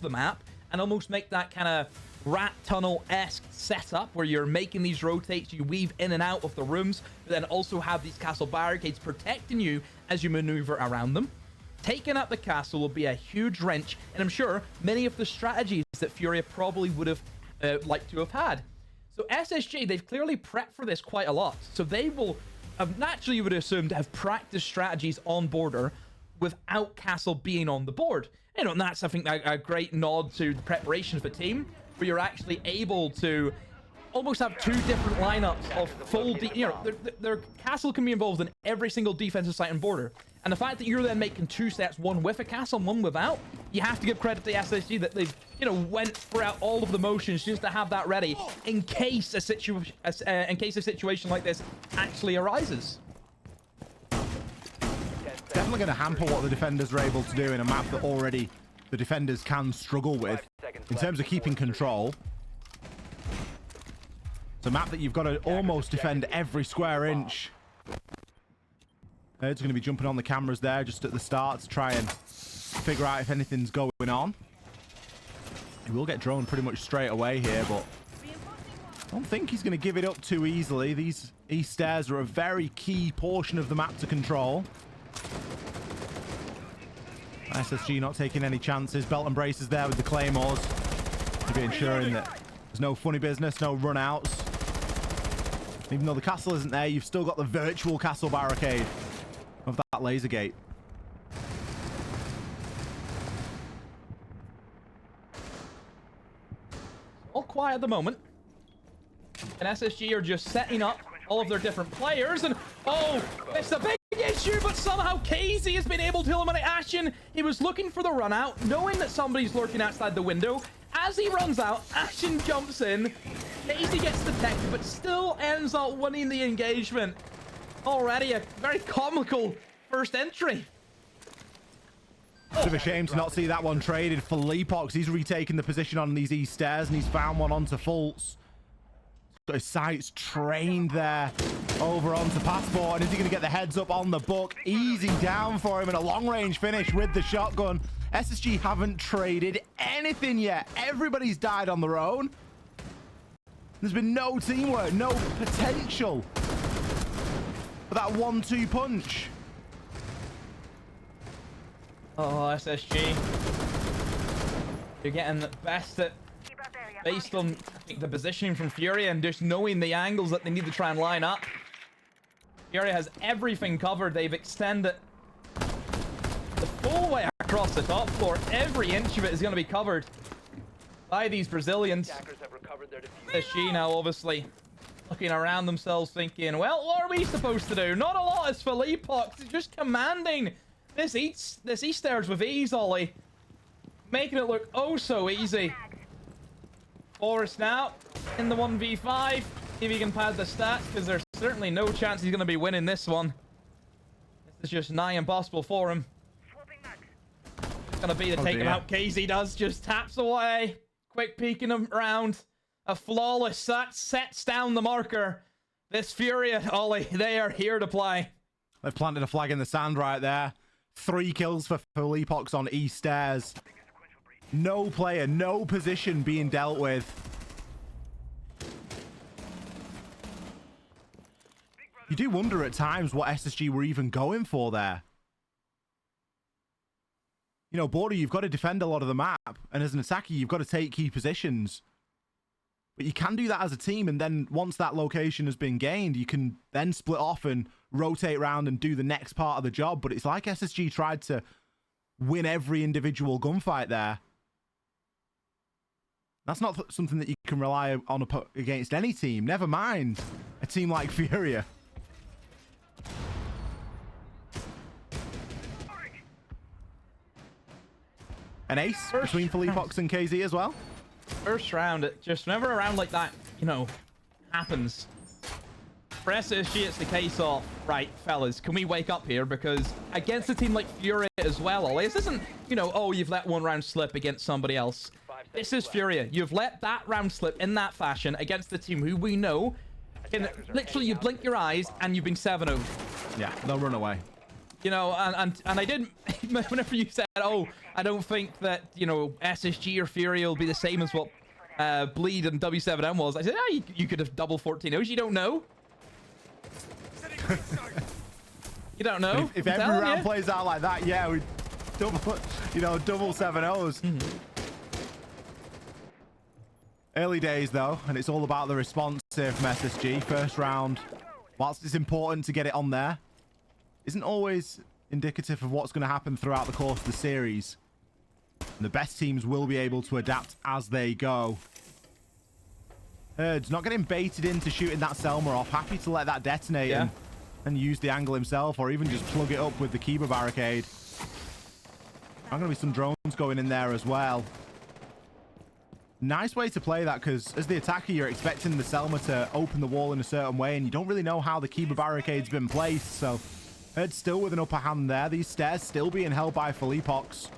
the map and almost make that kind of rat tunnel-esque setup where you're making these rotates, you weave in and out of the rooms, but then also have these castle barricades protecting you as you maneuver around them. Taking out the castle will be a huge wrench, and I'm sure many of the strategies that FURIA probably would have liked to have had. So SSG, they've clearly prepped for this quite a lot. So they will have, naturally, you would assume, to have practiced strategies on border without castle being on the board. You know, and that's, I think, a great nod to the preparation of the team, where you're actually able to almost have two different lineups of full, you know, their castle can be involved in every single defensive site on border. And the fact that you're then making two sets, one with a castle and one without, you have to give credit to SSG that they've, you know, went throughout all of the motions just to have that ready in case a situation like this actually arises. Definitely going to hamper what the defenders are able to do in a map that already the defenders can struggle with in terms of keeping control. It's a map that you've got to almost defend every square inch. It's going to be jumping on the cameras there just at the start to try and figure out if anything's going on. He will get droned pretty much straight away here, but I don't think he's going to give it up too easily. These east stairs are a very key portion of the map to control. SSG not taking any chances. Belt and braces there with the claymores to be ensuring that there's no funny business, no run outs. Even though the castle isn't there, you've still got the virtual castle barricade of that laser gate. All quiet at the moment. And SSG are just setting up all of their different players, and oh, it's a big issue, but somehow Casey has been able to eliminate Ashen. He was looking for the run out, knowing that somebody's lurking outside the window. As he runs out, Ashen jumps in. Casey gets detected, but still ends up winning the engagement. Already a very comical first entry. Bit of a shame to not see that one traded for Leapox. He's retaken the position on these east stairs, and he's found one onto Fultz. Got his sights trained there over onto Passport, and is he going to get the heads up on the book? Easy down for him, and a long-range finish with the shotgun. SSG haven't traded anything yet. Everybody's died on their own. There's been no teamwork, no potential for that 1-2 punch. Oh, SSG. You're getting the best at, based on, I think, the positioning from FURIA and just knowing the angles that they need to try and line up. FURIA has everything covered. They've extended the full way across the top floor. Every inch of it is going to be covered by these Brazilians. SSG now obviously looking around themselves thinking, well, what are we supposed to do? Not a lot as for Leapox. He's just commanding this east stairs with ease, Ollie. Making it look oh so easy. Forrest now in the 1v5. See if he can pad the stats, because there's certainly no chance he's going to be winning this one. This is just nigh impossible for him. It's going to be the take him out. Casey does, just taps away. Quick peeking him around. A flawless that sets down the marker. This FURIA, Ollie, they are here to play. They've planted a flag in the sand right there. 3 kills for Leapox on east stairs. No player, no position being dealt with. You do wonder at times what SSG were even going for there. You know, border, you've got to defend a lot of the map, and as an attacker, you've got to take key positions. But you can do that as a team, and then once that location has been gained, you can then split off and rotate around and do the next part of the job. But it's like SSG tried to win every individual gunfight there. That's not something that you can rely on against any team. Never mind a team like FURIA. An ace between Leapox and KZ as well. First round, just whenever a round like that, you know, happens. For SSG, it's the case of, right, fellas, can we wake up here? Because against a team like FURIA as well, Ollie, this isn't, you know, oh, you've let one round slip against somebody else. This is FURIA. You've let that round slip in that fashion against the team who we know can literally, you blink your eyes and you've been 7-0. Yeah, they'll run away. You know, and I didn't, whenever you said, oh, I don't think that, you know, SSG or FURIA will be the same as what Bleed and W7M was. I said, oh, you could have double 14-0s. You don't know. You don't know. If every round plays out like that, yeah, we double, you know, double 7-0s. Early days though, and it's all about the response here from SSG. First round, whilst it's important to get it on there, isn't always indicative of what's going to happen throughout the course of the series. And the best teams will be able to adapt as they go. Herd's not getting baited into shooting that Selma off. Happy to let that detonate and use the angle himself, or even just plug it up with the Kiba barricade. I'm going to be some drones going in there as well. Nice way to play that, because as the attacker, you're expecting the Selma to open the wall in a certain way, and you don't really know how the Kiba barricade's been placed. So Herd's still with an upper hand there. These stairs still being held by Felipox.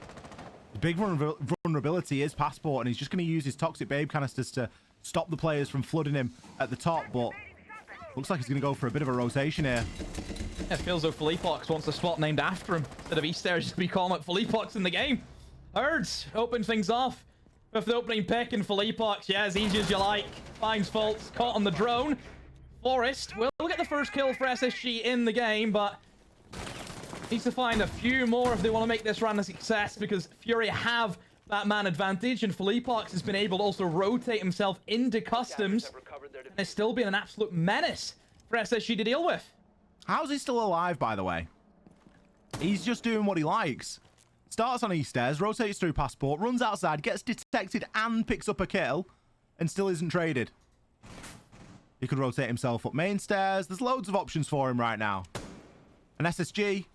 The big vulnerability is Passport, and he's just going to use his Toxic Babe canisters to stop the players from flooding him at the top, but looks like he's going to go for a bit of a rotation here. Yeah, it feels like Felipox wants a spot named after him. Instead of Eastairs, just be calling it Felipox in the game. Herds open things off with the opening pick, and Felipox, yeah, as easy as you like, finds Fultz, caught on the drone. Forest will get the first kill for SSG in the game, but needs to find a few more if they want to make this run a success, because FURIA have that man advantage, and Felipox has been able to also rotate himself into customs, and it's still been an absolute menace for SSG to deal with. How's he still alive, by the way? He's just doing what he likes. Starts on East Stairs, rotates through Passport, runs outside, gets detected and picks up a kill, and still isn't traded. He could rotate himself up main stairs. There's loads of options for him right now. And SSG,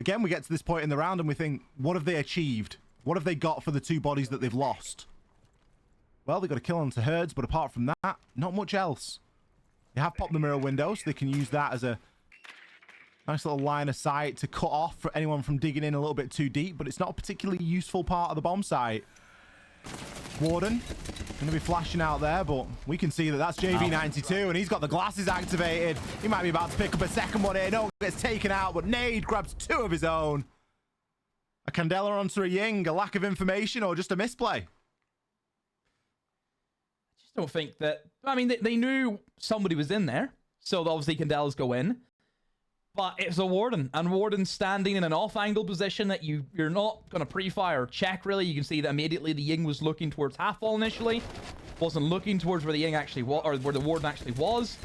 again, we get to this point in the round and we think, what have they achieved? What have they got for the two bodies that they've lost? Well, they got a kill onto Herds, but apart from that, not much else. They have popped the mirror window, so they can use that as a nice little line of sight to cut off for anyone from digging in a little bit too deep, but it's not a particularly useful part of the bomb site. Warden going to be flashing out there, but we can see that that's JB92, and he's got the glasses activated. He might be about to pick up a second one here. No, gets taken out, but Nade grabs two of his own. A Candela onto a Ying, a lack of information, or just a misplay? I just don't think that... I mean, they knew somebody was in there, so obviously Candelas go in. But it's a Warden, and Warden's standing in an off-angle position that you're not going to pre-fire check, really. You can see that immediately the Ying was looking towards half wall initially. Wasn't looking towards where the Ying actually was, or where the Warden actually was.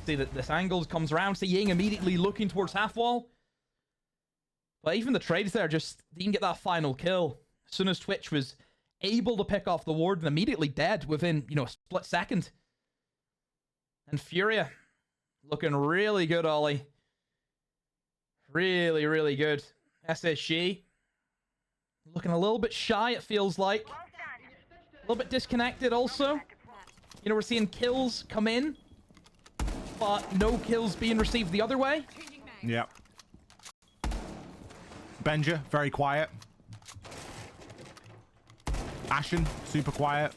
See that this angle comes around, see Ying immediately looking towards half wall. But even the trades there just didn't get that final kill. As soon as Twitch was able to pick off the Warden, immediately dead within, you know, a split second. And FURIA looking really good, Ollie. Really, really good. SSG looking a little bit shy, it feels like. A little bit disconnected also. You know, we're seeing kills come in, but no kills being received the other way. Yeah. Benja, very quiet. Ashen, super quiet.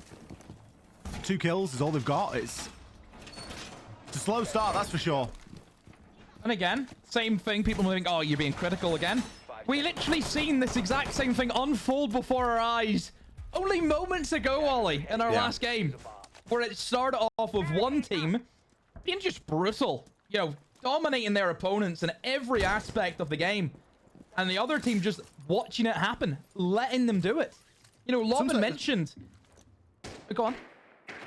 2 kills is all they've got. It's a slow start, that's for sure. And again, same thing. People think, oh, you're being critical again. We literally seen this exact same thing unfold before our eyes only moments ago, Ollie, in our last game, where it started off with one team being just brutal, you know, dominating their opponents in every aspect of the game, and the other team just watching it happen, letting them do it. You know, Lobin mentioned... Go on.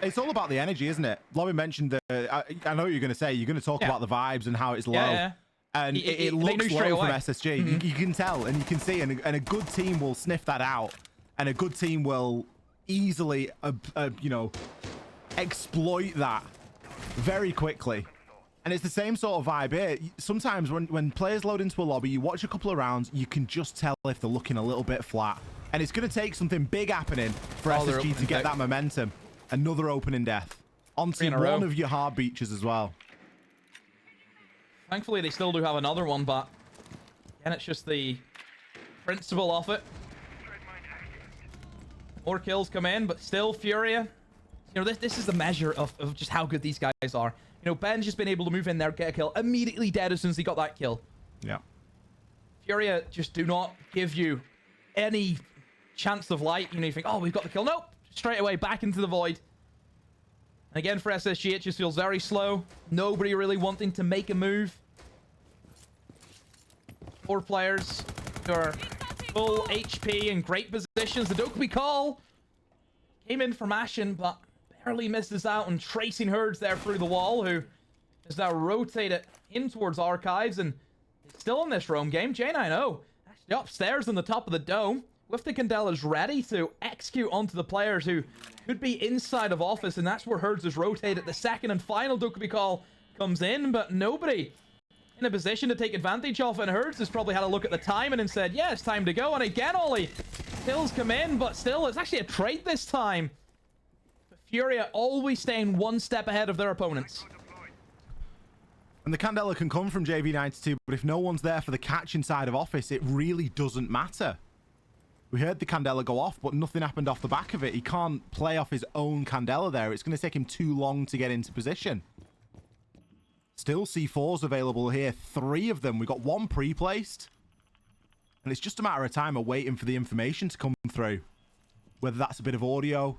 It's all about the energy, isn't it? Lobin mentioned the... I know what you're going to say. You're going to talk about the vibes and how it's low. Yeah. And it looks low from SSG. You can tell and you can see, and a good team will sniff that out. And a good team will easily, you know, exploit that very quickly. And it's the same sort of vibe here. Sometimes when players load into a lobby, you watch a couple of rounds, you can just tell if they're looking a little bit flat. And it's going to take something big happening for SSG to get that momentum. Another opening death. Onto one of your hard beaches as well. Thankfully, they still do have another one, but again, it's just the principle of it. More kills come in, but still FURIA. You know, this is the measure of just how good these guys are. You know, Ben's just been able to move in there, get a kill, immediately dead as soon as he got that kill. Yeah. FURIA just do not give you any chance of light, you know, you think, oh, we've got the kill. Nope. Straight away, back into the void. And again, for SSG, it just feels very slow. Nobody really wanting to make a move. 4 players who are full HP in great positions. The Dokkaebi call came in from Ashen, but barely misses out on tracing Herds there through the wall, who is now rotated in towards Archives and is still in this roam game. J9O actually upstairs on the top of the dome with the Candelas ready to execute onto the players who could be inside of Office, and that's where Herds is rotated. The second and final Dokkaebi call comes in, but nobody in a position to take advantage of, and Herds has probably had a look at the timing and said, yeah, it's time to go. And again, Ollie, kills come in, but still, it's actually a trade this time. FURIA always staying one step ahead of their opponents. And the Candela can come from JV92, but if no one's there for the catch inside of Office, it really doesn't matter. We heard the Candela go off, but nothing happened off the back of it. He can't play off his own Candela there. It's going to take him too long to get into position. Still C4s available here. 3 of them. We've got 1 pre-placed. And it's just a matter of time of waiting for the information to come through. Whether that's a bit of audio,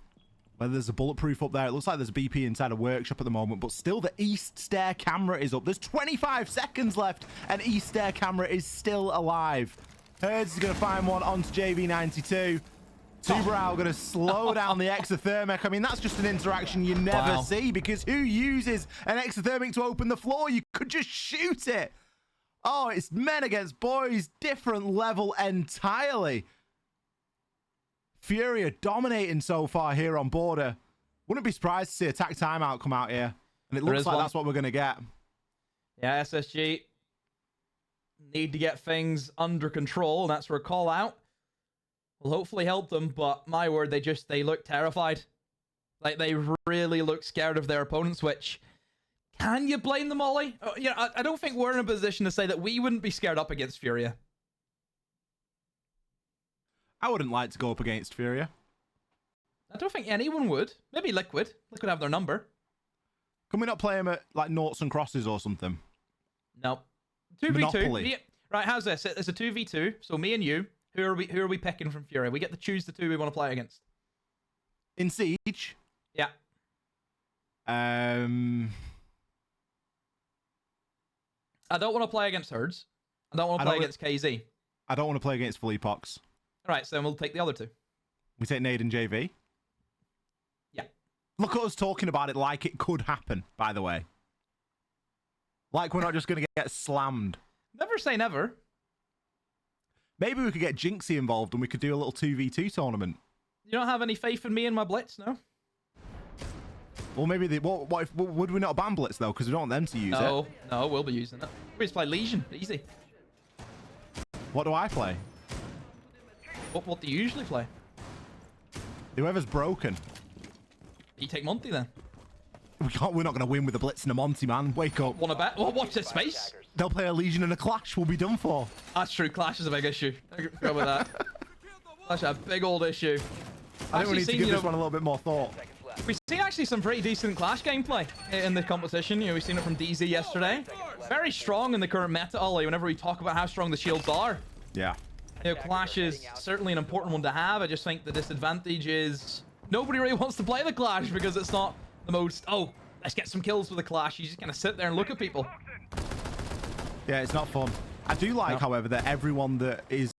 whether there's a bulletproof up there. It looks like there's a BP inside a workshop at the moment, but still the east stair camera is up. There's 25 seconds left, and east stair camera is still alive. Herds is going to find one onto JV92. Tubrau going to slow down the exothermic. I mean, that's just an interaction you never see, because who uses an exothermic to open the floor? You could just shoot it. Oh, it's men against boys. Different level entirely. FURIA dominating so far here on Border. Wouldn't be surprised to see attack timeout come out here. And it looks like that's what we're going to get. Yeah, SSG need to get things under control. That's where call out will hopefully help them, but my word, they look terrified. Like, they really look scared of their opponents, which, can you blame them, Ollie? You know, I don't think we're in a position to say that we wouldn't be scared up against FURIA. I wouldn't like to go up against FURIA. I don't think anyone would. Maybe Liquid. Liquid have their number. Can we not play them at, like, noughts and crosses or something? No. 2v2. Right, how's this? It's a 2v2, so me and you. Who are we picking from FURIA? We get to choose the 2 we want to play against. In Siege? Yeah. I don't want to play against Herds. I don't want to play against KZ. I don't want to play against Fleepox. Alright, so then we'll take the other 2. We take Nade and JV? Yeah. Look at us talking about it like it could happen, by the way. Like we're not just going to get slammed. Never say never. Maybe we could get Jinxie involved and we could do a little 2v2 tournament. You don't have any faith in me and my Blitz, no? Well, maybe they... What if, would we not ban Blitz, though? Because we don't want them to use it. No, we'll be using it. We just play Legion. Easy. What do I play? What do you usually play? Whoever's broken. You take Monty, then. We're not going to win with a Blitz and a Monty, man. Wake up. Want to bet? Well, watch this space. They'll play a Legion and a Clash. We'll be done for. That's true. Clash is a big issue. Go with that. Clash is a big old issue. I think we need to give this one a little bit more thought. We've seen actually some pretty decent Clash gameplay in the competition. You know, we've seen it from DZ yesterday. Very strong in the current meta, Ollie, whenever we talk about how strong the shields are. Yeah. You know, Clash is certainly an important one to have. I just think the disadvantage is nobody really wants to play the Clash because it's not the most, oh, let's get some kills with the Clash. You just kind of sit there and look at people. Yeah, it's not fun. I do like, however, that everyone that is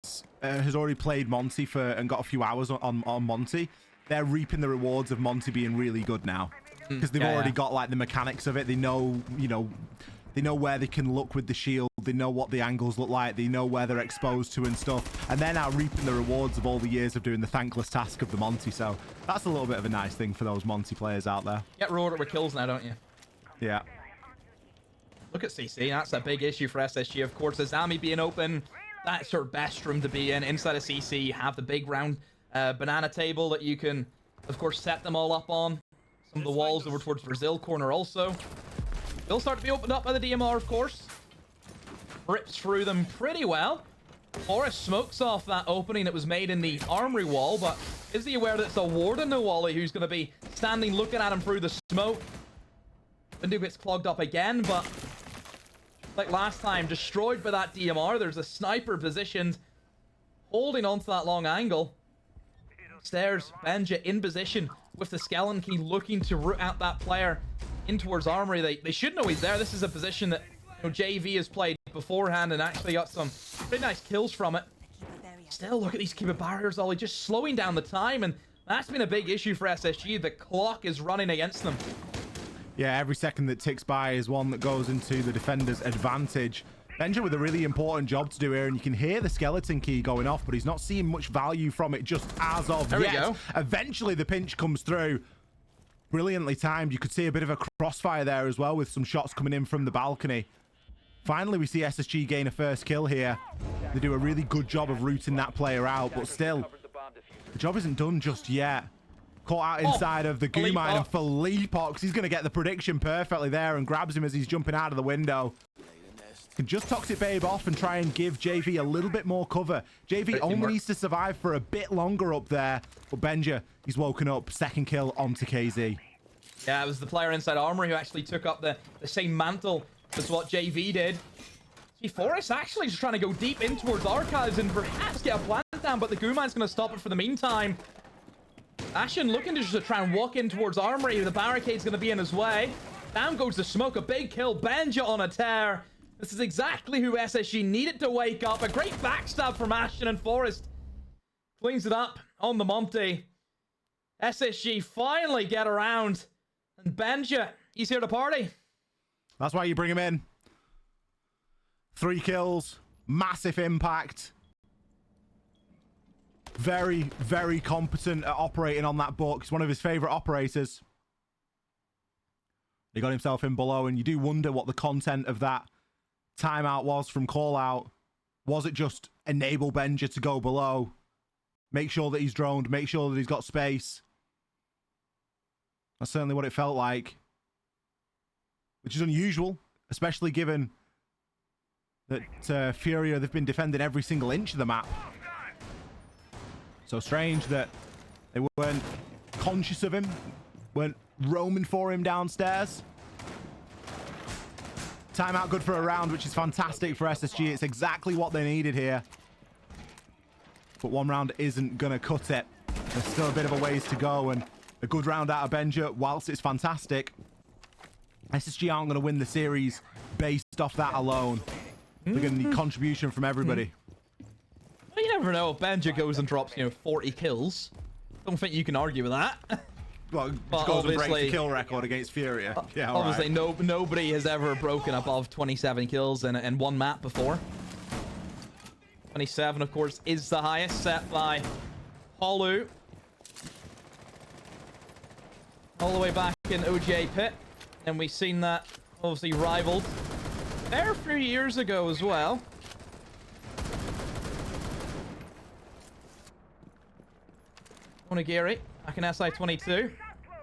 has already played Monty and got a few hours on Monty, they're reaping the rewards of Monty being really good now. Because they've already got, like, the mechanics of it. They know, you know, they know where they can look with the shield. They know what the angles look like. They know where they're exposed to and stuff. And they're now reaping the rewards of all the years of doing the thankless task of the Monty. So that's a little bit of a nice thing for those Monty players out there. Get rewarded with kills now, don't you? Yeah. Look at CC. That's a big issue for SSG. Of course, the Zami being open, that's your best room to be in. Inside of CC, you have the big round banana table that you can, of course, set them all up on. Some of the walls over towards Brazil corner also. They'll start to be opened up by the DMR, of course. Rips through them pretty well. Forrest smokes off that opening that was made in the armory wall, but is he aware that it's a Warden, no Wally, who's going to be standing looking at him through the smoke? Bendu gets clogged up again, but like last time, destroyed by that DMR. There's a sniper positioned holding on to that long angle. Stairs, Benja in position with the skeleton key, looking to root out that player in towards armory. They should know he's there. This is a position that, you know, JV has played beforehand and actually got some pretty nice kills from it. Still, look at these keeper barriers, Ollie, just slowing down the time, and that's been a big issue for SSG. The clock is running against them. Yeah, every second that ticks by is one that goes into the defender's advantage. Benja with a really important job to do here, and you can hear the skeleton key going off, but he's not seeing much value from it just as of yet. There we go. Eventually, the pinch comes through. Brilliantly timed. You could see a bit of a crossfire there as well, with some shots coming in from the balcony. Finally, we see SSG gain a first kill here. They do a really good job of rooting that player out, but still, the job isn't done just yet. Caught out inside of the goo mine, and Felipox, he's going to get the prediction perfectly there and grabs him as he's jumping out of the window. Can just Toxic Babe off and try and give JV a little bit more cover. JV only needs to survive for a bit longer up there, but Benja, he's woken up. Second kill onto KZ. Yeah, it was the player inside armory who actually took up the same mantle as what JV did. See, Forrest actually just trying to go deep in towards Archives and perhaps get a plant down, but the goo mine's going to stop it for the meantime. Ashen looking to just try and walk in towards armory. The barricade's going to be in his way. Down goes the smoke. A big kill. Benja on a tear. This is exactly who SSG needed to wake up. A great backstab from Ashton, and Forrest cleans it up on the Monty. SSG finally get around. And Benja, he's here to party. That's why you bring him in. 3 kills. Massive impact. Very, very competent at operating on that book. He's one of his favorite operators. He got himself in below, and you do wonder what the content of that timeout was from call out. Was it just enable Benja to go below, make sure that he's droned, make sure that he's got space? That's certainly what it felt like, which is unusual, especially given that FURIA, they've been defending every single inch of the map. So strange that they weren't conscious of him, weren't roaming for him downstairs. Timeout good for a round, which is fantastic for SSG. It's exactly what they needed here. But 1 round isn't going to cut it. There's still a bit of a ways to go, and a good round out of Benja, whilst it's fantastic, SSG aren't going to win the series based off that alone. They're going to need contribution from everybody. Well, you never know. If Benja goes and drops, 40 kills. Don't think you can argue with that. Well, just goes and breaks the kill record against FURIA. Yeah, obviously, nobody has ever broken above 27 kills in one map before. 27, of course, is the highest set by Holu. All the way back in OJ Pit. And we've seen that, obviously, rivaled there a few years ago as well. Onigiri back in SI22.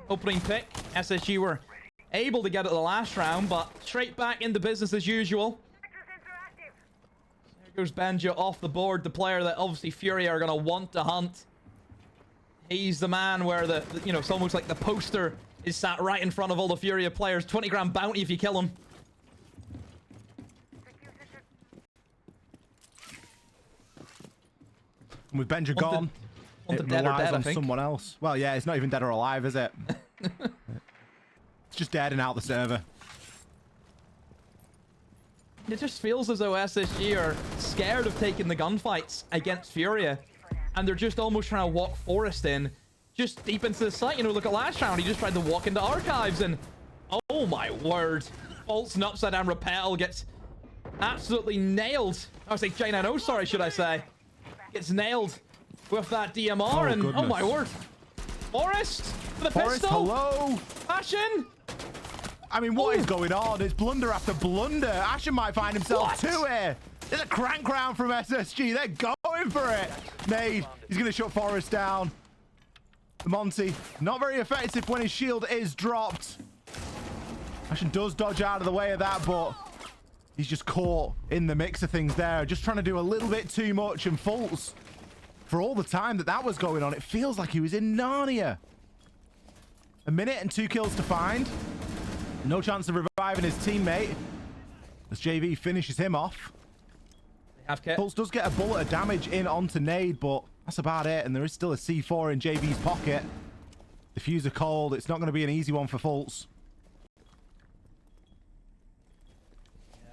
Opening pick. SSG were able to get it the last round, but straight back into business as usual. There goes Benja off the board, the player that obviously FURIA are going to want to hunt. He's the man where it's almost like the poster is sat right in front of all the FURIA players. 20 grand bounty if you kill him. And with Benja gone, it relies on someone else. Well, yeah, it's not even dead or alive, is it? It's just dead and out the server. It just feels as though SSG are scared of taking the gunfights against FURIA. And they're just almost trying to walk Forrest in just deep into the site. Look at last round. He just tried to walk into Archives and... oh my word. Bolts and upside down rappel gets absolutely nailed. I would say J9O, sorry, should I say. Gets nailed with that DMR, and goodness. Oh my word. Forrest for the pistol. Hello. Ashen. I mean, what is going on? It's blunder after blunder. Ashen might find himself two here. There's a crank round from SSG. They're going for it. Nade. He's going to shut Forrest down. Monty, not very effective when his shield is dropped. Ashen does dodge out of the way of that, but he's just caught in the mix of things there. Just trying to do a little bit too much, and Fultz, for all the time that was going on, it feels like he was in Narnia. 1 minute and 2 kills to find. No chance of reviving his teammate as JV finishes him off. Half kit. Pulse does get a bullet of damage in onto Nade, but that's about it. And there is still a C4 in JV's pocket. Diffuser cold. It's not going to be an easy one for Fultz.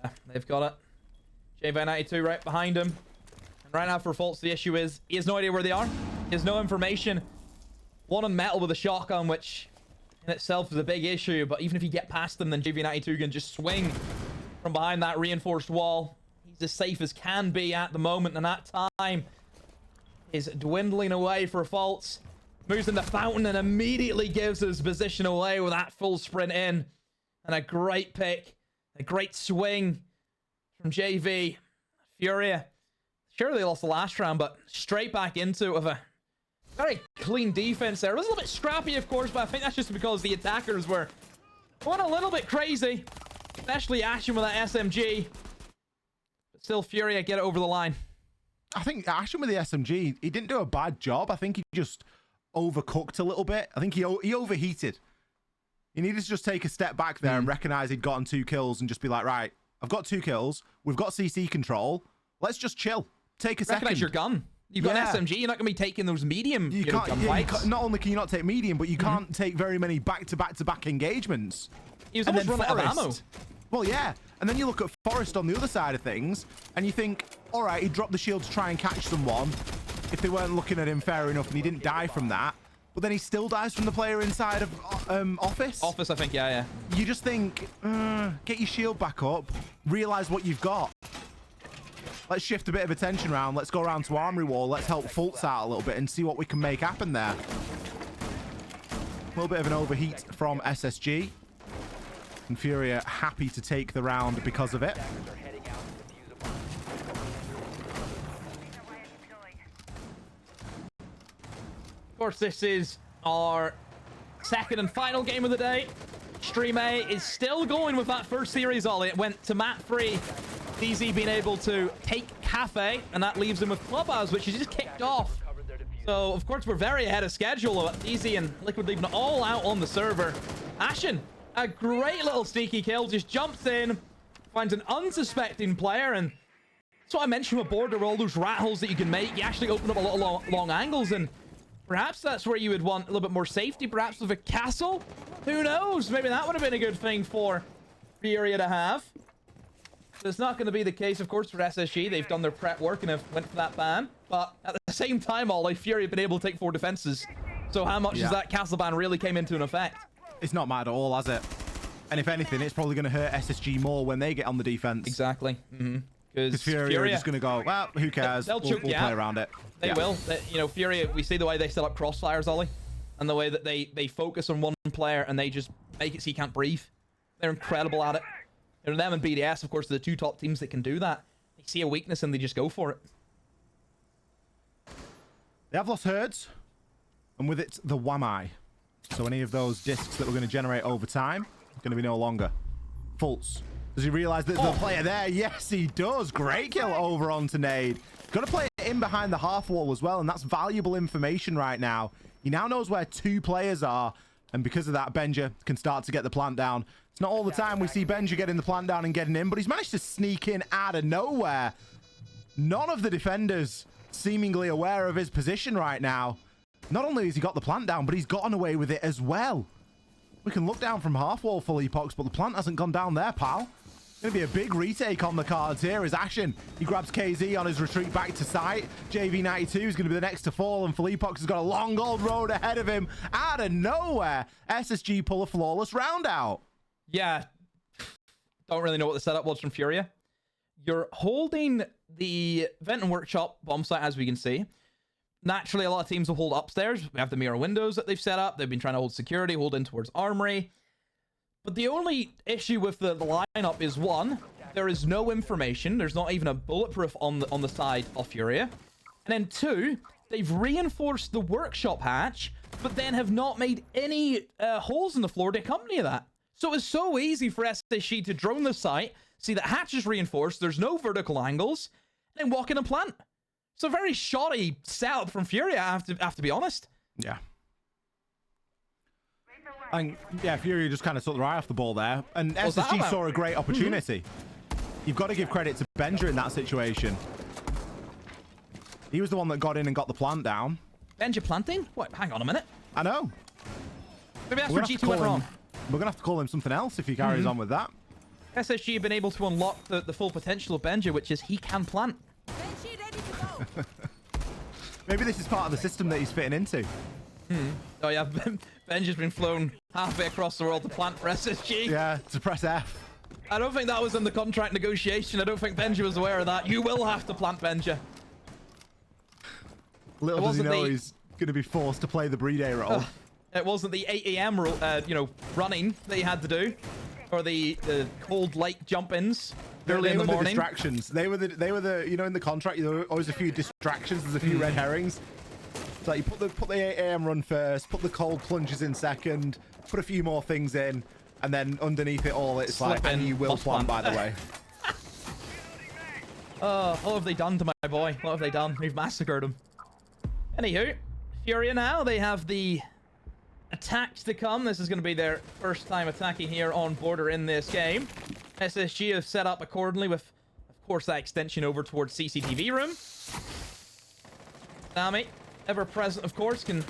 Yeah, they've got it. JV92 right behind him. And right now for Fultz, the issue is he has no idea where they are. He has no information. One on metal with a shotgun, which in itself is a big issue. But even if you get past them, then JV92 can just swing from behind that reinforced wall. He's as safe as can be at the moment, and that time is dwindling away for Fultz. Moves in the fountain and immediately gives his position away with that full sprint in. And a great pick. A great swing from JV. FURIA. Sure, they lost the last round, but straight back into it with a very clean defense there. It was a little bit scrappy, of course, but I think that's just because the attackers were going a little bit crazy. Especially Ashen with that SMG. But still, FURIA get it over the line. I think Ashen with the SMG, he didn't do a bad job. I think he just overcooked a little bit. I think he overheated. He needed to just take a step back there and recognize he'd gotten 2 kills and just be like, right, I've got 2 kills. We've got CC control. Let's just chill. Take a second. Recognize your gun. You've got an SMG. You're not going to be taking those medium gun fights. Not only can you not take medium, but you can't take very many back-to-back engagements. He was almost running out of ammo. Well, yeah. And then you look at Forrest on the other side of things, and you think, all right, he dropped the shield to try and catch someone. If they weren't looking at him fair enough, and he didn't die from that. But then he still dies from the player inside of Office. Office, I think, yeah. You just think, get your shield back up, realize what you've got. Let's shift a bit of attention around. Let's go around to Armory Wall. Let's help Fultz out a little bit and see what we can make happen there. A little bit of an overheat from SSG. And FURIA happy to take the round because of it. Of course, this is our second and final game of the day. Stream A is still going with that first series, Ollie. It went to map 3. DZ being able to take Cafe, and that leaves him with Clubhouse, which is just kicked off. So, of course, we're very ahead of schedule. DZ and Liquid leaving it all out on the server. Ashen, a great little sneaky kill, just jumps in, finds an unsuspecting player, and that's what I mentioned with Border, all those rat holes that you can make. You actually open up a lot of long angles, and perhaps that's where you would want a little bit more safety, perhaps with a castle. Who knows? Maybe that would have been a good thing for FURIA to have. It's not going to be the case, of course, for SSG. They've done their prep work and have went for that ban. But at the same time, Ollie, FURIA have been able to take 4 defenses. So how much does that castle ban really came into an effect? It's not mad at all, has it? And if anything, it's probably going to hurt SSG more when they get on the defense. Exactly. Because FURIA are just going to go, well, who cares? They'll choke we'll play around it. They will. You know, FURIA, we see the way they set up crossfires, Ollie. And the way that they focus on one player and they just make it so you can't breathe. They're incredible at it. And them and BDS, of course, are the 2 top teams that can do that. They see a weakness and they just go for it. They have lost herds, and with it, the WAMI. So any of those discs that we're going to generate over time, going to be no longer. Fultz. Does he realize that the player there? Yes, he does. Great kill over onto Nade. Got to play it in behind the half wall as well, and that's valuable information right now. He now knows where 2 players are, and because of that, Benja can start to get the plant down. It's not all the time we see Benja getting the plant down and getting in, but he's managed to sneak in out of nowhere. None of the defenders seemingly aware of his position right now. Not only has he got the plant down, but he's gotten away with it as well. We can look down from half wall for Leapox, but the plant hasn't gone down there, pal. Going to be a big retake on the cards here as Ashen, he grabs KZ on his retreat back to site. JV92 is going to be the next to fall, and Leapox has got a long old road ahead of him. Out of nowhere, SSG pull a flawless round out. Yeah, don't really know what the setup was from FURIA. You're holding the Vent and Workshop bomb site, as we can see. Naturally, a lot of teams will hold upstairs. We have the mirror windows that they've set up. They've been trying to hold security, hold in towards Armory. But the only issue with the lineup is, one, there is no information. There's not even a bulletproof on the side of FURIA. And then 2, they've reinforced the workshop hatch, but then have not made any holes in the floor to accompany that. So it's so easy for SSG to drone the site, see that hatch is reinforced, there's no vertical angles, and then walk in and plant. It's a very shoddy setup from FURIA, I have to be honest. Yeah. And yeah, FURIA just kind of took their eye off the ball there. And SSG saw a great opportunity. You've got to give credit to Benja in that situation. He was the one that got in and got the plant down. Benja planting? What? Hang on a minute. I know. Maybe that's where G2 went wrong. We're going to have to call him something else if he carries on with that. SSG have been able to unlock the full potential of Benja, which is he can plant. Maybe this is part of the system that he's fitting into. Oh yeah, Benja's been flown halfway across the world to plant for SSG. Yeah, to press F. I don't think that was in the contract negotiation. I don't think Benja was aware of that. You will have to plant Benja. Little does he know he's going to be forced to play the Brede role. It wasn't the 8 a.m. Running that he had to do, or the cold light jump-ins early in the morning. The distractions. They were the in the contract there were always a few distractions. There's a few red herrings. It's like you put the 8 a.m. run first, put the cold plunges in second, put a few more things in, and then underneath it all, it's like, and you will plant, by the way. What have they done to my boy? What have they done? We've massacred him. Anywho, FURIA now, they have the attacks to come. This is going to be their first time attacking here on border in this game. SSG have set up accordingly with, of course, that extension over towards CCTV room. Nami, ever present, of course, can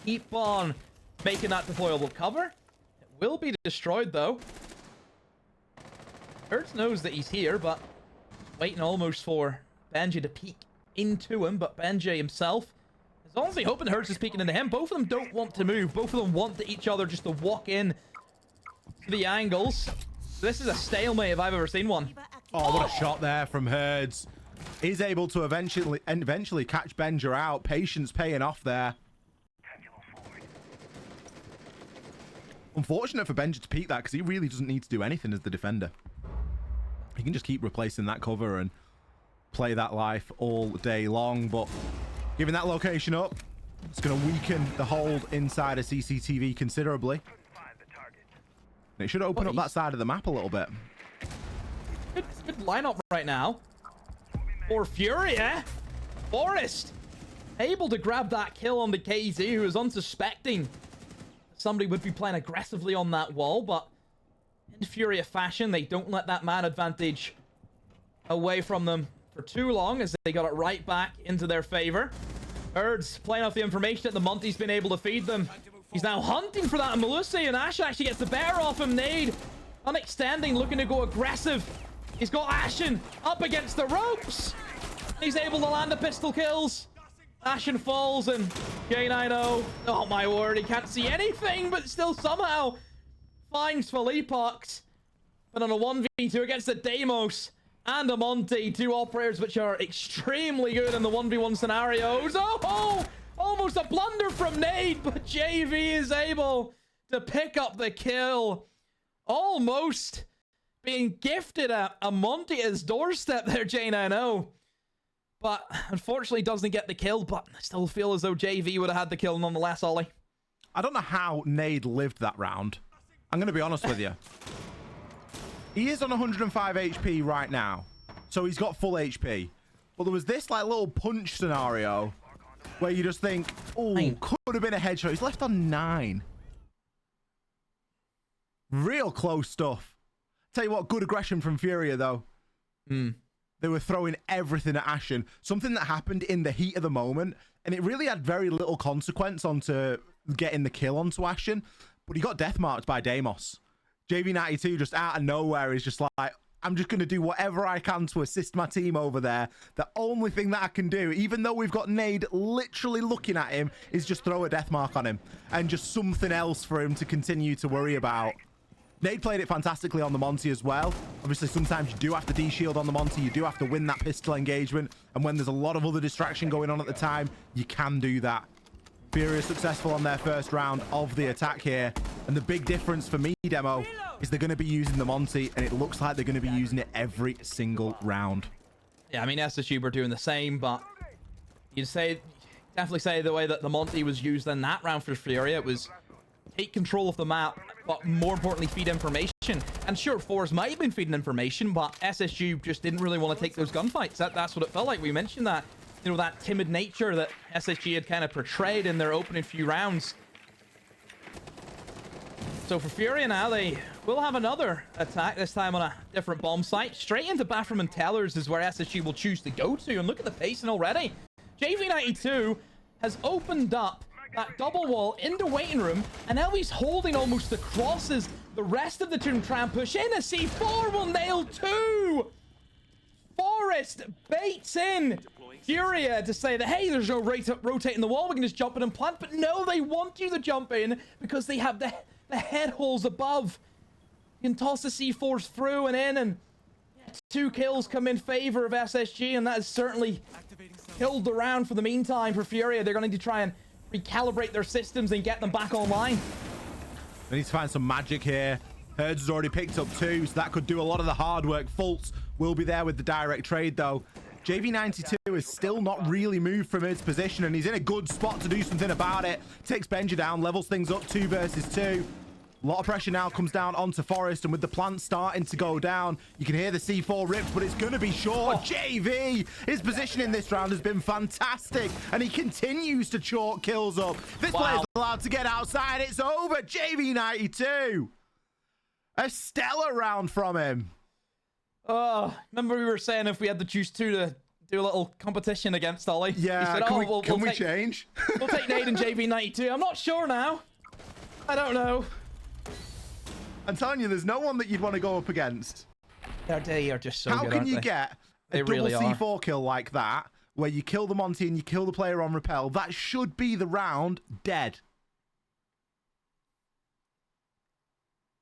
keep on making that deployable cover. It will be destroyed, though. Hertz knows that he's here, but waiting almost for Benja to peek into him, but Benja himself is honestly hoping Hertz is peeking into him. Both of them don't want to move. Both of them want each other just to walk in to the angles. This is a stalemate if I've ever seen one. Oh, what a shot there from Hertz. He's able to eventually catch Benja out. Patience paying off there. Unfortunate for Benja to peek that because he really doesn't need to do anything as the defender. He can just keep replacing that cover and play that life all day long, but giving that location up, it's going to weaken the hold inside of CCTV considerably. And it should open up that side of the map a little bit. Good lineup right now for FURIA. Forest able to grab that kill on the KZ, who was unsuspecting somebody would be playing aggressively on that wall, but in FURIA fashion, they don't let that man advantage away from them for too long, as they got it right back into their favor. Birds playing off the information that the Monty's been able to feed them. He's now hunting for that Malusi, and Ashen actually gets the bear off him. Nade unextending, looking to go aggressive. He's got Ashen up against the ropes. He's able to land the pistol kills. Ashen falls, and J90, oh my word, he can't see anything, but still somehow finds Philippox. But on a 1v2 against the Deimos and a Monty, two operators which are extremely good in the 1v1 scenarios. Oh, almost a blunder from Nade, but JV is able to pick up the kill. Almost being gifted a Monty at his doorstep there, J90. But unfortunately doesn't get the kill, but I still feel as though JV would have had the kill nonetheless, Ollie. I don't know how Nade lived that round. I'm going to be honest with you. He is on 105 HP right now, so he's got full HP. But there was this like little punch scenario where you just think, oh, could have been a headshot. He's left on 9. Real close stuff. Tell you what, good aggression from FURIA though. They were throwing everything at Ashen. Something that happened in the heat of the moment, and it really had very little consequence onto getting the kill onto Ashen. But he got deathmarked by Deimos. JV92 just out of nowhere is just like, I'm just going to do whatever I can to assist my team over there. The only thing that I can do, even though we've got Nade literally looking at him, is just throw a deathmark on him. And just something else for him to continue to worry about. Nade played it fantastically on the Monty as well. Obviously, sometimes you do have to de-shield on the Monty. You do have to win that pistol engagement. And when there's a lot of other distraction going on at the time, you can do that. FURIA successful on their first round of the attack here. And the big difference for me, Demo, is they're going to be using the Monty, and it looks like they're going to be using it every single round. Yeah, I mean, SSU were doing the same, but you'd definitely say the way that the Monty was used in that round for FURIA, it was take control of the map, but more importantly, feed information. And sure, Force might have been feeding information, but SSU just didn't really want to take those gunfights. That's what it felt like. We mentioned that, you know, that timid nature that SSG had kind of portrayed in their opening few rounds. So for FURIA now, they will have another attack, this time on a different bomb site. Straight into Bathroom and Tellers is where SSG will choose to go to. And look at the pacing already. JV92 has opened up that double wall into waiting room, and now he's holding almost the crosses. The rest of the team try and push in. A C4 will nail 2. Forest baits in FURIA to say that, hey, there's no rotating the wall, we can just jump in and plant. But no, they want you to jump in because they have the head holes above. You can toss the C4s through and in, and 2 kills come in favor of SSG, and that has certainly killed the round for the meantime for FURIA. They're going to need to try and recalibrate their systems and get them back online. They need to find some magic here. Herds has already picked up 2, so that could do a lot of the hard work. Fultz will be there with the direct trade, though. JV92 is still not really moved from his position, and he's in a good spot to do something about it. Takes Benja down, levels things up 2 versus 2. A lot of pressure now comes down onto Forest, and with the plant starting to go down, you can hear the C4 rips, but it's going to be short. JV, his position in this round has been fantastic, and he continues to chalk kills up. This player's allowed to get outside. It's over. JV92. A stellar round from him. Oh, remember we were saying if we had to choose 2 to do a little competition against Ollie? Yeah, said, can we change? We'll take Nade and JV92. I'm not sure now. I don't know. I'm telling you, there's no one that you'd want to go up against. They are just so How good, can you they? get a They double really C4 kill like that, where you kill the Monty and you kill the player on rappel? That should be the round dead.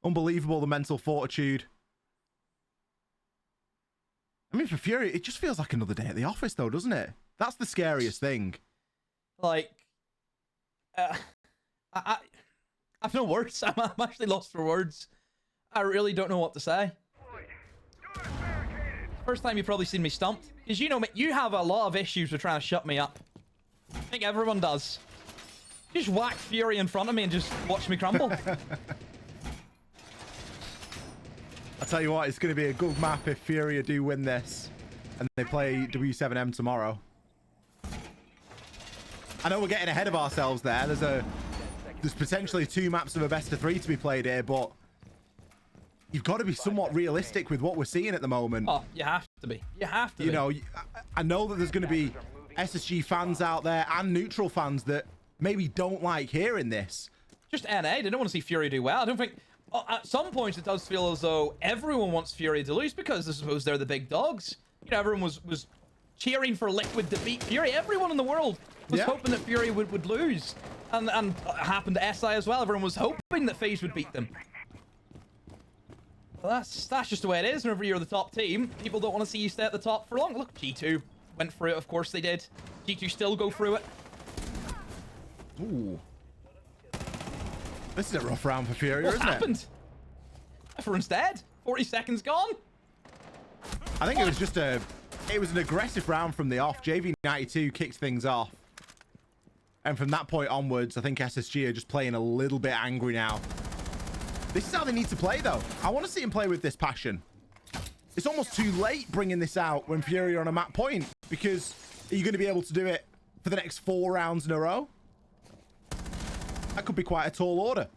Unbelievable, the mental fortitude. I mean, for FURIA, it just feels like another day at the office, though, doesn't it? That's the scariest thing. Like, I've no words. I'm actually lost for words. I really don't know what to say. First time you've probably seen me stumped. Because you know, you have a lot of issues with trying to shut me up. I think everyone does. Just whack FURIA in front of me and just watch me crumble. I'll tell you what, it's going to be a good map if FURIA do win this. And they play W7M tomorrow. I know we're getting ahead of ourselves there. There's potentially 2 maps of a best of 3 to be played here, but you've got to be somewhat realistic with what we're seeing at the moment. Oh, you have to be. You have to be. You know, I know that there's going to be SSG fans out there and neutral fans that maybe don't like hearing this. Just NA. They don't want to see FURIA do well. I don't think... at some points, it does feel as though everyone wants FURIA to lose because I suppose they're the big dogs. You know, everyone was cheering for Liquid to beat FURIA. Everyone in the world was hoping that FURIA would lose. And it happened to SI as well. Everyone was hoping that FaZe would beat them. Well, that's just the way it is. Whenever you're the top team, people don't want to see you stay at the top for long. Look, G2 went through it. Of course they did. G2 still go through it. Ooh. This is a rough round for FURIA, isn't it? What happened? Everyone's dead. 40 seconds gone. I think it was just an aggressive round from the off. JV92 kicks things off. And from that point onwards, I think SSG are just playing a little bit angry now. This is how they need to play, though. I want to see him play with this passion. It's almost too late bringing this out when FURIA are on a map point, because are you going to be able to do it for the next 4 rounds in a row? That could be quite a tall order.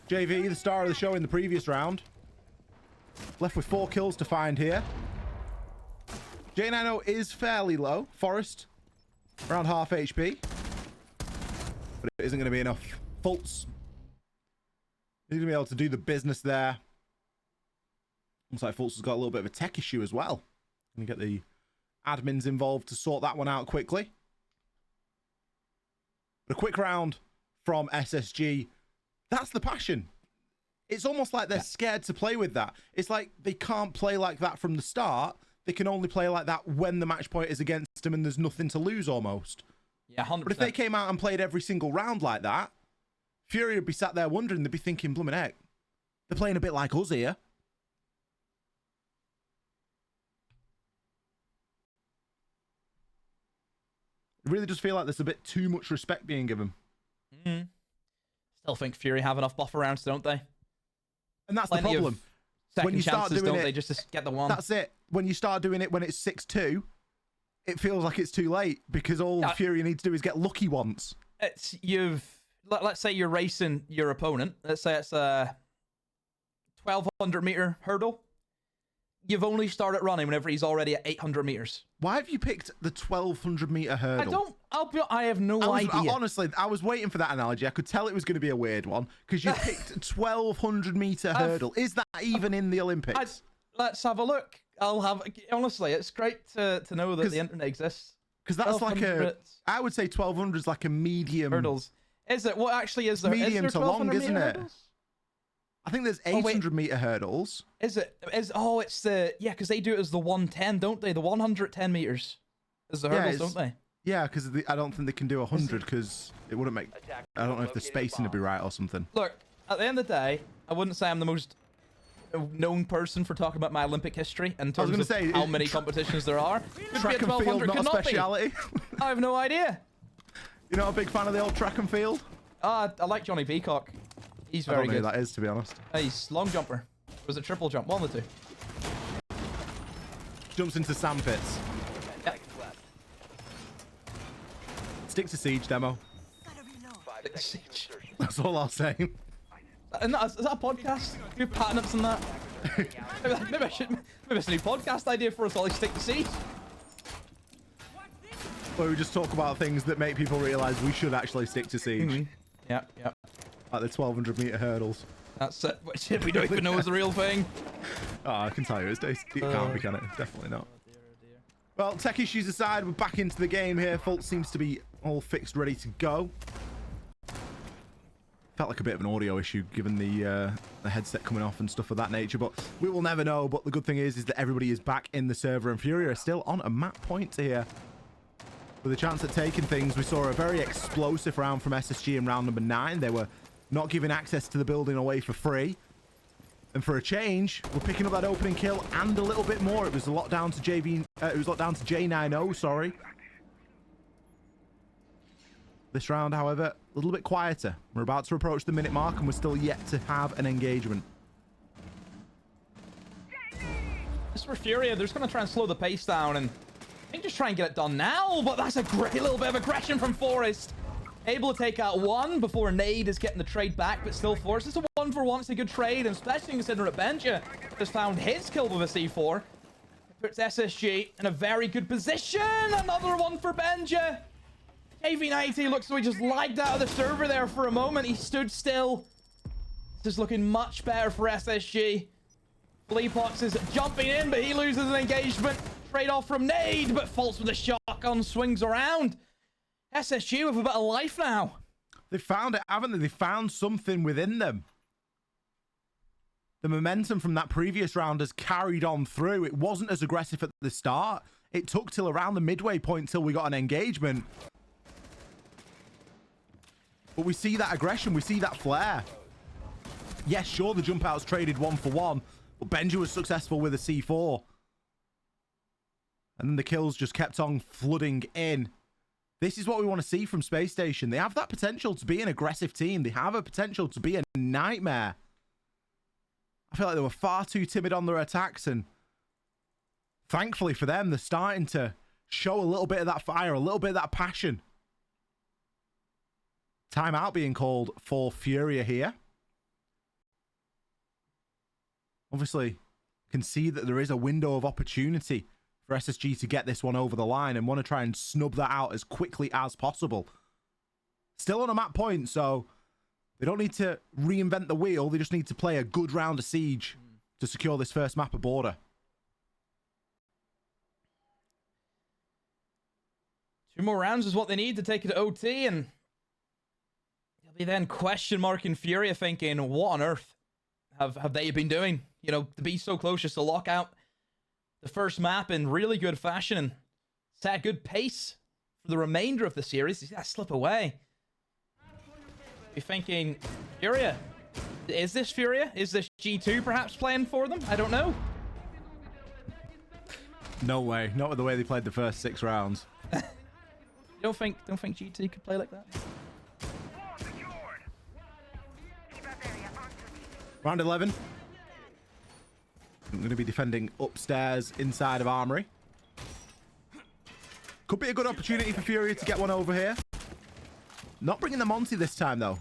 JV, the star of the show in the previous round. Left with 4 kills to find here. J90 is fairly low. Forest, around half HP. But it isn't going to be enough. Fultz. He's going to be able to do the business there. Looks like Fultz has got a little bit of a tech issue as well. Going to get the admins involved to sort that one out quickly. But a quick round from SSG. That's the passion. It's almost like they're scared to play with that. It's like they can't play like that from the start. They can only play like that when the match point is against them and there's nothing to lose almost. Yeah, 100%. But if they came out and played every single round like that, FURIA would be sat there wondering. They'd be thinking, blooming heck, they're playing a bit like us here. It really does feel like there's a bit too much respect being given. Mm. Still think FURIA have enough buffer rounds, don't they? And that's the problem. When you start doing it, they just get the one. That's it. When you start doing it when it's 6-2, it feels like it's too late because all FURIA need to do is get lucky once. let's say you're racing your opponent. Let's say it's a 1,200 meter hurdle. You've only started running whenever he's already at 800 meters. Why have you picked the 1,200 meter hurdle? I have no idea. Honestly, I was waiting for that analogy. I could tell it was going to be a weird one because you picked 1,200 meter hurdle. Is that even in the Olympics? Let's have a look. Honestly, it's great to know that the internet exists. Because that's like I would say 1,200 is like a medium. Hurdles. Is it? What actually is there? Medium is there to long, isn't it? Hurdles? I think there's 800 meter hurdles. Is it? It's the, yeah, because they do it as the 110, don't they? The 110 meters is the hurdles, don't they? Yeah, because I don't think they can do 100 because it wouldn't make. I don't know if the spacing would be right or something. Look, at the end of the day, I wouldn't say I'm the most known person for talking about my Olympic history in terms of how many competitions there are. Track and field, not a speciality. I have no idea. You're not a big fan of the old track and field? I like Johnny Peacock. He's very good. I don't know who that is, to be honest. He's long jumper. Was it triple jump? One of the two. Jumps into sand pits. Yeah. Stick to siege demo. Siege. That's all I'll say. And is that a podcast? Do patent ups on that? maybe it's a new podcast idea for us all. Stick to siege. Where we just talk about things that make people realise we should actually stick to siege. Yeah. Like the 1,200 meter hurdles. That's it. Which we don't even know is the real thing. Oh, I can tell you, it can't be, can it? Definitely not. Well, tech issues aside, we're back into the game here. Fault seems to be all fixed, ready to go. Felt like a bit of an audio issue given the headset coming off and stuff of that nature, but we will never know. But the good thing is that everybody is back in the server, and FURIA are still on a map point here with a chance at taking things. We saw a very explosive round from SSG in round number 9. They were not giving access to the building away for free, and for a change, we're picking up that opening kill and a little bit more. It was a lot down to J90. Sorry. This round, however, a little bit quieter. We're about to approach the minute mark and we're still yet to have an engagement. This for FURIA, they're just going to try and slow the pace down and I think just try and get it done now, but that's a great little bit of aggression from Forrest. Able to take out one before Nade is getting the trade back, but still Forrest. It's a 1-for-1, it's a good trade, and especially considering that Benja has found his kill with a C4. It puts SSG in a very good position. Another one for Benja. KV90 looks like he just lagged out of the server there for a moment. He stood still. This is looking much better for SSG. Fleapox is jumping in, but he loses an engagement. Trade off from Nade, but Faults with a shotgun swings around. SSG with a bit of life now. They found it, haven't they? They found something within them. The momentum from that previous round has carried on through. It wasn't as aggressive at the start. It took till around the midway point till we got an engagement. But we see that aggression, we see that flair. Yes, sure, the jump outs traded 1-for-1, but Benja was successful with a C4. And then the kills just kept on flooding in. This is what we want to see from Spacestation. They have that potential to be an aggressive team. They have a potential to be a nightmare. I feel like they were far too timid on their attacks, and thankfully for them, they're starting to show a little bit of that fire, a little bit of that passion. Timeout being called for FURIA here. Obviously, can see that there is a window of opportunity for SSG to get this one over the line and want to try and snub that out as quickly as possible. Still on a map point, so they don't need to reinvent the wheel. They just need to play a good round of Siege to secure this first map of Border. 2 more rounds is what they need to take it to OT, and they'll be then question marking FURIA, thinking, what on earth have they been doing? You know, to be so close just to lock out the first map in really good fashion and set a good pace for the remainder of the series. He's got to slip away. You're thinking, FURIA, is this FURIA? Is this G2 perhaps playing for them? I don't know. No way. Not with the way they played the first 6 rounds. Don't think G2 could play like that? Round 11. I'm going to be defending upstairs inside of Armory. Could be a good opportunity for FURIA to get one over here. Not bringing the Monty this time, though.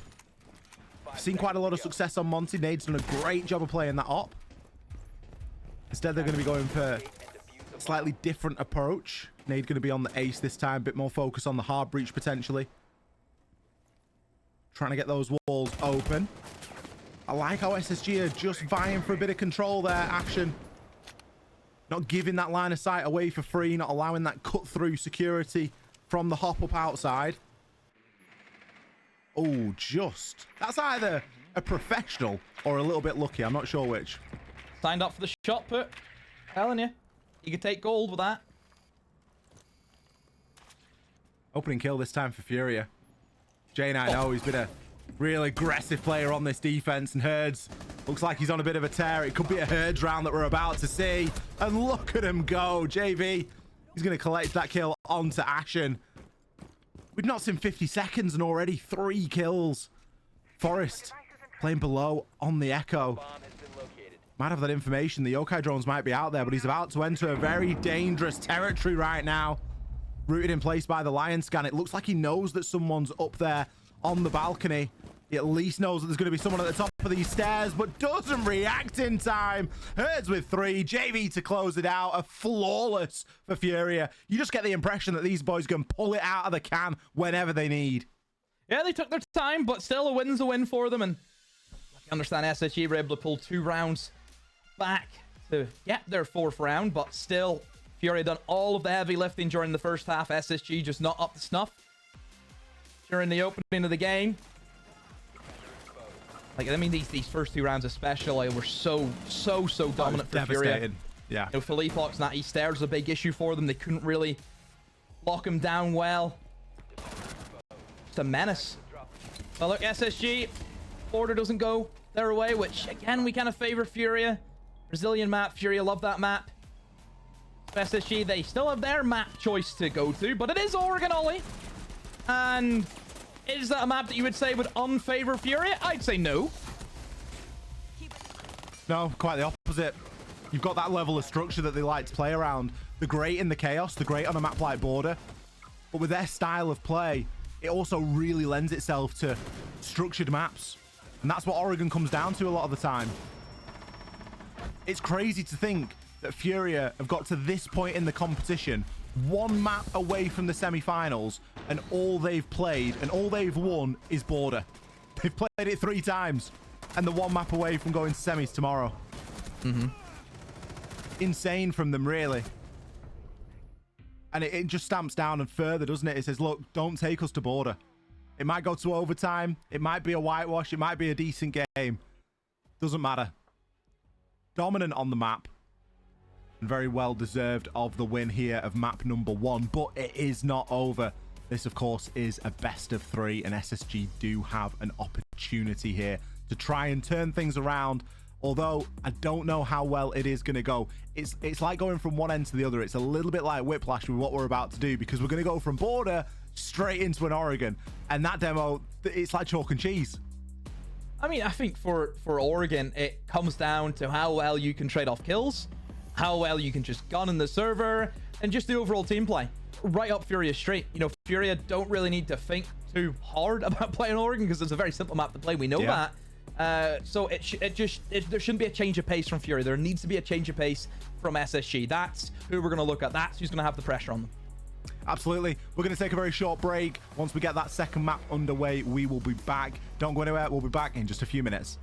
I've seen quite a lot of success on Monty. Nade's done a great job of playing that op. Instead, they're going to be going for a slightly different approach. Nade going to be on the ace this time. A bit more focus on the hard breach, potentially. Trying to get those walls open. I like how SSG are just vying for a bit of control there. Action. Not giving that line of sight away for free. Not allowing that cut-through security from the hop-up outside. Oh, just. That's either a professional or a little bit lucky. I'm not sure which. Signed up for the shot put. Telling you. You could take gold with that. Opening kill this time for FURIA. Jane, I know he's been a real aggressive player on this defense, and Herds looks like he's on a bit of a tear. It could be a Herds round that we're about to see. And look at him go. JV, he's going to collect that kill onto Ashen. We've not seen 50 seconds and already 3 kills. Forest playing below on the Echo. Might have that information. The Yokai drones might be out there, but he's about to enter a very dangerous territory right now. Rooted in place by the Lion Scan. It looks like he knows that someone's up there on the balcony. He at least knows that there's going to be someone at the top of these stairs, but doesn't react in time. Herds with 3. JV to close it out. A flawless for FURIA. You just get the impression that these boys can pull it out of the can whenever they need. Yeah, they took their time, but still a win's a win for them. And I understand SSG were able to pull 2 rounds back to get their 4th round, but still, FURIA done all of the heavy lifting during the first half. SSG just not up to snuff during the opening of the game. Like, I mean, these first 2 rounds especially were so dominant for FURIA. Yeah. You know, Philippox and that East Stairs was a big issue for them. They couldn't really lock him down well. Just a menace. Well, look, SSG, order doesn't go their way, which, again, we kind of favor FURIA. Brazilian map, FURIA love that map. SSG, they still have their map choice to go to, but it is Oregon Ollie. And is that a map that you would say would unfavor FURIA? I'd say no. No, quite the opposite. You've got that level of structure that they like to play around. They're great in the chaos. They're great on a map like Border. But with their style of play, it also really lends itself to structured maps. And that's what Oregon comes down to a lot of the time. It's crazy to think that FURIA have got to this point in the competition, 1 map away from the semi-finals, and all they've played and all they've won is Border. They've played it 3 times, and they're 1 map away from going to semis tomorrow. Insane from them, really. And it just stamps down and further, doesn't it? It says, look, don't take us to Border. It might go to overtime. It might be a whitewash. It might be a decent game. Doesn't matter. Dominant on the map. And very well deserved of the win here of map number 1. But it is not over. This, of course, is a best of 3. And SSG do have an opportunity here to try and turn things around. Although I don't know how well it is going to go. It's like going from one end to the other. It's a little bit like Whiplash with what we're about to do, because we're going to go from Border straight into an Oregon. And that demo, it's like chalk and cheese. I mean, I think for Oregon, it comes down to how well you can trade off kills, how well you can just gun in the server, and just the overall team play. Right up FURIA street. You know, FURIA don't really need to think too hard about playing Oregon, because it's a very simple map to play. We know that. So there shouldn't be a change of pace from FURIA. There needs to be a change of pace from SSG. That's who we're going to look at. That's who's going to have the pressure on them. Absolutely. We're going to take a very short break. Once we get that second map underway, we will be back. Don't go anywhere. We'll be back in just a few minutes.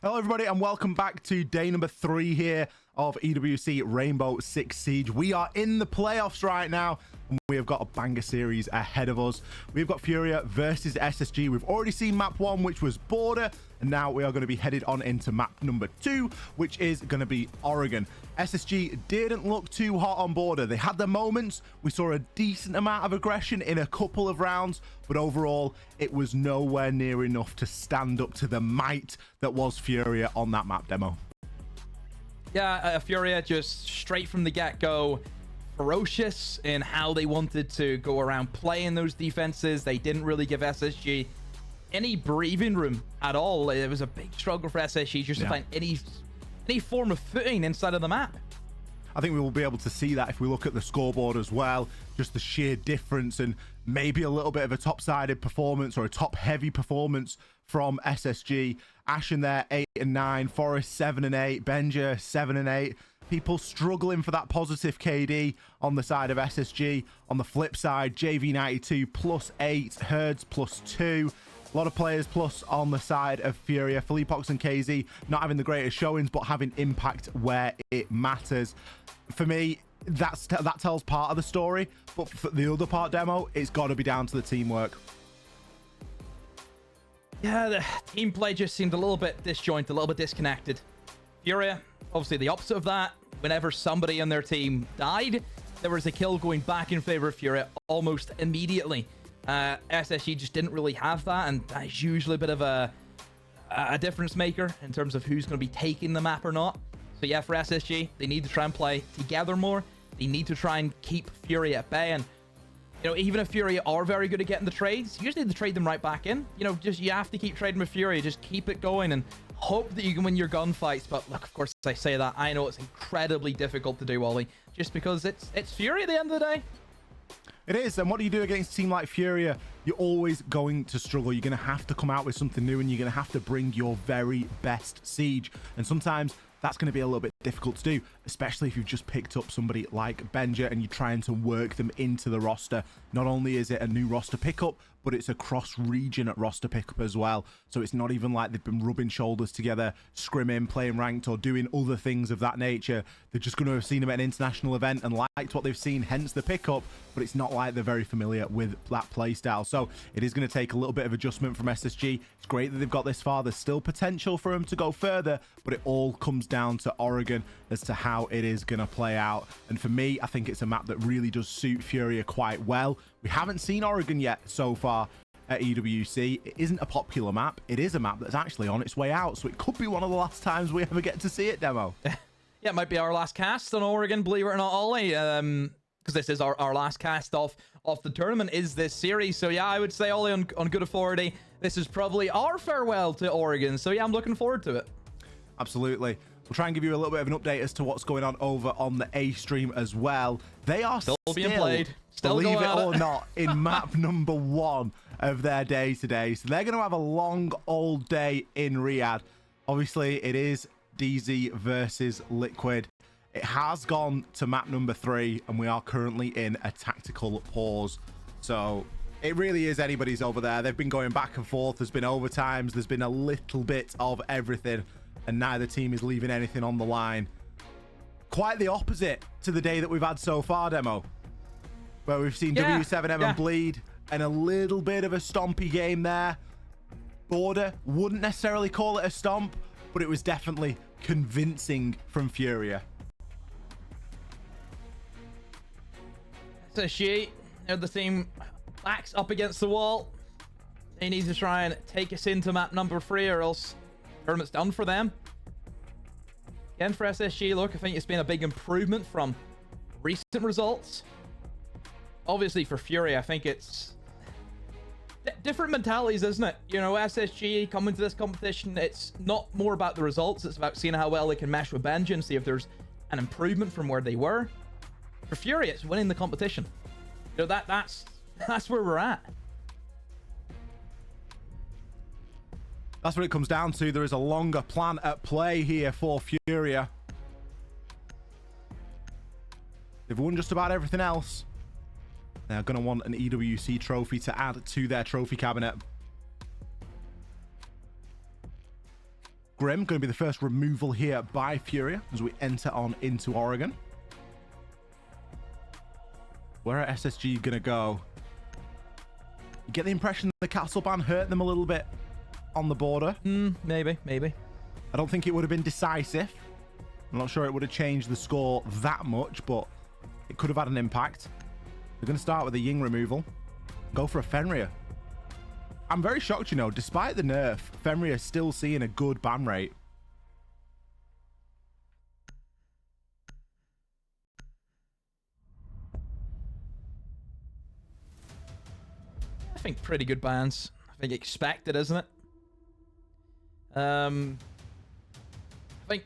Hello, everybody, and welcome back to day number 3 here of EWC Rainbow Six Siege. We are in the playoffs right now, and we have got a banger series ahead of us. We've got FURIA versus SSG. We've already seen map 1, which was Border, and now we are going to be headed on into map number 2, which is going to be Oregon. SSG didn't look too hot on Border. They had their moments. We saw a decent amount of aggression in a couple of rounds, but overall, it was nowhere near enough to stand up to the might that was FURIA on that map demo. Yeah, FURIA just straight from the get-go, ferocious in how they wanted to go around playing those defenses. They didn't really give SSG any breathing room at all. It was a big struggle for SSG just to find any form of footing inside of the map. I think we will be able to see that if we look at the scoreboard as well, just the sheer difference and maybe a little bit of a top-sided performance or a top-heavy performance from SSG. Ashen there, 8 and 9, Forest 7 and 8, Benja 7 and 8. People struggling for that positive KD on the side of SSG. On the flip side, JV92 +8, Herds +2. A lot of players plus on the side of FURIA. Felipox and KZ not having the greatest showings, but having impact where it matters. For me, that tells part of the story, but for the other part demo, it's got to be down to the teamwork. Yeah, the team play just seemed a little bit disjointed, a little bit disconnected. FURIA, obviously the opposite of that. Whenever somebody on their team died, there was a kill going back in favor of FURIA almost immediately. SSG just didn't really have that, and that is usually a bit of a difference maker in terms of who's going to be taking the map or not. So yeah, for SSG, they need to try and play together more. They need to try and keep FURIA at bay, and you know, even if FURIA are very good at getting the trades, you just need to trade them right back in. You know, just you have to keep trading with FURIA, just keep it going and hope that you can win your gunfights. But look, of course, as I say that, I know it's incredibly difficult to do, Ollie, just because it's FURIA at the end of the day. It is, and what do you do against a team like FURIA? You're always going to struggle. You're going to have to come out with something new, and you're going to have to bring your very best siege. And sometimes that's going to be a little bit difficult to do, especially if you've just picked up somebody like Benja and you're trying to work them into the roster. Not only is it a new roster pickup, but it's a cross-region roster pickup as well. So it's not even like they've been rubbing shoulders together, scrimming, playing ranked, or doing other things of that nature. They're just going to have seen them at an international event and liked what they've seen, hence the pickup, but it's not like they're very familiar with that playstyle. So it is going to take a little bit of adjustment from SSG. It's great that they've got this far. There's still potential for them to go further, but it all comes down to Oregon as to how it is going to play out. And for me, I think it's a map that really does suit FURIA quite well. We haven't seen Oregon yet so far at EWC. It isn't a popular map. It is a map that's actually on its way out, so it could be one of the last times we ever get to see it, Demo. Yeah, it might be our last cast on Oregon, believe it or not, Ollie, because this is our last cast off the tournament is this series. So yeah, I would say, Ollie, on good authority, this is probably our farewell to Oregon. So yeah, I'm looking forward to it. Absolutely. We'll try and give you a little bit of an update as to what's going on over on the A stream as well. They are still being played. Still, believe it or not, in map number 1 of their day today. So they're going to have a long old day in Riyadh. Obviously, it is DZ versus Liquid. It has gone to map number 3, and we are currently in a tactical pause. So it really is anybody's over there. They've been going back and forth. There's been overtimes. There's been a little bit of everything, and neither team is leaving anything on the line. Quite the opposite to the day that we've had so far, Demo, where we've seen W7M and Bleed and a little bit of a stompy game there. Border, wouldn't necessarily call it a stomp, but it was definitely convincing from FURIA. SSG, they're the team backs up against the wall. They need to try and take us into map number 3, or else the tournament's done for them. Again, for SSG, look, I think it's been a big improvement from recent results. Obviously, for FURIA, I think it's different mentalities, isn't it? You know, SSG coming to this competition, it's not more about the results. It's about seeing how well they can mesh with Benja and see if there's an improvement from where they were. For FURIA, it's winning the competition. You know, that's where we're at. That's what it comes down to. There is a longer plan at play here for FURIA. They've won just about everything else. They're going to want an EWC trophy to add to their trophy cabinet. Grim going to be the first removal here by Furia as we enter on into Oregon. Where are SSG going to go? You get the impression the castle ban hurt them a little bit on the border. Maybe. I don't think it would have been decisive. I'm not sure it would have changed the score that much, but it could have had an impact. We're going to start with a Ying removal. Go for a Fenrir. I'm very shocked, you know, despite the nerf, Fenrir is still seeing a good ban rate. I think pretty good bans. I think expected, isn't it? I think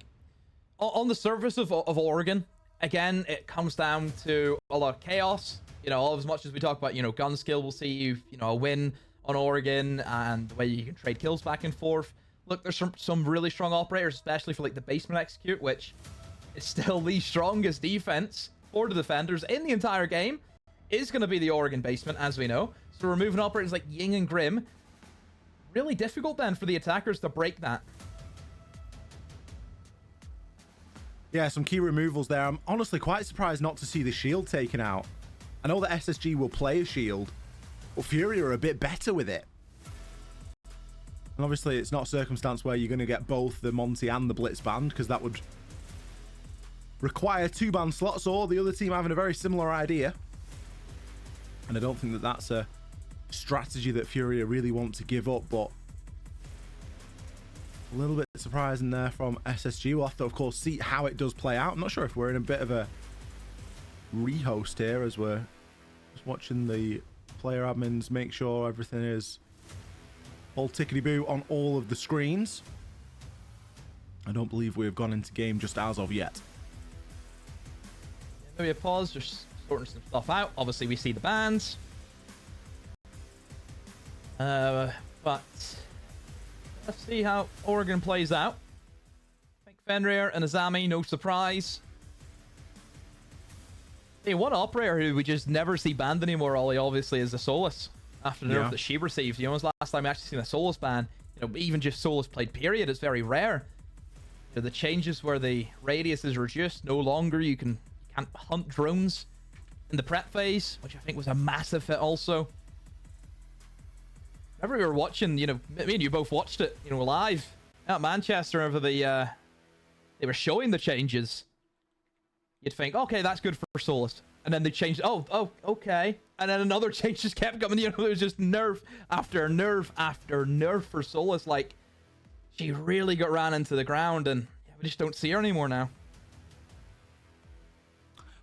on the surface of Oregon, again, it comes down to a lot of chaos. You know, as much as we talk about, you know, gun skill, we'll see you know, a win on Oregon and the way you can trade kills back and forth. Look, there's some really strong operators, especially for like the basement execute, which is still the strongest defense for the defenders in the entire game, is going to be the Oregon basement, as we know. So removing operators like Ying and Grim, really difficult then for the attackers to break that. Yeah, some key removals there. I'm honestly quite surprised not to see the shield taken out. I know that SSG will play a shield, but Furia are a bit better with it. And obviously it's not a circumstance where you're going to get both the Monty and the Blitz banned, because that would require 2 ban slots, or the other team having a very similar idea. And I don't think that that's a strategy that Furia really want to give up, but a little bit surprising there from SSG. We'll have to, of course, see how it does play out. I'm not sure if we're in a bit of a rehost here as we're just watching the player admins make sure everything is all tickety-boo on all of the screens. I don't believe we have gone into game just as of yet. Maybe a pause, just sorting some stuff out. Obviously, we see the bans. But let's see how Oregon plays out. I think Fenrir and Azami, no surprise. Hey, one operator who we just never see banned anymore, Ollie, obviously, is the Solus. After the nerf that she received. You know, it was last time we actually seen a Solus ban. You know, even just Solus played period is very rare. You know, the changes where the radius is reduced, no longer you can't hunt drones in the prep phase, which I think was a massive hit also. Whenever we were watching, you know, me and you both watched it, you know, live at Manchester over the, they were showing the changes. You'd think, okay, that's good for Solus. And then they changed, oh, okay. And then another change just kept coming, you know, there was just nerf after nerf after nerf for Solus. Like, she really got ran into the ground, and we just don't see her anymore now.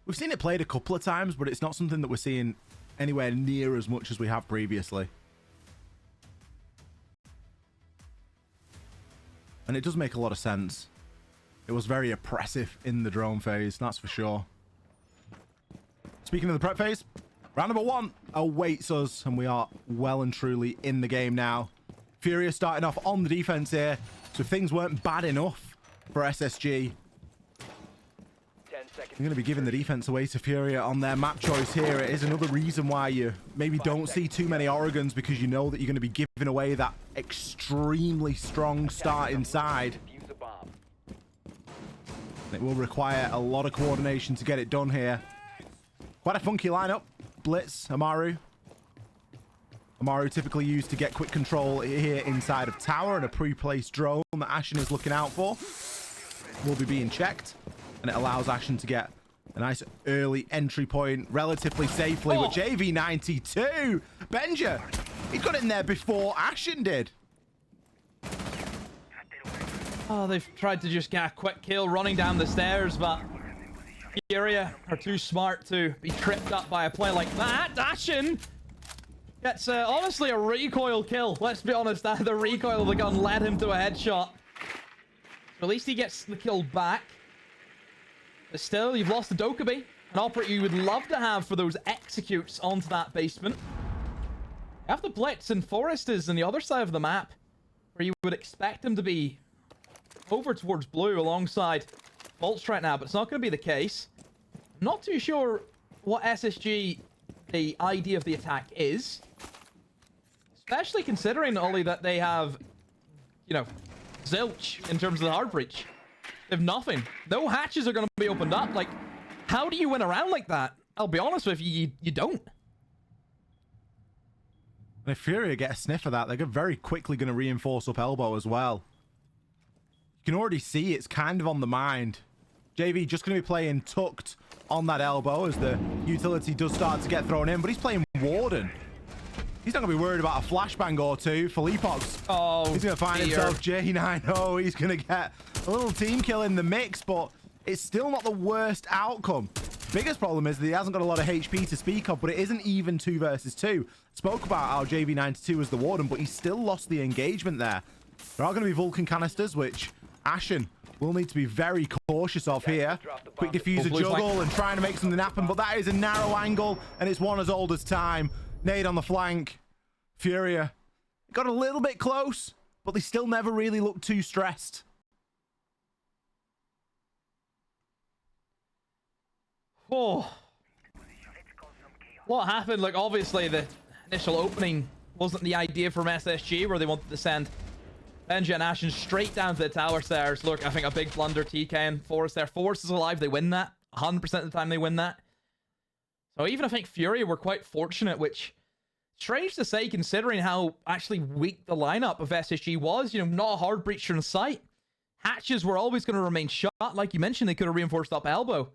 We've seen it played a couple of times, but it's not something that we're seeing anywhere near as much as we have previously. And it does make a lot of sense. It was very oppressive in the drone phase, that's for sure. Speaking of the prep phase, round number 1 awaits us, and we are well and truly in the game now. Furia starting off on the defense here, so if things weren't bad enough for SSG, I'm going to be giving the defense away to Furia on their map choice here. It is another reason why you maybe don't see too many Oregons, because you know that you're going to be giving away that extremely strong start inside. It will require a lot of coordination to get it done here. Quite a funky lineup. Blitz, Amaru. Amaru typically used to get quick control here inside of tower, and a pre-placed drone that Ashen is looking out for will be being checked, and it allows Ashen to get a nice early entry point relatively safely with JV92. Benja, he got in there before Ashen did. Oh, they've tried to just get a quick kill running down the stairs, but Furia are too smart to be tripped up by a play like that. Ashen gets honestly a recoil kill. Let's be honest, the recoil of the gun led him to a headshot. At least he gets the kill back. But still, you've lost the Dokkaebi, an operator you would love to have for those executes onto that basement. You have the Blitz and Foresters on the other side of the map, where you would expect him to be over towards blue alongside Bolts right now, but it's not going to be the case. I'm not too sure what SSG the idea of the attack is, especially considering, Ollie, that they have, you know, zilch in terms of the hard breach. They have nothing. No hatches are going to be opened up. Like, how do you win a round like that? I'll be honest with you, you don't. And if FURIA get a sniff of that, they're very quickly going to reinforce up elbow as well. You can already see it's kind of on the mind. JV just going to be playing tucked on that elbow as the utility does start to get thrown in, but he's playing Warden. He's not going to be worried about a flashbang or two for Leapox. Oh, he's going to find himself J9. He's going to get a little team kill in the mix, but it's still not the worst outcome. Biggest problem is that he hasn't got a lot of HP to speak of, but it isn't even 2 versus 2. Spoke about how JV92 was the Warden, but he still lost the engagement there. There are going to be Vulcan canisters, which Ashen will need to be very cautious of here. Quick diffuser juggle and trying to make something happen, but that is a narrow angle, and it's one as old as time. Nade on the flank. FURIA got a little bit close, but they still never really looked too stressed. Oh. What happened? Like, obviously, the initial opening wasn't the idea from SSG, where they wanted to send Benja and Ashen straight down to the tower stairs. Look, I think a big blunder, TK and Forest there. Forest is alive, they win that. 100% of the time they win that. So even I think FURIA were quite fortunate, which, strange to say, considering how actually weak the lineup of SSG was. You know, not a hard breacher in sight. Hatches were always going to remain shut. Like you mentioned, they could have reinforced up elbow.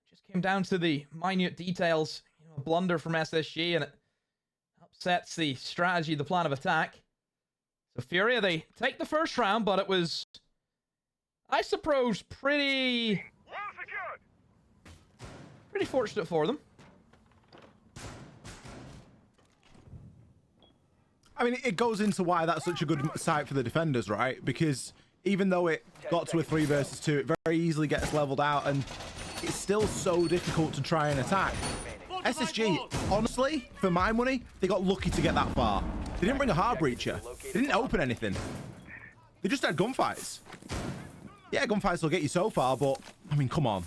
Just came down to the minute details. You know, a blunder from SSG, and it upsets the strategy, the plan of attack. So FURIA, they take the first round, but it was, I suppose, pretty fortunate for them. I mean, it goes into why that's such a good sight for the defenders, right? Because even though it got to a 3 versus 2, it very easily gets leveled out, and it's still so difficult to try and attack. SSG, honestly, for my money, they got lucky to get that far. They didn't bring a hard breacher. They didn't open anything. They just had gunfights. Yeah, gunfights will get you so far, but, I mean, come on.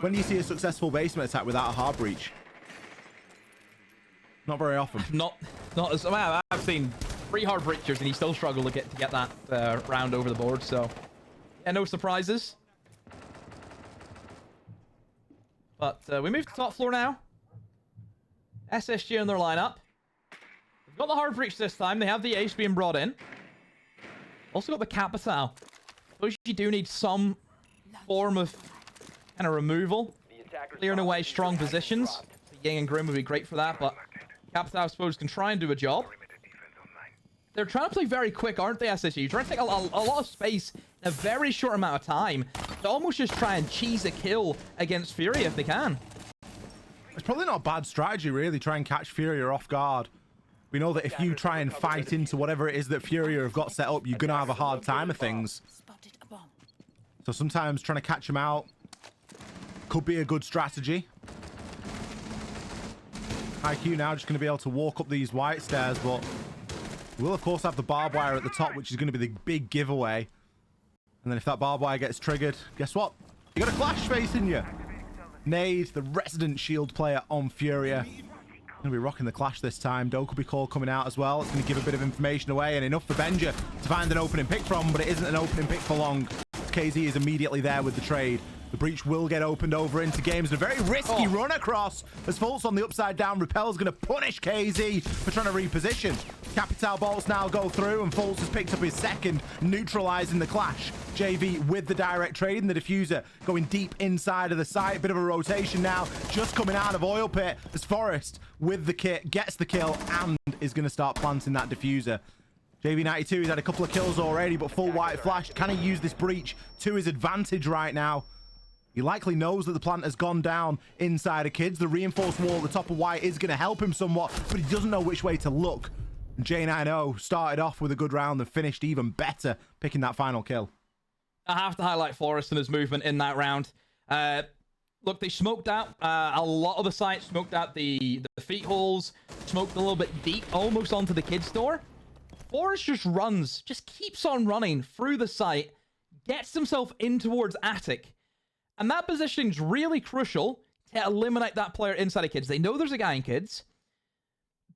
When do you see a successful basement attack without a hard breach? Not very often. Not as well. I've seen 3 hard breachers, and he still struggled to get that round over the board. So, yeah, no surprises. But we move to top floor now. SSG in their lineup. They've got the hard breach this time. They have the ace being brought in. Also got the capital. Suppose you do need some form of kind of removal, clearing away strong positions. Ying and Grim would be great for that, but Capital, I suppose, can try and do a job. They're trying to play very quick, aren't they, SSG? Trying to take a lot of space in a very short amount of time to almost just try and cheese a kill against FURIA if they can. It's probably not a bad strategy, really, try and catch FURIA off guard. We know that if you try and fight into whatever it is that FURIA have got set up, you're going to have a hard time of things. So sometimes trying to catch them out could be a good strategy. IQ now just going to be able to walk up these white stairs, but we'll, of course, have the barbed wire at the top, which is going to be the big giveaway. And then if that barbed wire gets triggered, guess what? You got a clash facing you. Nade, the resident shield player on FURIA. Going to be rocking the clash this time. Dokubi call coming out as well. It's going to give a bit of information away, and enough for Benja to find an opening pick from, but it isn't an opening pick for long. KZ is immediately there with the trade. The breach will get opened over into games. A very risky run across as Fultz on the upside down. Repel's going to punish KZ for trying to reposition. Capital bolts now go through, and Fultz has picked up his second, neutralizing the clash. JV with the direct trade, and the diffuser going deep inside of the site. Bit of a rotation now, just coming out of oil pit as Forest with the kit gets the kill and is going to start planting that diffuser. JV92, he's had a couple of kills already, but full white flash. Can he use this breach to his advantage right now? He likely knows that the plant has gone down inside of kids. The reinforced wall at the top of white is going to help him somewhat, but he doesn't know which way to look. And J90 started off with a good round and finished even better, picking that final kill. I have to highlight Forrest and his movement in that round. Look, they smoked out a lot of the sites, smoked out the feet holes, smoked a little bit deep, almost onto the kids' door. Forrest just runs, just keeps on running through the site, gets himself in towards attic. And that positioning is really crucial to eliminate that player inside of kids. They know there's a guy in kids.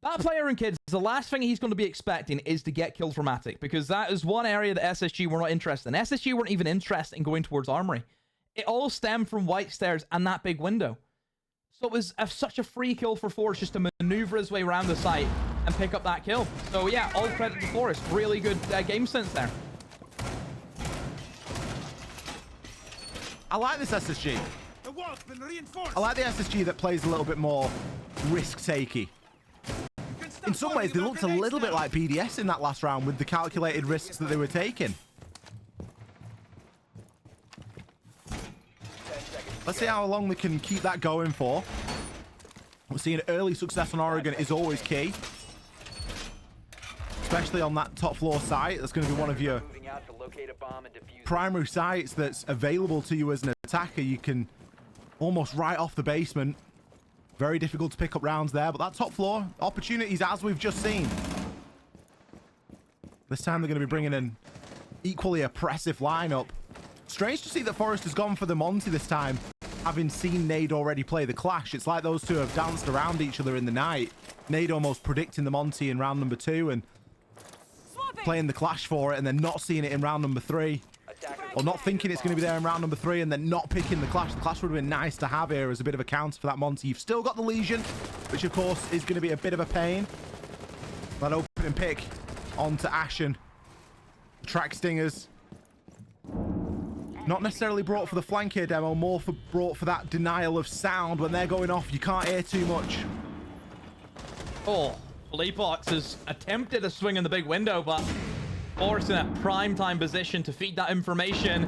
That player in kids, the last thing he's going to be expecting is to get killed from Attic, because that is one area that SSG were not interested in. SSG weren't even interested in going towards Armory. It all stemmed from White Stairs and that big window. So it was such a free kill for Forrest just to maneuver his way around the site and pick up that kill. So yeah, all credit to Forrest. Really good game sense there. I like this SSG. I like the SSG that plays a little bit more risk-takey. In some ways, they looked a little bit like BDS in that last round with the calculated risks that they were taking. Let's see how long they can keep that going for. We're seeing early success on Oregon is always key. Especially on that top floor site. That's going to be one of your primary sites that's available to you as an attacker. You can almost right off the basement. Very difficult to pick up rounds there, but that top floor opportunities, as we've just seen. This time they're going to be bringing an equally oppressive lineup. Strange to see that Forrest has gone for the Monty this time, having seen Nade already play the Clash. It's like those two have danced around each other in the night. Nade almost predicting the Monty in round number 2 and playing the Clash for it, and then not seeing it in round number 3. Or not thinking it's going to be there in round number 3 and then not picking the Clash. The Clash would have been nice to have here as a bit of a counter for that Monty. You've still got the Legion, which of course is going to be a bit of a pain. That opening pick onto Ashen. Track Stingers. Not necessarily brought for the flank here, Demo. More brought for that denial of sound. When they're going off, you can't hear too much. Oh, Fleapox has attempted a swing in the big window, but Forrest in a prime time position to feed that information.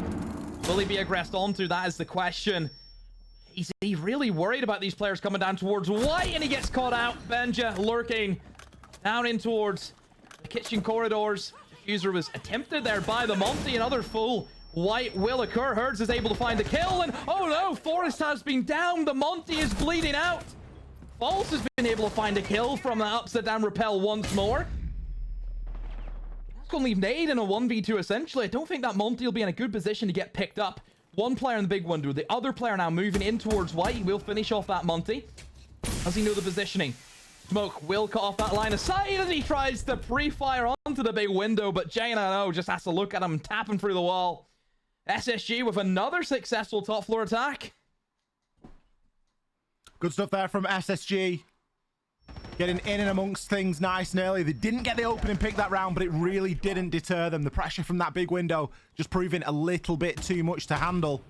Will he be aggressed onto? That is the question. Is he really worried about these players coming down towards White? And he gets caught out. Benja lurking down in towards the kitchen corridors. Diffuser was attempted there by the Monty. Another full White will occur. Herds is able to find the kill. And oh no, Forrest has been down. The Monty is bleeding out. False has been able to find a kill from that upside down rappel once more. Going to leave Nade in a 1v2 essentially. I don't think that Monty will be in a good position to get picked up. One player in the big window. The other player now moving in towards White. He will finish off that Monty. Does he know the positioning? Smoke will cut off that line of sight as he tries to pre-fire onto the big window, but Jane just has to look at him tapping through the wall. SSG with another successful top floor attack. Good stuff there from SSG. Getting in and amongst things nice and early. They didn't get the opening pick that round, but it really didn't deter them. The pressure from that big window just proving a little bit too much to handle.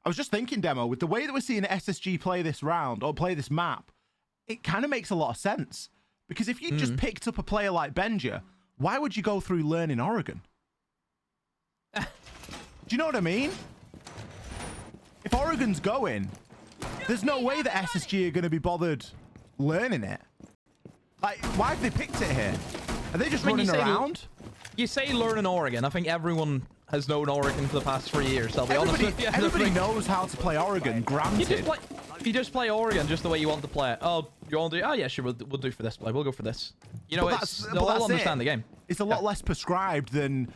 I was just thinking, Demo, with the way that we're seeing SSG play this round, or play this map, it kind of makes a lot of sense. Because if you just picked up a player like Benja, why would you go through learning Oregon? Do you know what I mean? If Oregon's going, there's no way that SSG are going to be bothered learning it. Like, why have they picked it here? Are they just running around? You say learning Oregon. I think everyone has known Oregon for the past 3 years. I'll be honest with you. Everybody knows how to play Oregon, granted. You just play Oregon just the way you want to play it. Oh, you want to do? Oh, yeah, sure. We'll do for this play. We'll go for this. You know, they'll all understand the game. It's a lot less prescribed than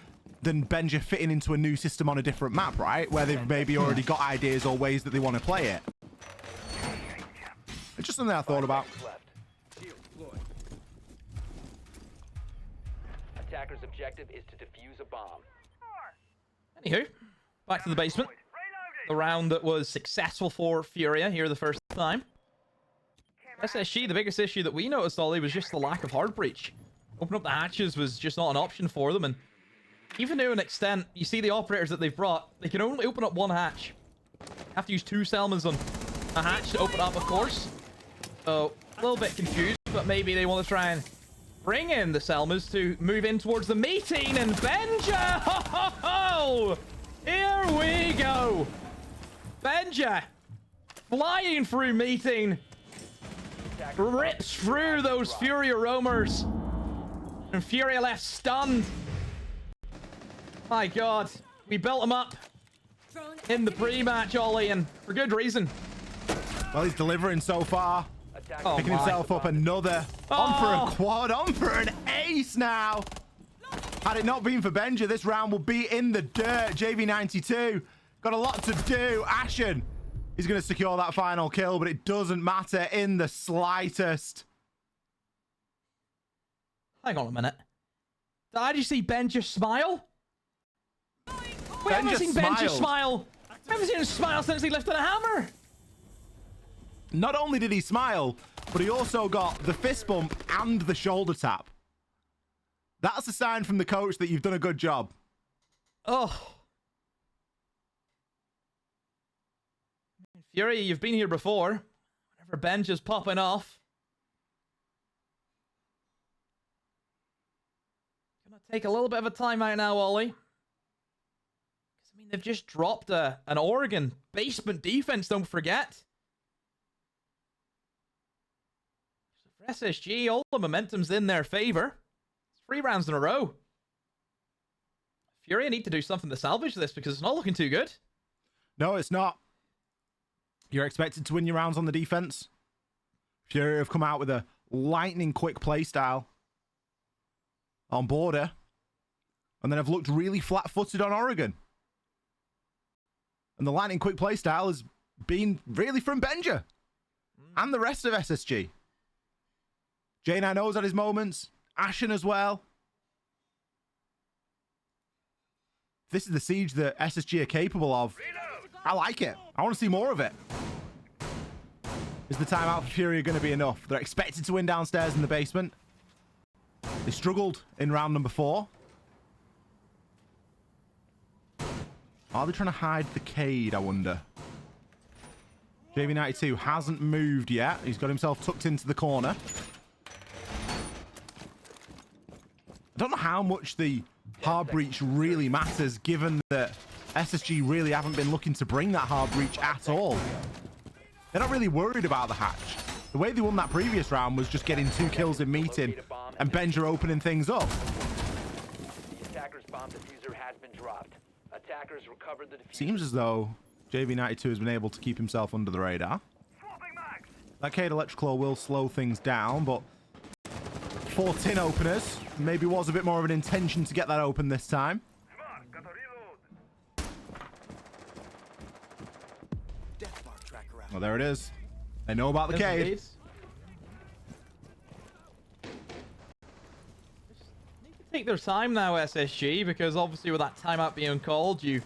Benja fitting into a new system on a different map, right? Where they've maybe already got ideas or ways that they want to play it. It's just something I thought about. Attacker's objective is to defuse a bomb. Anywho, back to the basement. The round that was successful for FURIA here the first time. SSG, the biggest issue that we noticed, Ollie, was just the lack of hard breach. Open up the hatches was just not an option for them, and even to an extent, you see the operators that they've brought, they can only open up one hatch. Have to use 2 Selmas on a hatch to open up, of course. So, a little bit confused, but maybe they want to try and bring in the Selmas to move in towards the meeting, and Benja! Ho, ho, ho! Here we go! Benja! Flying through meeting! Rips through those FURIA roamers! And FURIA left stunned! My god, we built him up in the pre-match, Ollie, and for good reason. Well, he's delivering so far. Picking himself up another. On for a quad, on for an ace now. Had it not been for Benja, this round will be in the dirt. JV92 got a lot to do. Ashen He's going to secure that final kill, but it doesn't matter in the slightest. Hang on a minute. Did I just see Benja smile? We haven't seen Benja smile. We haven't seen him smile since he lifted a hammer. Not only did he smile, but he also got the fist bump and the shoulder tap. That's a sign from the coach that you've done a good job. Oh. Fury, you've been here before. Whenever Benja's popping off. Gonna take a little bit of a timeout now, Ollie. Because, I mean, they've just dropped an Oregon basement defense, don't forget. So for SSG, all the momentum's in their favor. It's 3 rounds in a row. Fury need to do something to salvage this because it's not looking too good. No, it's not. You're expected to win your rounds on the defense. Fury have come out with a lightning quick play style on border, and then have looked really flat-footed on Oregon. And the lightning quick play style has been really from Benja and the rest of SSG. J9O's had his moments. Ashen as well. This is the siege that SSG are capable of. I like it. I want to see more of it. Is the timeout for Furia going to be enough? They're expected to win downstairs in the basement. They struggled in round number 4. Are they trying to hide the Cade, I wonder? JV92 hasn't moved yet. He's got himself tucked into the corner. I don't know how much the hard breach really matters, given that SSG really haven't been looking to bring that hard breach at all. They're not really worried about the hatch. The way they won that previous round was just getting 2 kills in meeting and Benja opening things up. The attacker's bomb diffuser has been dropped. Attackers recovered the diffuser. Seems as though JV92 has been able to keep himself under the radar. That Cade Electroclaw will slow things down, but 4 tin openers. Maybe was a bit more of an intention to get that open this time. Well, there it is. They know about the Cade. Need to take their time now, SSG, because obviously with that timeout being called, you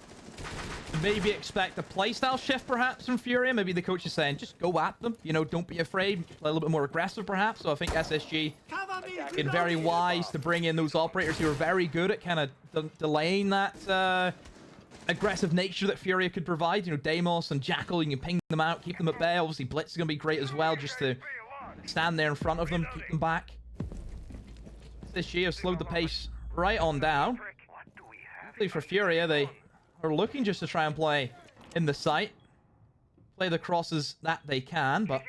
maybe expect a playstyle shift perhaps from Furia. Maybe the coach is saying, just go at them. You know, don't be afraid. Play a little bit more aggressive perhaps. So I think SSG been very wise to bring in those operators who are very good at kind of delaying that aggressive nature that Furia could provide. You know, Deimos and Jackal, you can ping them out, keep them at bay. Obviously, Blitz is going to be great as well, just to stand there in front of them, keep them back. SSG have slowed the pace right on down. Hopefully for Furia, they are looking just to try and play in the site. Play the crosses that they can, but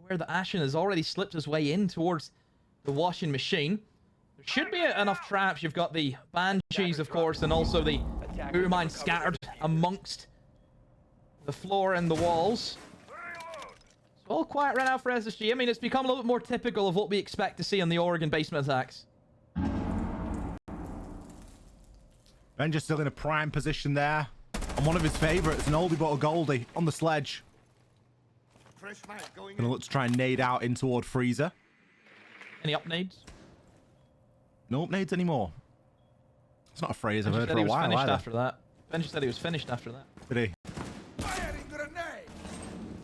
where the Ashen has already slipped his way in towards the washing machine. There should be enough traps. You've got the Banshees, of course, and also the Boom Mine scattered amongst the floor and the walls. It's all quiet right now for SSG. I mean, it's become a little bit more typical of what we expect to see on the Oregon basement attacks. Benja's still in a prime position there. And one of his favorites, an oldie but a goldie, on the sledge. Gonna look to try and nade out in toward Freezer. Any up nades? No up nades anymore. It's not a phrase I've heard for a while either. After that. Benja said he was finished after that. Did he?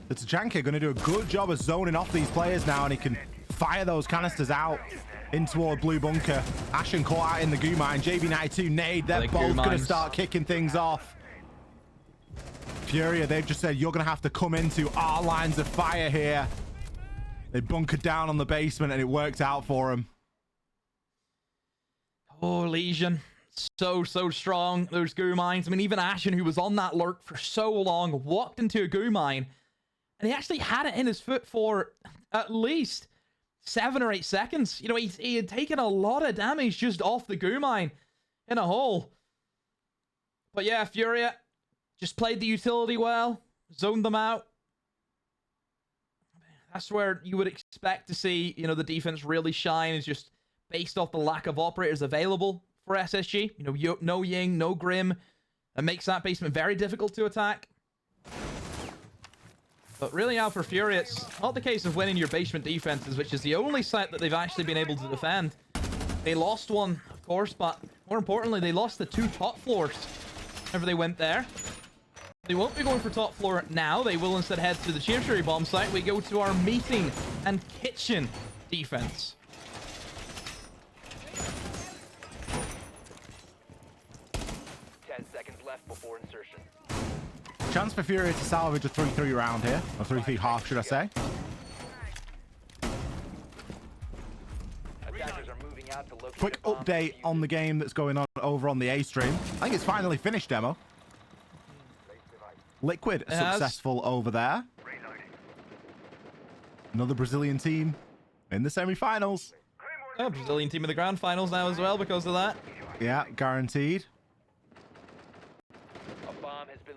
The Tajanka going to do a good job of zoning off these players now, and he can fire those canisters out in toward Blue Bunker. Ashen caught out in the goo mine. JB92 nade. They're both going to start kicking things off. Furia, they've just said, you're going to have to come into our lines of fire here. They bunkered down on the basement, and it worked out for them. Oh, Legion. So strong, those goo mines. I mean, even Ashen, who was on that lurk for so long, walked into a goo mine, and he actually had it in his foot for at least 7 or 8 seconds. You know, he had taken a lot of damage just off the goo mine in a hole. But yeah, Furia just played the utility well, zoned them out. That's where you would expect to see, you know, the defense really shine, is just based off the lack of operators available for SSG. You know, no Ying, no Grim. That makes that basement very difficult to attack. But really now for FURIA, it's not the case of winning your basement defenses, which is the only site that they've actually been able to defend. They lost one, of course, but more importantly, they lost the 2 top floors whenever they went there. They won't be going for top floor now. They will instead head to the tertiary bomb site. We go to our meeting and kitchen defense. Left before insertion. Chance for FURIA to salvage a 3-3 round here. Or 3-3 half, should I say. Attackers are moving out to locate Quick the bomb update on the game that's going on over on the A stream. I think it's finally finished, Demo. Liquid successful over there. Another Brazilian team in the semi-finals. Oh, Brazilian team in the grand finals now as well because of that. Yeah, guaranteed.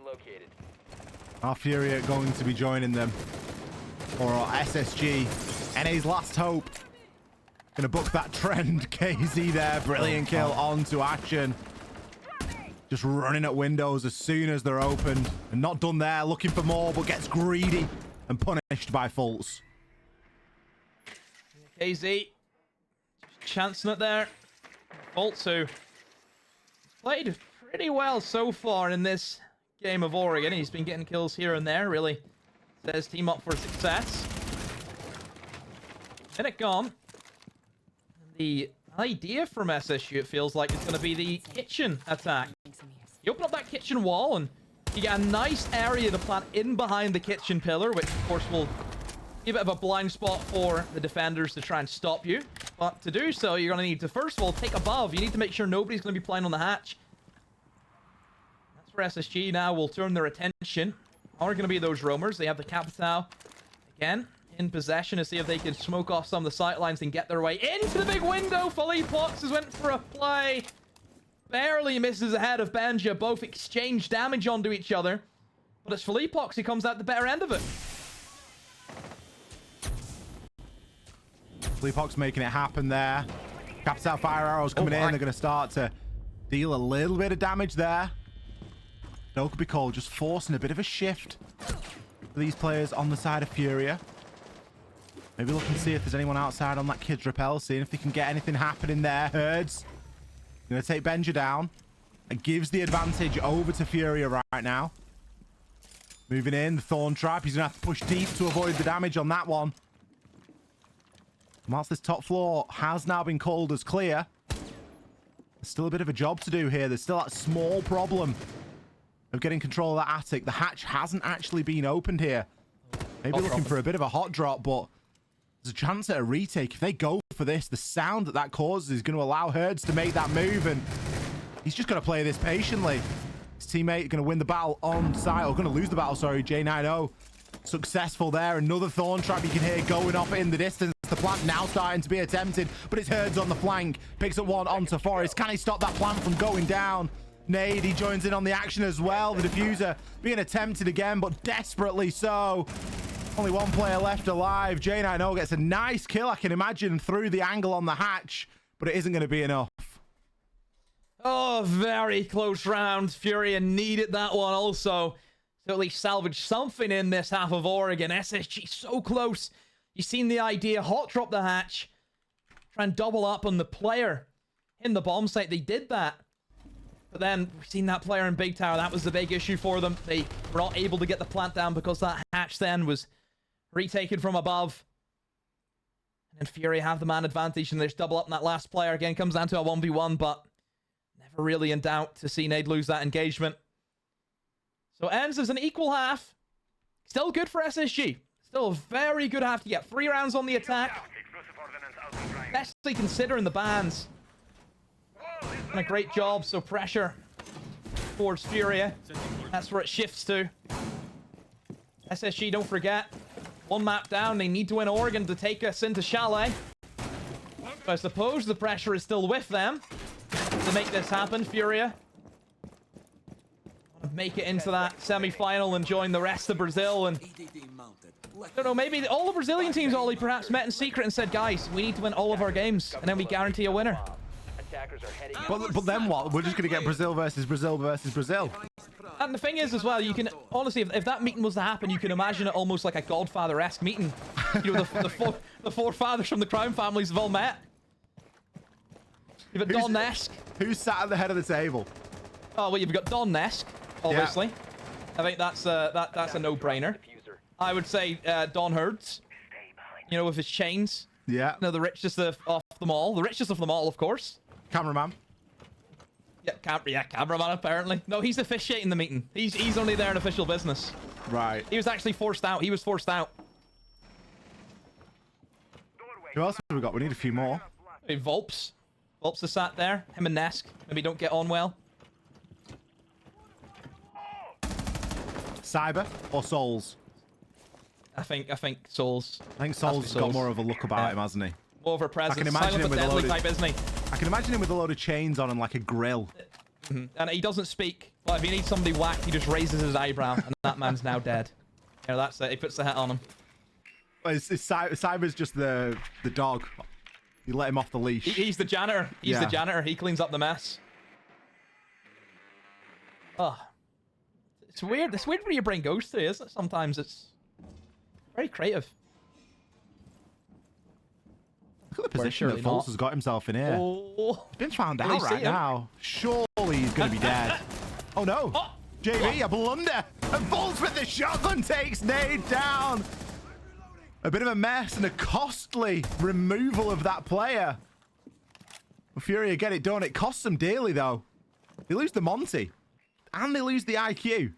Located. Our FURIA going to be joining them for our SSG. NA's last hope. Gonna book that trend. KZ there. Brilliant kill onto action. Just running at windows as soon as they're opened. And not done there. Looking for more, but gets greedy and punished by Fultz. KZ just chancing it there. Fultz, who played pretty well so far in this game of Oregon. He's been getting kills here and there, really set his team up for success. Minute gone. The idea from SSU, it feels like, is going to be the kitchen attack. You open up that kitchen wall and you get a nice area to plant in behind the kitchen pillar, which of course will be a bit of a blind spot for the defenders to try and stop you. But to do so, you're going to need to, first of all, take above. You need to make sure nobody's going to be playing on the hatch. SSG now will turn their attention. Are going to be those roamers. They have the Capital again in possession to see if they can smoke off some of the sight lines and get their way into the big window. FURIA has went for a play. Barely misses ahead of Benja. Both exchange damage onto each other. But it's FURIA who comes out the better end of it. FURIA making it happen there. Capital fire arrows coming in. They're going to start to deal a little bit of damage there. No could be called, just forcing a bit of a shift for these players on the side of FURIA. Maybe looking to see if there's anyone outside on that kid's rappel, seeing if they can get anything happening there. Herds going to take Benja down. It gives the advantage over to FURIA right now. Moving in, the Thorn Trap. He's going to have to push deep to avoid the damage on that one. Whilst this top floor has now been called as clear, there's still a bit of a job to do here. There's still that small problem of getting control of that attic. The hatch hasn't actually been opened here. Maybe looking for a bit of a hot drop, but there's a chance at a retake. If they go for this, the sound that that causes is going to allow Herds to make that move, and he's just going to play this patiently. His teammate going to win the battle on site, or going to lose the battle, sorry. J90 successful there. Another Thorn Trap you can hear going off in the distance. The plant now starting to be attempted, but it's Herds on the flank. Picks up one onto Forest. Can he stop that plant from going down? Nade, he joins in on the action as well. The diffuser being attempted again, but desperately so. Only one player left alive. J90 gets a nice kill, I can imagine, through the angle on the hatch, but it isn't going to be enough. Oh, very close round. FURIA needed that one also to at least salvage something in this half of Oregon. SSG so close. You've seen the idea. Hot drop the hatch. Try and double up on the player in the bomb site. They did that. But then we've seen that player in Big Tower. That was the big issue for them. They were not able to get the plant down because that hatch then was retaken from above. And then FURIA have the man advantage and they just double up on that last player. Again, comes down to a 1v1, but never really in doubt to see Nade lose that engagement. So ends as an equal half. Still good for SSG. Still a very good half to get. 3 rounds on the attack. Especially considering the bans. Done a great job, so pressure towards FURIA. That's where it shifts to. SSG, don't forget, 1 map down. They need to win Oregon to take us into Chalet. So I suppose the pressure is still with them to make this happen. FURIA want to make it into that semi-final and join the rest of Brazil. And I don't know, maybe all the Brazilian teams, Ollie, perhaps met in secret and said, guys, we need to win all of our games, and then we guarantee a winner. But then what? We're just going to get Brazil versus Brazil versus Brazil. And the thing is, as well, you can honestly, if that meeting was to happen, you can imagine it almost like a Godfather-esque meeting. You know, the four fathers from the Crown families have all met. You've got Don Nesk. Who's sat at the head of the table? Oh, well, you've got Don Nesk, obviously. Yeah. I think that's a no-brainer. I would say Don Herds. You know, with his chains. Yeah. You know, the richest of them all. The richest of them all, of course. Cameraman. Yeah, cameraman, apparently. No, he's officiating the meeting. He's only there in official business. Right. He was actually forced out. He was forced out. Who else have we got? We need a few more. Hey, Volps. Volps is sat there. Him and Nesk. Maybe don't get on well. Cyber or Souls? I think Souls. I think Souls has got more of a look about him, hasn't he? More of a presence. I can imagine him with a load of, type, isn't he? I can imagine him with a load of chains on and like a grill. And he doesn't speak. Well, if he needs somebody whacked, he just raises his eyebrow, and that man's now dead. You know, that's it. He puts the hat on him. Well, Cyber's just the dog. You let him off the leash. He's the janitor. He's the janitor. He cleans up the mess. Oh. It's weird. It's weird where your brain goes to, isn't it? Sometimes it's very creative. Look at the position that Fultz has got himself in here. Oh. He's been found out right now. Surely he's going to be dead. Oh no. Oh. JV, a blunder. And Fultz with the shotgun takes Nade down. A bit of a mess and a costly removal of that player. Well, FURIA get it done. It costs them dearly though. They lose the Monty. And they lose the IQ.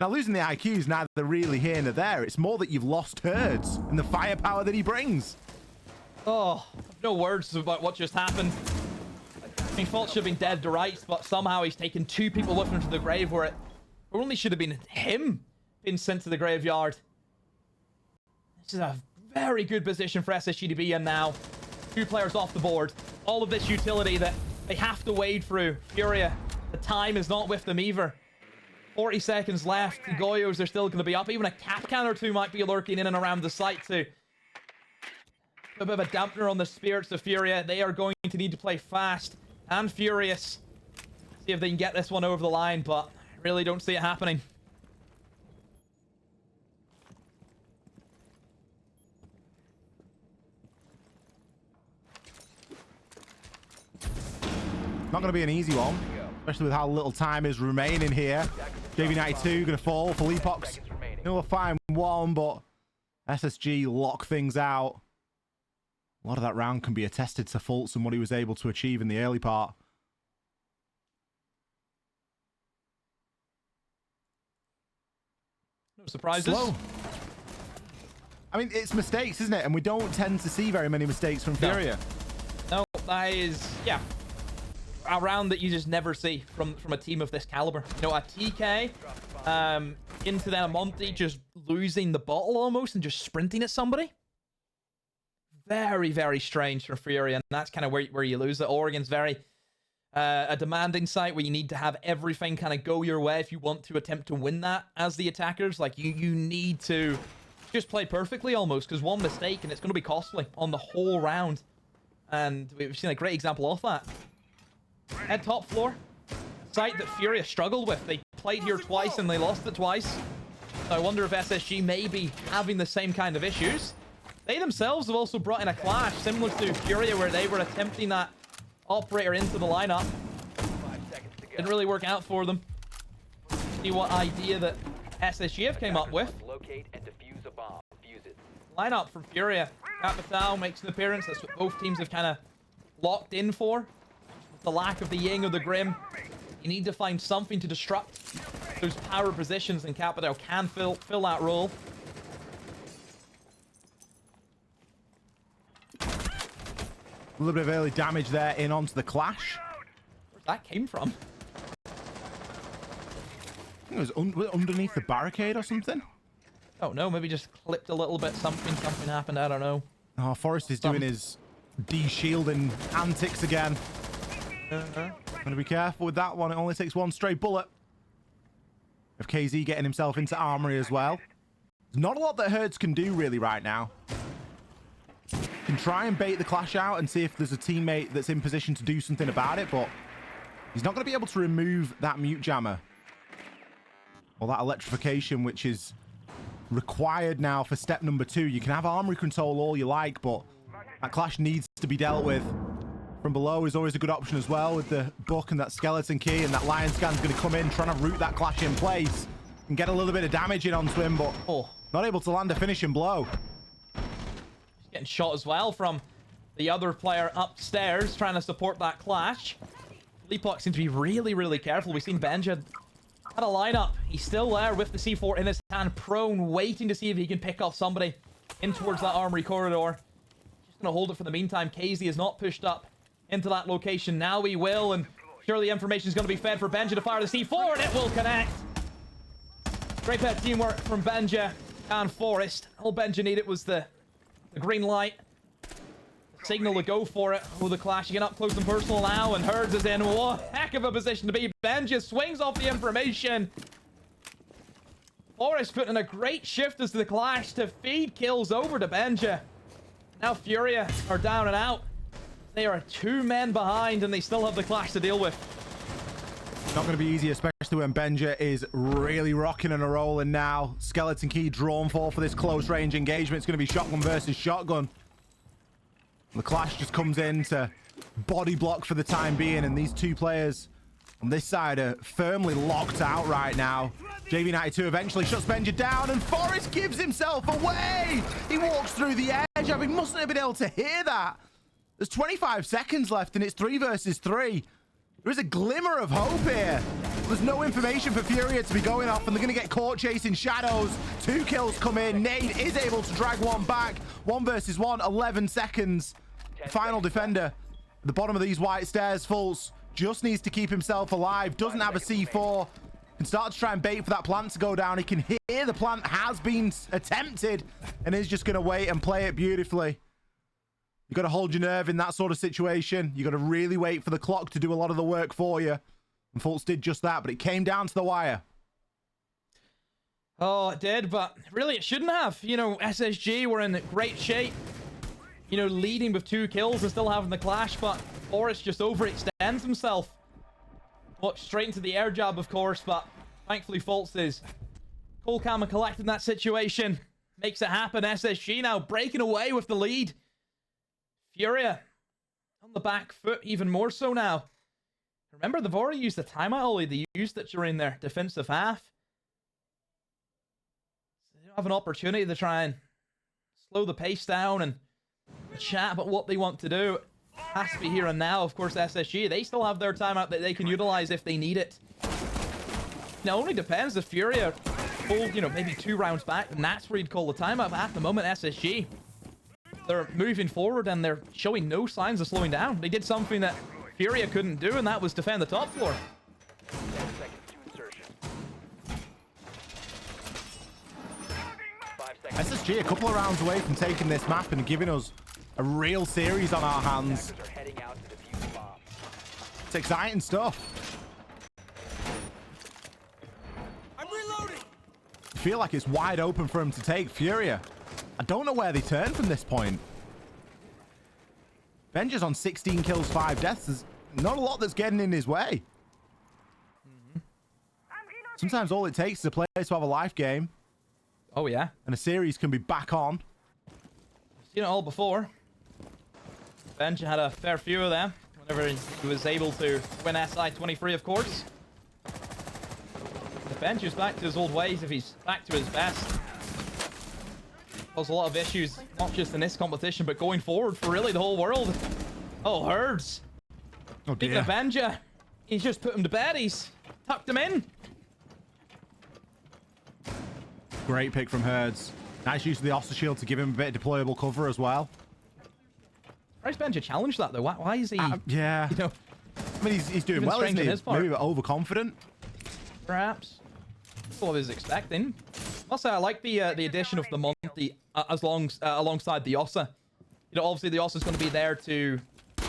Now, losing the IQ is neither really here nor there. It's more that you've lost Herds and the firepower that he brings. Oh, no words about what just happened. I mean, Fultz should have been dead to rights, but somehow he's taken two people with him to the grave where it only should have been him being sent to the graveyard. This is a very good position for SSG to be in now. Two players off the board. All of this utility that they have to wade through. FURIA, the time is not with them either. 40 seconds left. The Goyos are still going to be up. Even a Kapkan or two might be lurking in and around the site too. A bit of a dampener on the spirits of FURIA. They are going to need to play fast and furious. See if they can get this one over the line, but I really don't see it happening. Not going to be an easy one, especially with how little time is remaining here. JV92 going to fall for Leapox. He'll find one, but SSG lock things out. A lot of that round can be attested to Fultz and what he was able to achieve in the early part. No surprises. Slow. I mean, it's mistakes, isn't it? And we don't tend to see very many mistakes from FURIA. No, that is, yeah, a round that you just never see from a team of this caliber. You know, a TK into then a Monty just losing the bottle almost and just sprinting at somebody. Very, very strange for FURIA, and that's kind of where you lose it. Oregon's very a demanding site where you need to have everything kind of go your way if you want to attempt to win that as the attackers. Like, you need to just play perfectly almost, because one mistake and it's going to be costly on the whole round. And we've seen a great example of that. At top floor, site that FURIA struggled with. They played here twice and they lost it twice. So I wonder if SSG may be having the same kind of issues. They themselves have also brought in a clash similar to FURIA where they were attempting that operator into the lineup. Didn't really work out for them. See what idea that SSG have came up with. Locate and defuse a bomb. Defuse it. Lineup for FURIA. Capital makes an appearance. That's what both teams have kind of locked in for. With the lack of the Ying or the Grim, you need to find something to disrupt those power positions, and Capital can fill that role. A little bit of early damage there in onto the clash. Where that came from? I think it was underneath the barricade or something. Oh no, maybe just clipped a little bit. Something happened. I don't know. Oh, Forrest is doing his de-shielding antics again. Gotta be careful with that one. It only takes one stray bullet. Of KZ getting himself into armory as well. There's not a lot that Herds can do really right now. Can try and bait the clash out and see if there's a teammate that's in position to do something about it, but he's not going to be able to remove that mute jammer. Well, that electrification, which is required now for step number 2. You can have armory control all you like, but that clash needs to be dealt with. From below is always a good option as well with the buck and that skeleton key, and that lion scan's going to come in trying to root that clash in place and get a little bit of damage in onto him, but not able to land a finishing blow. He's getting shot as well from the other player upstairs trying to support that clash. Leaplock seems to be really, really careful. We've seen Benja had a lineup. He's still there with the C4 in his hand, prone, waiting to see if he can pick off somebody in towards that armory corridor. Just going to hold it for the meantime. KZ is not pushed up into that location. Now he will, and surely information is going to be fed for Benja to fire the C4, and it will connect. Great bit of teamwork from Benja and Forest. All Benja needed was the green light. The signal to go for it. Oh, the clash again up close and personal now, and Herds is in. What a heck of a position to be. Benja swings off the information. Forest putting a great shift as the clash to feed kills over to Benja. Now FURIA are down and out. They are 2 men behind, and they still have the clash to deal with. Not going to be easy, especially when Benja is really rocking and rolling now. Skeleton key drawn for this close range engagement. It's going to be shotgun versus shotgun. The clash just comes in to body block for the time being, and these 2 players on this side are firmly locked out right now. JV92 eventually shuts Benja down, and Forrest gives himself away. He walks through the edge. I mean, he mustn't have been able to hear that. There's 25 seconds left, and it's 3 versus 3. There is a glimmer of hope here. There's no information for FURIA to be going off, and they're going to get caught chasing shadows. 2 kills come in. Nade is able to drag one back. 1 versus 1, 11 seconds. Final defender at the bottom of these white stairs. Fultz just needs to keep himself alive. Doesn't have a C4. Can start to try and bait for that plant to go down. He can hear the plant has been attempted, and is just going to wait and play it beautifully. You got to hold your nerve in that sort of situation. You got to really wait for the clock to do a lot of the work for you. And Fultz did just that, but it came down to the wire. Oh, it did, but really it shouldn't have. You know, SSG were in great shape. You know, leading with 2 kills and still having the clash, but Forrest just overextends himself. Look, straight into the air jab, of course, but thankfully Fultz is cool, calm, and collected in that situation. Makes it happen. SSG now breaking away with the lead. FURIA on the back foot even more so now. Remember, they've already used the timeout only. They used it during their defensive half. So they don't have an opportunity to try and slow the pace down and chat about what they want to do. It has to be here and now. Of course, SSG, they still have their timeout that they can utilize if they need it. Now, it only depends if FURIA pull, you know, maybe 2 rounds back, and that's where you'd call the timeout. But at the moment, SSG, they're moving forward and they're showing no signs of slowing down. They did something that FURIA couldn't do, and that was defend the top floor. 10 seconds to insertion. 5 seconds. SSG a couple of rounds away from taking this map and giving us a real series on our hands. Attackers are heading out to defuse the bomb. It's exciting stuff. I'm reloading. I feel like it's wide open for him to take FURIA. I don't know where they turn from this point. Benja's on 16 kills, 5 deaths. There's not a lot that's getting in his way. Sometimes all it takes is a player to have a life game. Oh, yeah. And a series can be back on. Seen it all before. Benja had a fair few of them whenever he was able to win SI23, of course. If Benja's back to his old ways, if he's back to his best, caused a lot of issues, not just in this competition, but going forward for really the whole world. Oh, Herds. Oh, Speaking of Benja, he's just put him to bed. He's tucked him in. Great pick from Herds. Nice use of the Oster Shield to give him a bit of deployable cover as well. Why's Benja challenged that, though? Why is he... Yeah. You know, I mean, he's doing even well, isn't strange on he? his part. Maybe a bit overconfident. perhaps? That's what I was expecting. Also, I like the addition of the Monty alongside the Ossa. You know, obviously the Ossa's going to be there to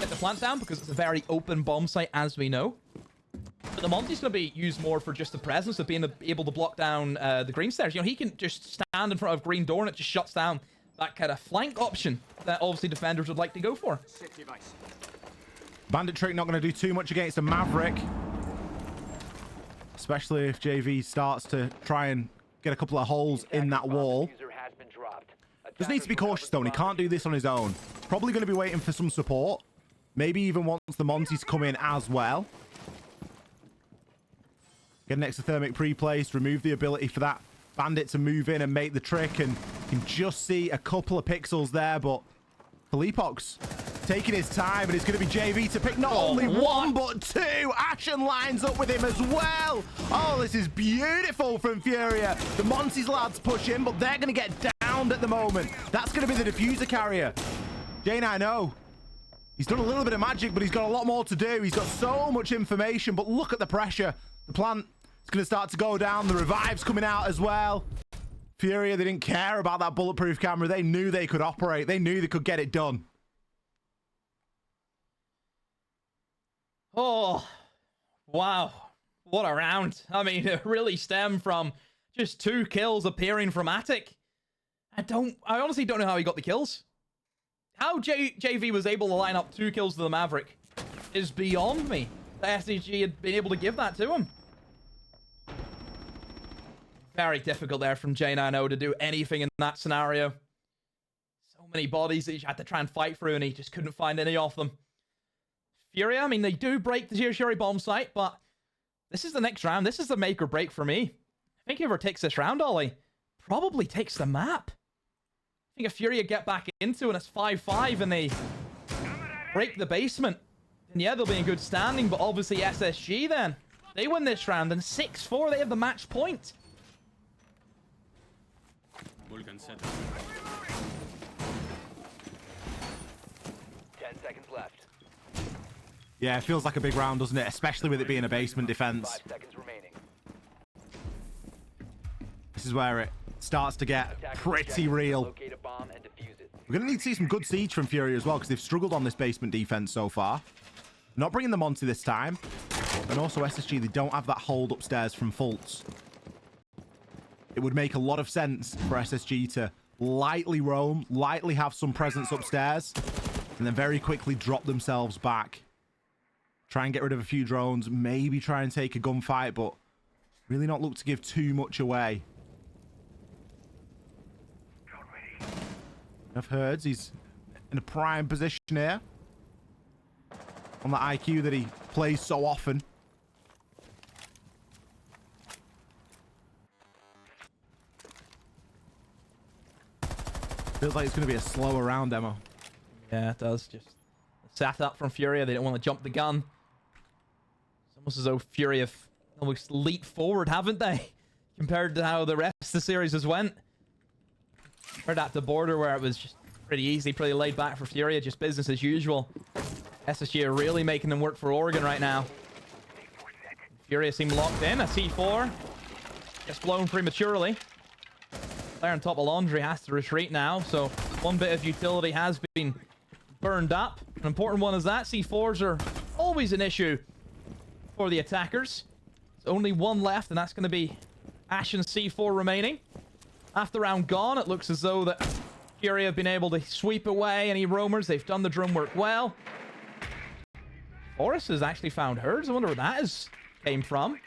get the plant down because it's a very open bomb site, as we know. But the Monty's going to be used more for just the presence of being able to block down the green stairs. You know, he can just stand in front of green door and it just shuts down that kind of flank option that obviously defenders would like to go for. Bandit Trick not going to do too much against a Maverick. especially if JV starts to try and get a couple of holes in that wall. Just needs to be cautious though, and he can't do this on his own. Probably going to be waiting for some support. Maybe even once the Monties come in as well. Get an exothermic pre-placed, remove the ability for that bandit to move in and make the trick, and you can just see a couple of pixels there, but Felipox taking his time, and it's going to be JV to pick not only one, but two. Ashen lines up with him as well. Oh, this is beautiful from FURIA. The Monties lads push in, but they're going to get downed at the moment. That's going to be the diffuser carrier. J9, know. He's done a little bit of magic, but he's got a lot more to do. He's got so much information, but look at the pressure. The plant is going to start to go down. The revive's coming out as well. FURIA, they didn't care about that bulletproof camera. They knew they could operate. They knew they could get it done. Oh, wow. What a round. I mean, it really stemmed from just 2 kills appearing from Attic. I honestly don't know how he got the kills. How JV was able to line up 2 kills to the Maverick is beyond me. The SCG had been able to give that to him. Very difficult there from J90 to do anything in that scenario. So many bodies that he had to try and fight through, and he just couldn't find any of them. FURIA, I mean, they do break the tertiary bomb site, but this is the next round. This is the make or break for me. I think whoever takes this round, Ollie, probably takes the map. I think if FURIA get back into and it's 5-5 and they break the basement, then yeah, they'll be in good standing, but obviously SSG then. They win this round, and 6-4, they have the match point. 10 seconds left. Yeah, it feels like a big round, doesn't it? Especially with it being a basement defense. 5 seconds remaining. This is where it starts to get pretty real. Locate a bomb and defuse it. We're going to need to see some good siege from FURIA as well, because they've struggled on this basement defense so far. Not bringing them onto this time. And also SSG, they don't have that hold upstairs from Fultz. It would make a lot of sense for SSG to lightly roam, lightly have some presence upstairs, and then very quickly drop themselves back. Try and get rid of a few drones, maybe try and take a gunfight, but really not look to give too much away. I've heard he's in a prime position here. On the IQ that he plays so often. Feels like it's going to be a slower round, Demo. Yeah, it does. Just sat up from FURIA. They don't want to jump the gun. It's almost as though FURIA have almost leaped forward, haven't they? Compared to how the rest of the series has went. Compared at the border where it was just pretty easy, pretty laid back for FURIA, just business as usual. SSG are really making them work for Oregon right now. FURIA seem locked in. A C4 gets blown prematurely. Player on top of Laundry has to retreat now, so one bit of utility has been burned up. An important one is that C4s are always an issue for the attackers. There's only one left, and that's going to be Ashen's C4 remaining. After round gone, it looks as though that FURIA have been able to sweep away any roamers. They've done the drum work well. Forrest has actually found hers. I wonder where that came from.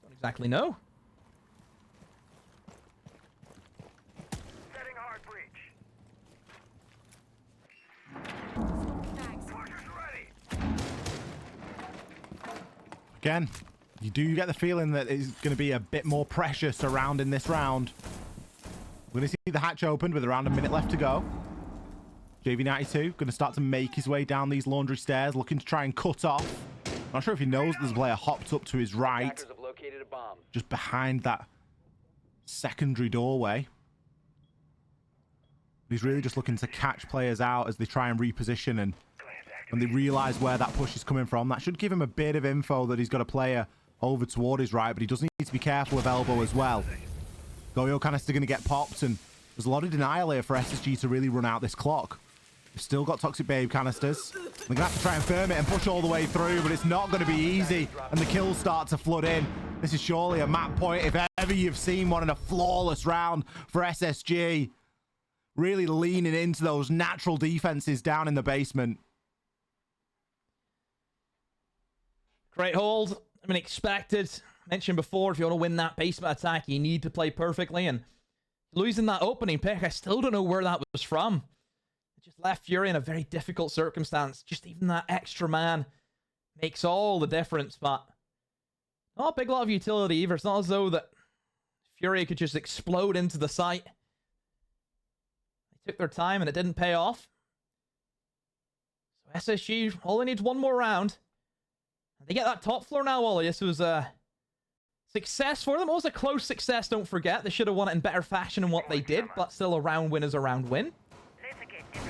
Don't exactly know. Setting hard breach. Again, you do get the feeling that it's going to be a bit more pressure surrounding this round. We're going to see the hatch opened with around a minute left to go. JV92 going to start to make his way down these laundry stairs, looking to try and cut off. Not sure if he knows there's a player hopped up to his right, Attackers have located a bomb. just behind that secondary doorway. He's really just looking to catch players out as they try and reposition, and when they realize where that push is coming from, that should give him a bit of info that he's got a player over toward his right, but he does need to be careful of elbow as well. Goyo canister going to get popped, and there's a lot of denial here for SSG to really run out this clock. They've still got Toxic Babe canisters. They're going to have to try and firm it and push all the way through, but it's not going to be easy, and the kills start to flood in. This is surely a map point, if ever you've seen one, in a flawless round for SSG. Really leaning into those natural defenses down in the basement. Great hold. I mean, expected. Mentioned before, if you want to win that basement attack, you need to play perfectly. And losing that opening pick, I still don't know where that was from. It just left FURIA in a very difficult circumstance. Just even that extra man makes all the difference. But not a big lot of utility either. It's not as though that FURIA could just explode into the site. They took their time and it didn't pay off. So SSG only needs one more round. They get that top floor now, Ollie. This was a success for them. It was a close success, don't forget. They should have won it in better fashion than what they did, but still a round win is a round win.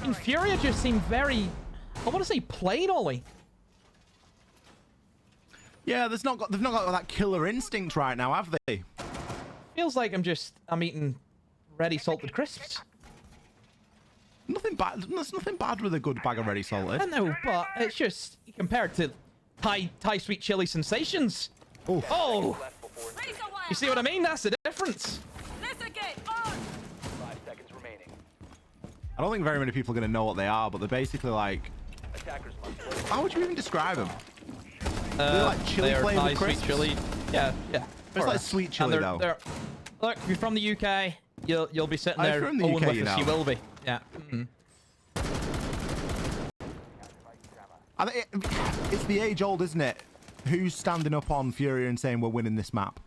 And FURIA just seemed very, I want to say plain, Ollie. Yeah, they've not got that killer instinct right now, have they? Feels like I'm eating ready salted crisps. Nothing bad. There's nothing bad with a good bag of ready salted. I know, but it's just compared to Thai sweet chili sensations. Oof. Oh, you see what I mean? That's the difference. 5 seconds remaining. I don't think very many people are going to know what they are, but they're basically like... Attackers must How would you even describe them? They're like chili flavored Thai crisps. sweet chili. Yeah. It's like sweet chili though. Look, if you're from the UK, you'll be sitting Oh, if there you're from the owing UK, with you us. know. You will be. Yeah. I think it's the age old, isn't it? Who's standing up on FURIA and saying we're winning this map?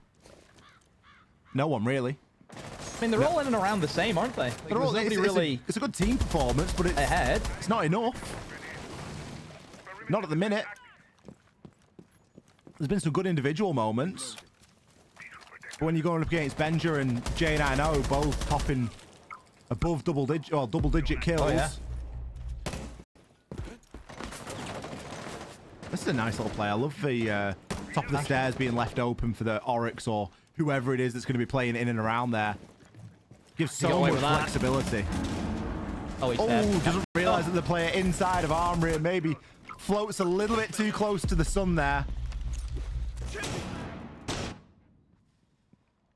No one really. I mean, they're all in and around the same, aren't they? Like, They're all, there's nobody really it's a good team performance, but it's ahead. It's not enough. Not at the minute. There's been some good individual moments. But when you're going up against Benja and J90, both topping above double-digit kills. Oh, yeah. This is a nice little play. I love the top of the stairs being left open for the Oryx or whoever it is that's going to be playing in and around there. Gives so much flexibility. Oh, he's dead. Doesn't realise that the player inside of Armory and maybe floats a little bit too close to the sun there.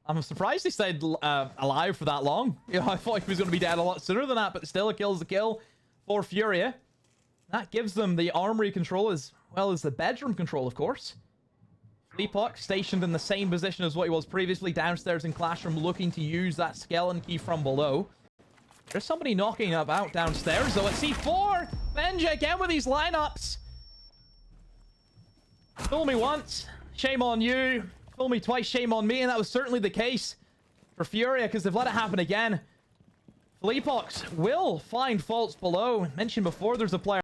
I'm surprised he stayed alive for that long. You know, I thought he was going to be dead a lot sooner than that, but still, it kills the kill for FURIA. That gives them the armory control as well as the bedroom control, of course. Leapok stationed in the same position as what he was previously downstairs in Classroom, looking to use that skeleton key from below. There's somebody knocking about downstairs, though, at C4. Benja again with these lineups. Fool me once, shame on you. Fool me twice, shame on me, and that was certainly the case for FURIA because they've let it happen again. Fleepox will find faults below. Mentioned before, there's a player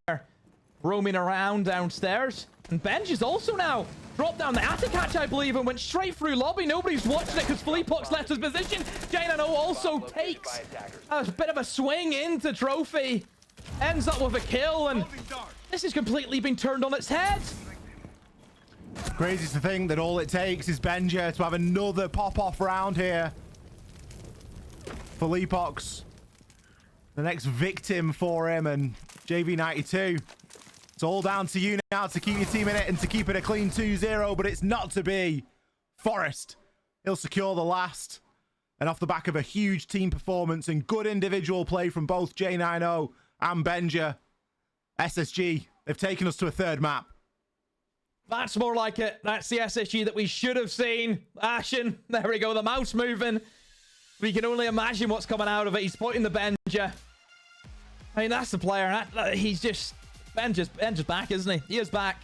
roaming around downstairs. And Benj is also now dropped down the attic hatch, I believe, and went straight through lobby. Nobody's watching it because Fleepox left his position. J90 also takes a bit of a swing into Trophy. Ends up with a kill, and this has completely been turned on its head. Crazy to think that all it takes is Benja to have another pop-off round here. Fleepox, the next victim for him, and JV92. It's all down to you now to keep your team in it and to keep it a clean 2-0, but it's not to be. Forest, he'll secure the last. And off the back of a huge team performance and good individual play from both J90 and Benja, SSG, they've taken us to a third map. That's more like it. That's the SSG that we should have seen. Ashen, there we go, the mouse moving. We can only imagine what's coming out of it. He's pointing the Benja. I mean, that's the player. He's just... Benja's back, isn't he? He is back.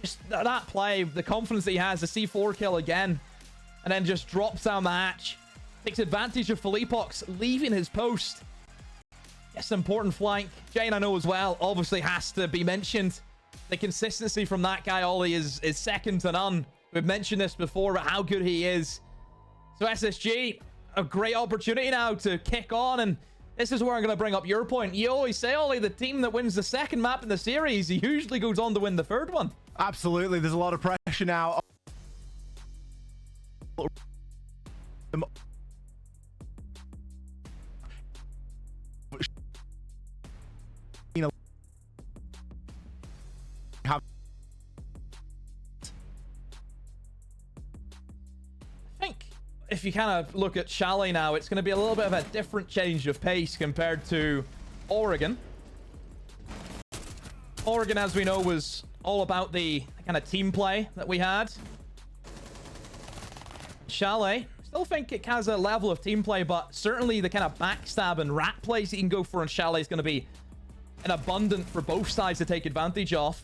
Just that play, the confidence that he has, the C4 kill again, and then just drops down the hatch. Takes advantage of Fleepox leaving his post. Yes, important flank. J90 as well, obviously has to be mentioned. The consistency from that guy, Ollie, is second to none. We've mentioned this before, but how good he is. So SSG, a great opportunity now to kick on, and this is where I'm going to bring up your point. You always say, Ollie, the team that wins the second map in the series usually goes on to win the third one. Absolutely. There's a lot of pressure now. I think if you kind of look at Chalet now, it's going to be a little bit of a different change of pace compared to Oregon. Oregon, as we know, was all about the kind of team play that we had. Chalet, still think it has a level of team play, but certainly the kind of backstab and rat plays that you can go for on Chalet is going to be an abundant for both sides to take advantage of.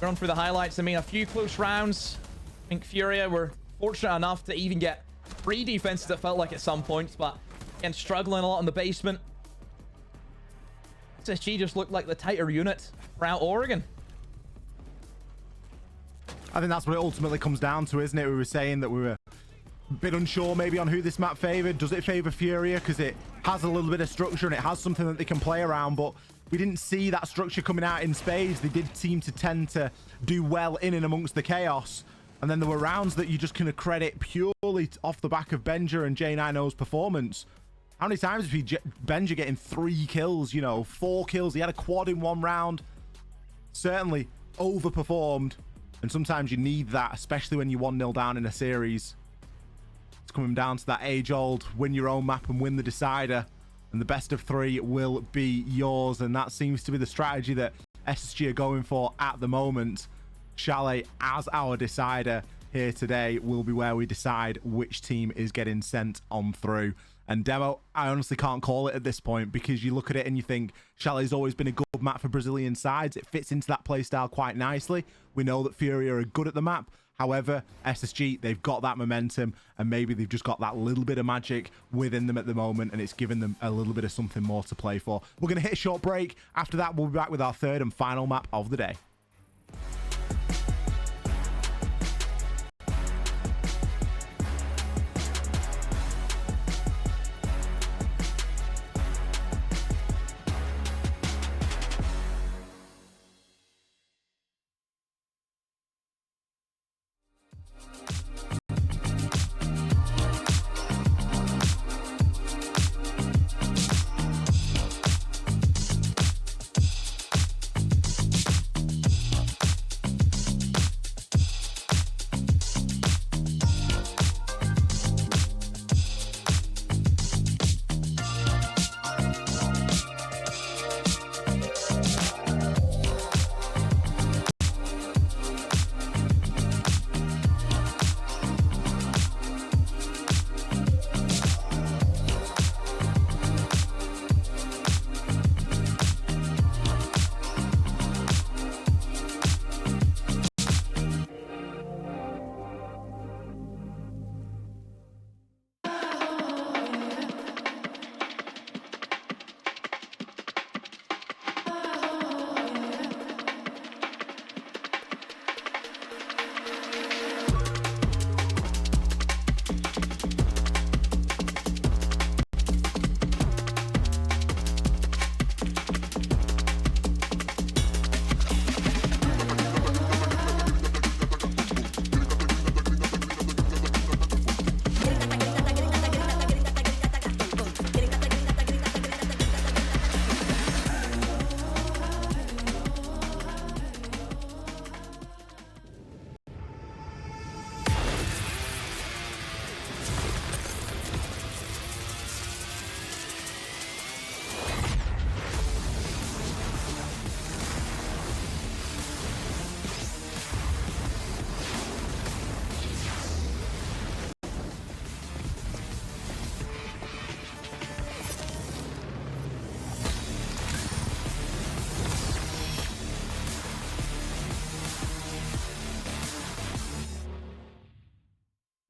Going through the highlights, I mean, a few close rounds. I think FURIA were fortunate enough to even get 3 defenses, it felt like at some points, but again, struggling a lot in the basement. SSG just looked like the tighter unit throughout Oregon. I think that's what it ultimately comes down to, isn't it? We were saying that we were a bit unsure maybe on who this map favored. Does it favor FURIA because it has a little bit of structure and it has something that they can play around, but we didn't see that structure coming out in spades. They did seem to tend to do well in and amongst the chaos. And then there were rounds that you just kind of credit purely off the back of Benja and J90's performance. How many times have Benja getting 3 kills, you know, 4 kills? He had a quad in 1 round. Certainly overperformed. And sometimes you need that, especially when you're 1-0 down in a series. It's coming down to that age-old win your own map and win the decider. And the best of 3 will be yours. And that seems to be the strategy that SSG are going for at the moment. Chalet as our decider here today will be where we decide which team is getting sent on through. And Demo, I honestly can't call it at this point because you look at it and you think Chalet's always been a good map for Brazilian sides. It fits into that playstyle quite nicely. We know that FURIA are good at the map. However, SSG, they've got that momentum and maybe they've just got that little bit of magic within them at the moment and it's given them a little bit of something more to play for. We're going to hit a short break. After that, we'll be back with our 3rd and final map of the day.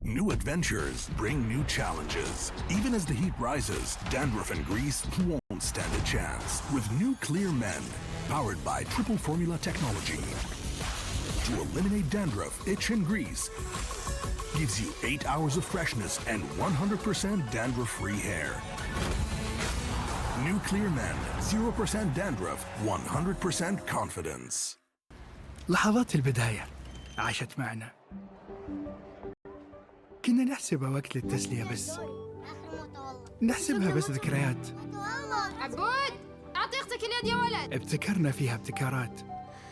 New adventures bring new challenges. Even as the heat rises, dandruff and grease won't stand a chance. With new Clear Men, powered by triple formula technology. To eliminate dandruff, itch, and grease, gives you 8 hours of freshness and 100% dandruff-free hair. New Clear Men, 0% dandruff, 100% confidence. لحظات البداية عاشت معنا. كنا نحسبها وقت للتسلية بس. نحسبها بس ذكريات. عبود أعطي أختك اليد يا ولد. ابتكرنا فيها ابتكارات،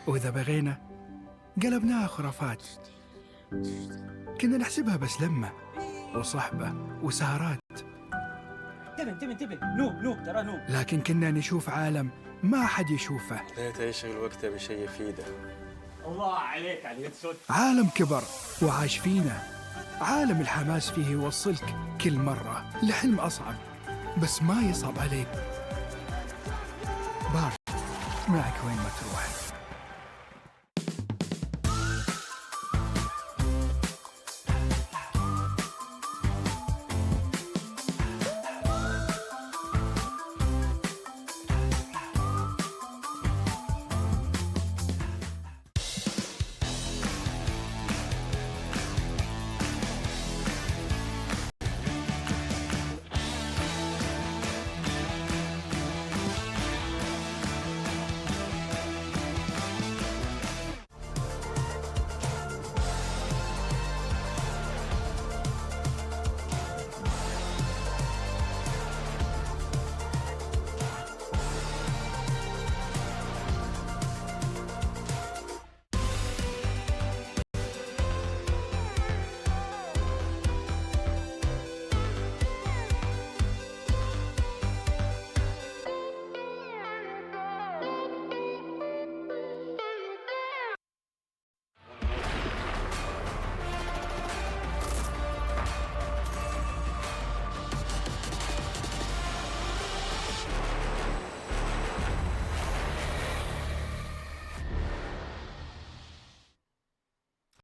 وإذا بغينا قلبناها خرافات. كنا نحسبها بس لمة وصحبة وسهرات. انتبه نوب ترى نوب. لكن كنا نشوف عالم ما حد يشوفه. ليت يشغل وقته بشيء يفيده. الله عليك على الهيدشوت. عالم كبر وعاش فينا. عالم الحماس فيه يوصلك كل مرة لحلم أصعب، بس ما يصعب عليك. بارت معك وين ما تروح.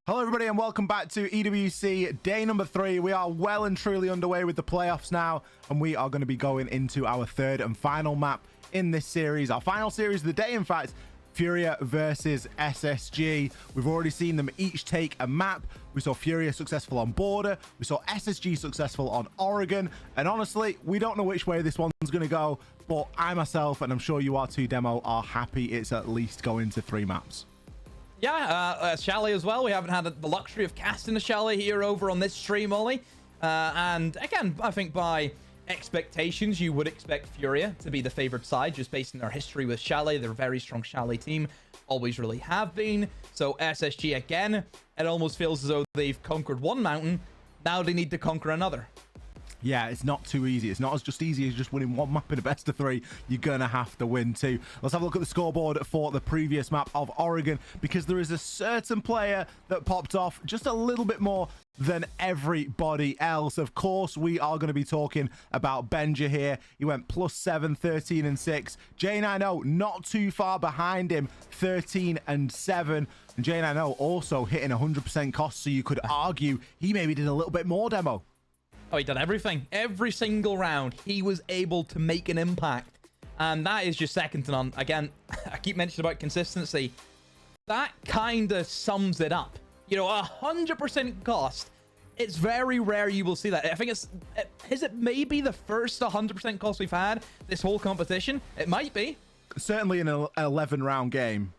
Hello everybody and welcome back to EWC day number 3. We are well and truly underway with the playoffs now, and we are going to be going into our third and final map in this series. Our final series of the day, in fact, FURIA versus SSG. We've already seen them each take a map. We saw FURIA successful on Border. We saw SSG successful on Oregon. And honestly, we don't know which way this one's going to go, but I myself, and I'm sure you are too, Demo, are happy it's at least going to 3 maps. Yeah, Chalet as well. We haven't had the luxury of casting a Chalet here over on this stream, Ollie. And again, I think by expectations, you would expect FURIA to be the favored side, just based on their history with Chalet. They're a very strong Chalet team, always really have been. So SSG, again, it almost feels as though they've conquered one mountain. Now they need to conquer another. Yeah, it's not too easy. It's not as just easy as just winning one map in a best of 3. You're going to have to win 2. Let's have a look at the scoreboard for the previous map of Oregon, because there is a certain player that popped off just a little bit more than everybody else. Of course, we are going to be talking about Benja here. He went +7, 13 and 6. J90 not too far behind him, 13 and 7. And J90 also hitting 100% cost, so you could argue he maybe did a little bit more, Demo. Oh, he did everything. Every single round, he was able to make an impact. And that is just second to none. Again, I keep mentioning about consistency. That kind of sums it up. You know, 100% cost. It's very rare you will see that. I think is it maybe the first 100% cost we've had this whole competition? It might be. Certainly in an 11-round game.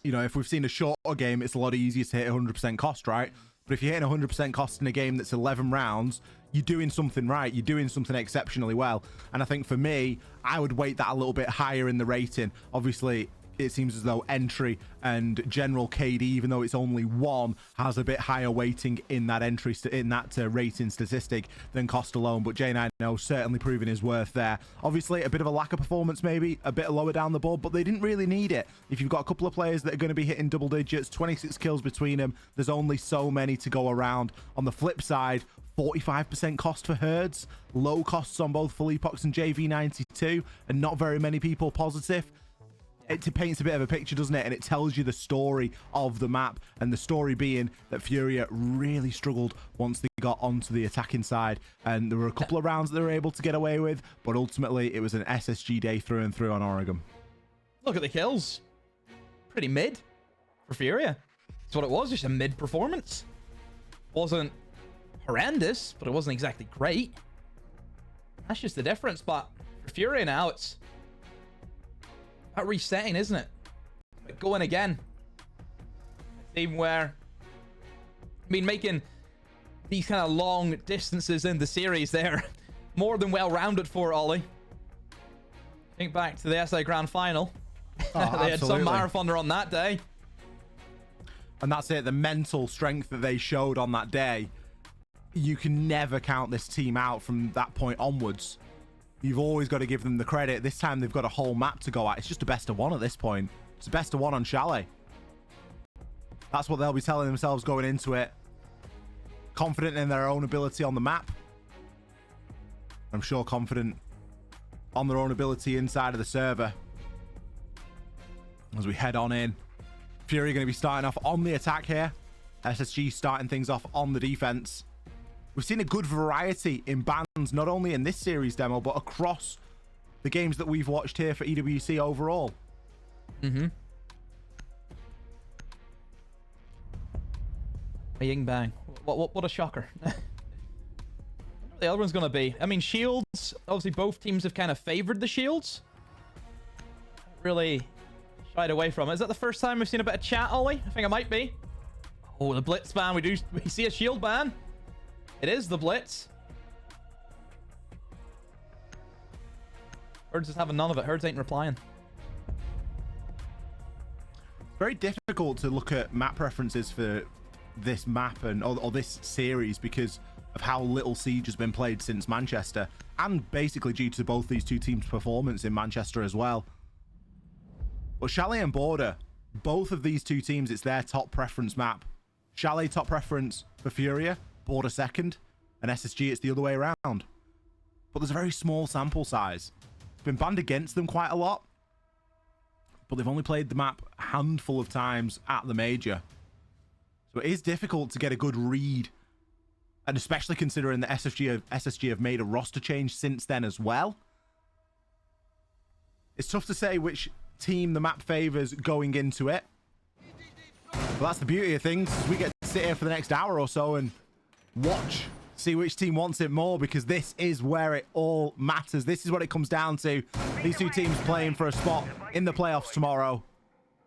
You know, if we've seen a shorter game, it's a lot easier to hit 100% cost, right? But if you're hitting 100% cost in a game that's 11 rounds, you're doing something right. You're doing something exceptionally well. And I think for me, I would weight that a little bit higher in the rating. Obviously, it seems as though entry and general KD, even though it's only 1, has a bit higher weighting in that entry, in that rating statistic than cost alone. But J90 certainly proving his worth there. Obviously, a bit of a lack of performance, maybe a bit lower down the board, but they didn't really need it. If you've got a couple of players that are going to be hitting double digits, 26 kills between them, there's only so many to go around. On the flip side, 45% cost for Herds, low costs on both Felipox and JV92, and not very many people positive. It paints a bit of a picture, doesn't it? And it tells you the story of the map, and the story being that FURIA really struggled once they got onto the attacking side, and there were a couple of rounds that they were able to get away with, but ultimately it was an SSG day through and through on Oregon. Look at the kills. Pretty mid for FURIA. That's what it was, just a mid performance. Wasn't horrendous, but it wasn't exactly great. That's just the difference. But for FURIA now, it's about resetting, isn't it? But going again. A team where, I mean, making these kind of long distances in the series there more than well-rounded for Ollie. Think back to the SA Grand Final. Oh, they had some marathoner on that day. And that's it, the mental strength that they showed on that day. You can never count this team out from that point onwards. You've always got to give them the credit. This time they've got a whole map to go at. It's just a best of one at this point. It's a best of one on Chalet. That's what they'll be telling themselves going into it. Confident in their own ability on the map. I'm sure confident on their own ability inside of the server. As we head on in. FURIA going to be starting off on the attack here. SSG starting things off on the defense. We've seen a good variety in bans, not only in this series demo, but across the games that we've watched here for EWC overall. Mm-hmm. A ying bang. What a shocker. The other one's going to be. I mean, shields. Obviously, both teams have kind of favored the shields. Really shied away from it. Is that the first time we've seen a bit of chat, Ollie? I think it might be. Oh, the blitz ban. We see a shield ban. It is the blitz. Herds is having none of it. Herds ain't replying. Very difficult to look at map preferences for this map and or this series because of how little Siege has been played since Manchester, and basically due to both these two teams' performance in Manchester as well. But Chalet and Border, both of these two teams, it's their top preference map. Chalet top preference for FURIA, Border second, and SSG it's the other way around. But there's a very small sample size. It's been banned against them quite a lot, but they've only played the map a handful of times at the major. So it is difficult to get a good read, and especially considering that SSG have made a roster change since then as well. It's tough to say which team the map favors going into it. But that's the beauty of things. We get to sit here for the next hour or so and watch, see which team wants it more, because this is where it all matters. This is what it comes down to. These two teams playing for a spot in the playoffs tomorrow.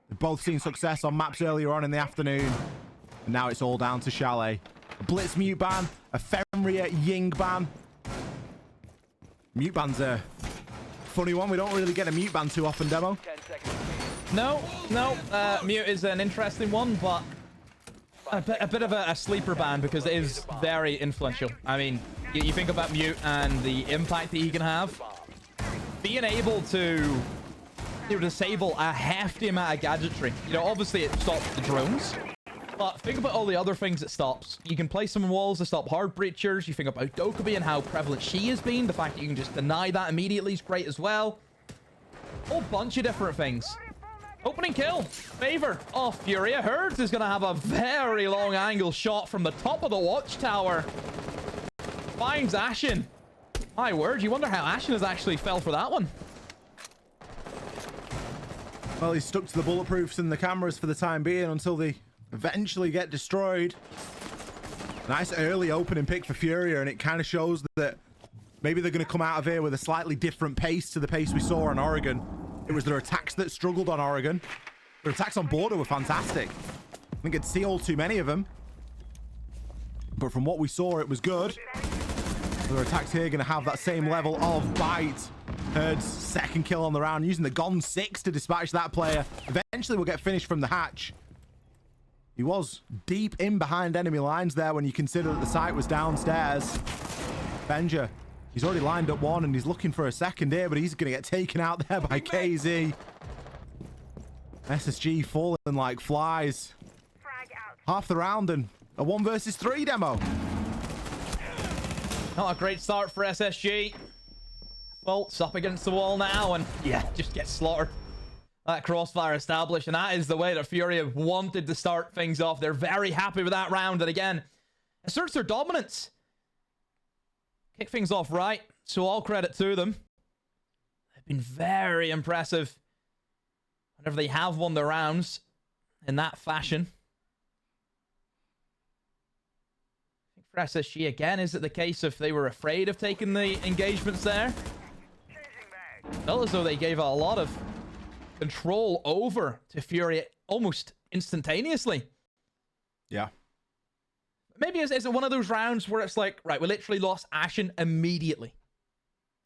They've both seen success on maps earlier on in the afternoon. And now it's all down to Chalet. A Blitz mute ban, a FURIA Ying ban. Mute ban's a funny one. We don't really get a mute ban too often, Demo. No. Mute is an interesting one, but a bit of a sleeper ban because it is very influential. I mean, you think about Mute and the impact that he can have. Being able to disable a hefty amount of gadgetry. You know, obviously it stops the drones, but think about all the other things it stops. You can place some walls to stop hard breachers. You think about Dokkaebi and how prevalent she has been. The fact that you can just deny that immediately is great as well. A whole bunch of different things. Opening kill. Favor of FURIA. Herds is going to have a very long angle shot from the top of the watchtower. Finds Ashen. My word, you wonder how Ashen has actually fell for that one. Well, he's stuck to the bulletproofs and the cameras for the time being until they eventually get destroyed. Nice early opening pick for FURIA, and it kind of shows that maybe they're going to come out of here with a slightly different pace to the pace we saw on Oregon. It was their attacks that struggled on Oregon. Their attacks on Border were fantastic. I think I'd see all too many of them. But from what we saw, it was good. Their attacks here going to have that same level of bite. Herds second kill on the round, using the Gon 6 to dispatch that player. Eventually, we'll get finished from the hatch. He was deep in behind enemy lines there when you consider that the site was downstairs. Benja, he's already lined up one and he's looking for a second here, but he's going to get taken out there by KZ. SSG falling like flies. Half the round and a 1 versus 3 demo. Not a great start for SSG. Bolts up against the wall now, and yeah, just get slaughtered. That crossfire established, and that is the way that FURIA wanted to start things off. They're very happy with that round, and again, asserts their dominance. Kick things off right, so all credit to them. They've been very impressive whenever they have won their rounds in that fashion. For SSG again, is it the case if they were afraid of taking the engagements there? Felt as though they gave a lot of control over to FURIA almost instantaneously. Yeah. Maybe is it one of those rounds where it's like, right, we literally lost Ashen immediately.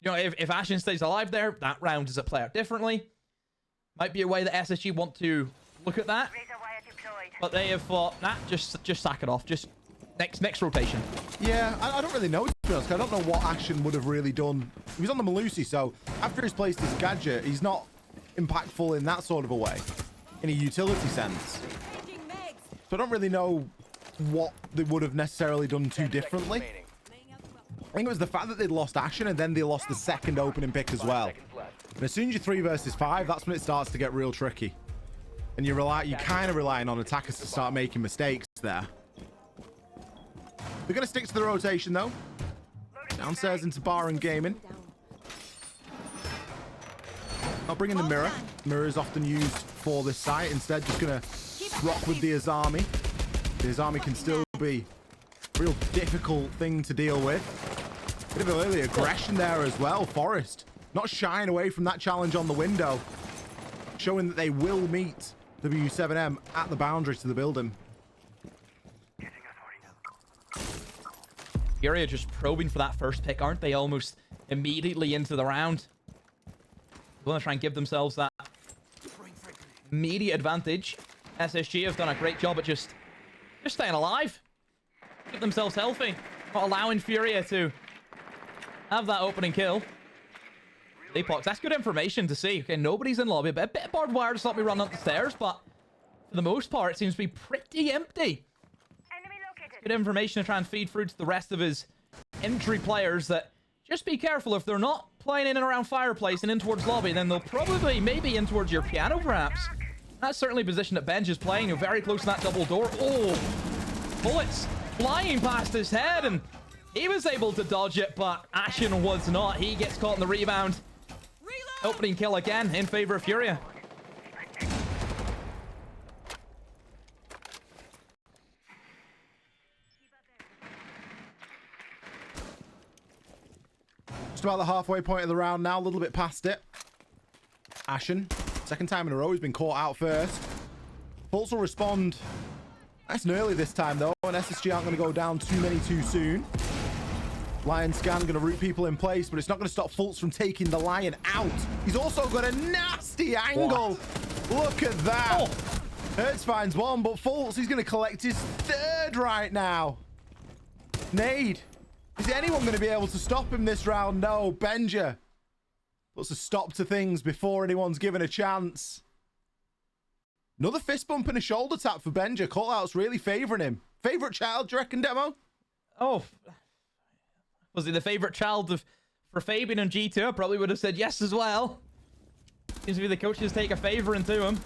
You know, if Ashen stays alive there, that round is a player differently. Might be a way that SSG want to look at that. But they have thought, nah, just sack it off. Just next rotation. Yeah, I don't really know, to be honest. I don't know what Ashen would have really done. He was on the Malusi, so after he's placed his gadget, he's not impactful in that sort of a way, in a utility sense. So I don't really know what they would have necessarily done too differently. I think it was the fact that they'd lost Ashen and then they lost the second opening pick as well. And as soon as you're 3 versus 5, that's when it starts to get real tricky. And you're kind of relying on attackers to start making mistakes there. They're going to stick to the rotation, though. Downstairs into bar and gaming. Not bringing the mirror. Mirror is often used for this site. Instead, just going to rock with the Azami. The Azami can still be a real difficult thing to deal with. Bit of early aggression there as well. Forest not shying away from that challenge on the window. Showing that they will meet W7M at the boundary to the building. FURIA just probing for that first pick, aren't they? Almost immediately into the round. They want to try and give themselves that immediate advantage. SSG have done a great job at just staying alive. Keep themselves healthy. Not allowing FURIA to have that opening kill. Leapbox, that's good information to see. Okay, nobody's in lobby. A bit of barbed wire to stop me running up the stairs, but for the most part, it seems to be pretty empty. Good information to try and feed through to the rest of his entry players that just be careful if they're not playing in and around Fireplace and in towards lobby, then they'll probably maybe in towards your piano perhaps. That's certainly position that Benj is playing. You're very close to that double door. Oh, bullets flying past his head, and he was able to dodge it, but Ashen was not. He gets caught in the rebound. Opening kill again in favor of FURIA. Just about the halfway point of the round now, a little bit past it. Ashen, second time in a row, he's been caught out first. Fultz will respond nice and early this time, though, and SSG aren't going to go down too many too soon. Lion Scan going to root people in place, but it's not going to stop Fultz from taking the Lion out. He's also got a nasty angle. What? Look at that. Oh. Hertz finds one, but Fultz, he's going to collect his third right now. Nade. Is anyone going to be able to stop him this round? No. Benja puts a stop to things before anyone's given a chance. Another fist bump and a shoulder tap for Benja. Callout's really favoring him. Favorite child, do you reckon, Demo? Oh, was he the favorite child for Fabian and G2? I probably would have said yes as well. Seems to be the coaches take a favor into him.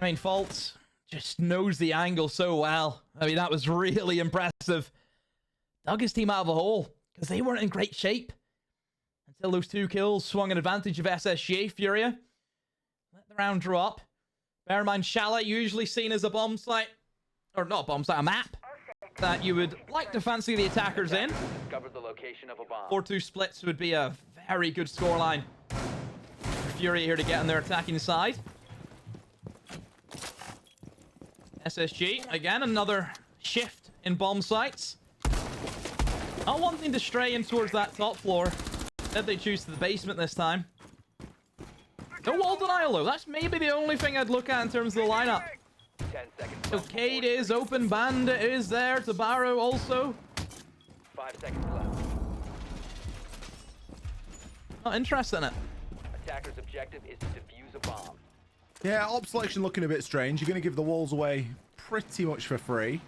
I mean, Fultz just knows the angle so well. I mean, that was really impressive. Dug his team out of a hole because they weren't in great shape until those 2 kills swung an advantage of SSG. FURIA let the round draw up. Bear in mind, Chalet usually seen as a bomb site, or not a bomb site, a map that you would like to fancy the attackers in. Discovered the location of a bomb. 4-2 splits would be a very good scoreline. FURIA here to get on their attacking side. SSG, again, another shift in bomb sites. Not wanting to stray in towards that top floor. Instead, they choose to the basement this time. No wall denial, though. That's maybe the only thing I'd look at in terms of the lineup. 10 seconds. So Cade is open, Bandit is there, Tabaro also. 5 seconds left. Not interested in it. Attacker's objective is to defuse a bomb. Yeah, op selection looking a bit strange. You're going to give the walls away pretty much for free.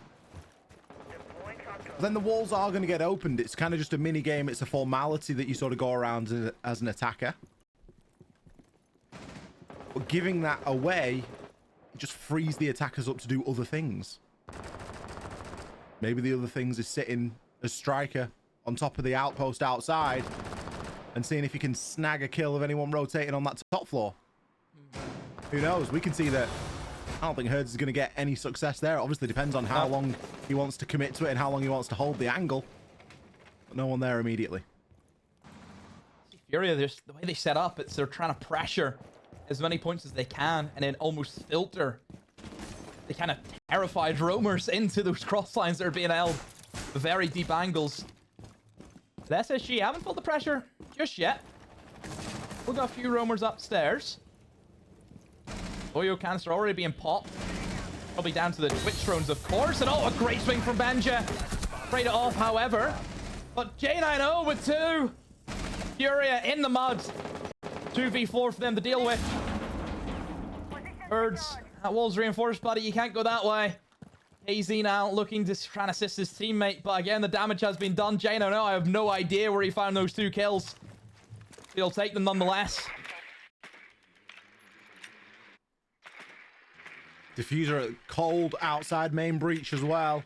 Then the walls are going to get opened. It's kind of just a mini game. It's a formality that you sort of go around as an attacker. But giving that away, it just frees the attackers up to do other things. Maybe the other things is sitting as striker on top of the outpost outside and seeing if you can snag a kill of anyone rotating on that top floor. Who knows? We can see that. I don't think Hertz is going to get any success there. It obviously depends on how long he wants to commit to it and how long he wants to hold the angle. But no one there immediately. FURIA, the way they set up, it's they're trying to pressure as many points as they can and then almost filter the kind of terrified roamers into those cross lines that are being held. Very deep angles. The SSG haven't felt the pressure just yet. We've got a few roamers upstairs. Oyo canister already being popped. Probably down to the Twitch drones, of course. And oh, a great swing from Benja. Trade it off, however. But J90 with 2. Furia in the mud. 2v4 for them to deal with. Birds. That wall's reinforced, buddy. You can't go that way. AZ now looking to try and assist his teammate. But again, the damage has been done. J90, I have no idea where he found those 2 kills. He'll take them nonetheless. Diffuser cold outside main breach as well.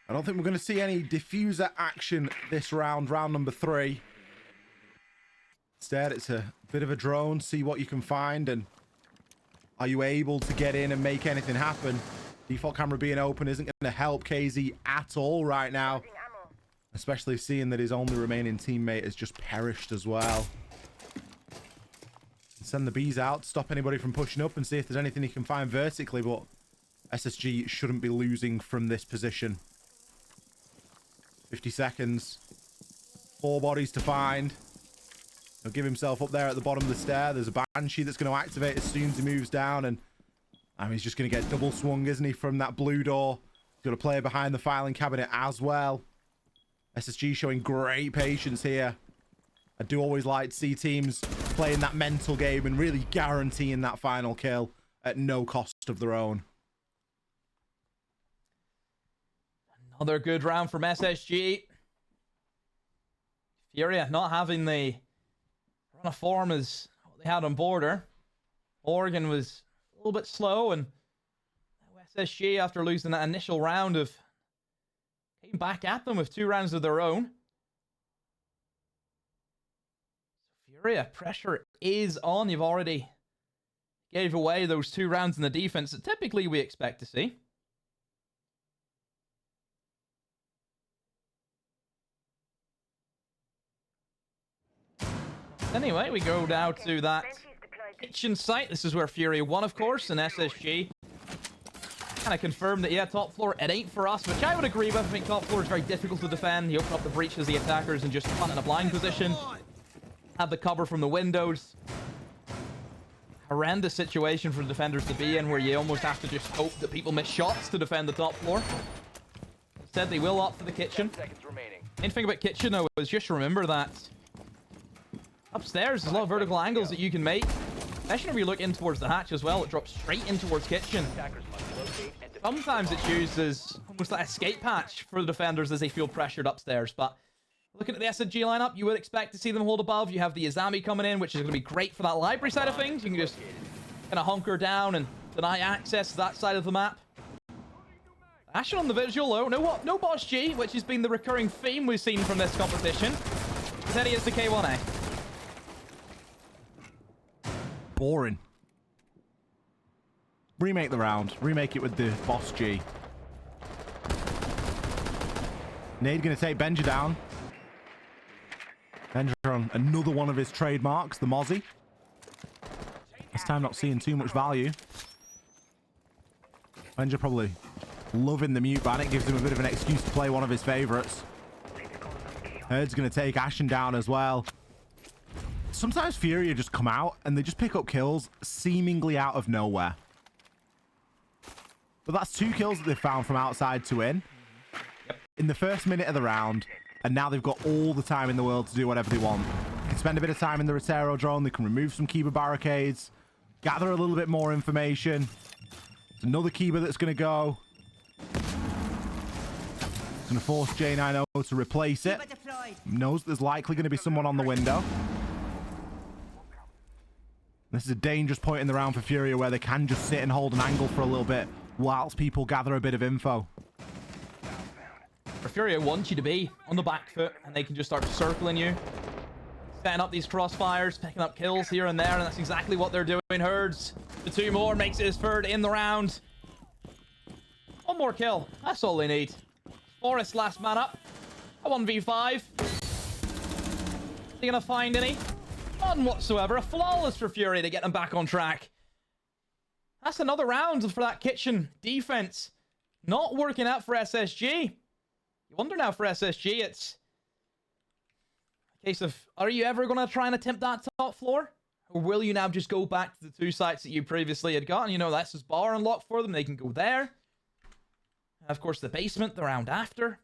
I don't think we're going to see any diffuser action this round, round number 3. Instead, it's a bit of a drone, see what you can find, and are you able to get in and make anything happen? Default camera being open isn't going to help KZ at all right now, especially seeing that his only remaining teammate has just perished as well. Send the bees out, stop anybody from pushing up and see if there's anything he can find vertically, but SSG shouldn't be losing from this position. 50 seconds. 4 bodies to find. He'll give himself up there at the bottom of the stair. There's a Banshee that's going to activate as soon as he moves down, and he's just going to get double swung, isn't he, from that blue door. He's got a player behind the filing cabinet as well. SSG showing great patience here. I do always like to see teams playing that mental game and really guaranteeing that final kill at no cost of their own. Another good round from SSG. Furia not having the run of form as what they had on border. Oregon was a little bit slow, and SSG, after losing that initial round, came back at them with 2 rounds of their own. Furia, pressure is on. You've already gave away those 2 rounds in the defense that typically we expect to see. Anyway, we go down to that kitchen site. This is where Furia won, of course, and SSG kind of confirmed that, yeah, top floor, it ain't for us, which I would agree with. I think top floor is very difficult to defend. You open up the breach as the attackers and just punt in a blind position. Have the cover from the windows. Horrendous situation for the defenders to be in, where you almost have to just hope that people miss shots to defend the top floor. Instead, they will opt for the kitchen. Main thing about kitchen, though, is just remember that upstairs, there's a lot of vertical angles that you can make. Especially if you look in towards the hatch as well, it drops straight in towards kitchen. Sometimes it's used as almost like an escape hatch for the defenders as they feel pressured upstairs. But looking at the SSG lineup, you would expect to see them hold above. You have the Izami coming in, which is going to be great for that library side of things. You can just kind of hunker down and deny access to that side of the map. Action on the visual, though. No Boss G, which has been the recurring theme we've seen from this competition. Then he is the K1A. Boring. Remake the round. Remake it with the Boss G. Nade going to take Benja down. Benja on another one of his trademarks, the Mozzie. This time not seeing too much value. Benja probably loving the mute ban. It gives him a bit of an excuse to play one of his favorites. Herd's going to take Ashen down as well. Sometimes Furia just come out and they just pick up kills seemingly out of nowhere. But that's 2 kills that they've found from outside to in the first minute of the round, and now they've got all the time in the world to do whatever they want. They can spend a bit of time in the Rotero drone, they can remove some Kiba barricades, gather a little bit more information. There's another Kiba that's going to go. It's going to force J90 to replace it. Knows there's likely going to be someone on the window. This is a dangerous point in the round for Furia where they can just sit and hold an angle for a little bit whilst people gather a bit of info. Furia wants you to be on the back foot, and they can just start circling you, setting up these crossfires, picking up kills here and there, and that's exactly what they're doing. Herds the 2 more, makes it his 3rd in the round. 1 more kill, that's all they need. Forest last man up. A 1v5. Are they gonna find any? None whatsoever. A flawless for Furia to get them back on track. That's another round for that kitchen defense. Not working out for SSG. You wonder now for SSG, it's a case of, are you ever going to try and attempt that top floor? Or will you now just go back to the 2 sites that you previously had gotten? You know, that's his bar unlocked for them. They can go there. And of course, the basement, the round after.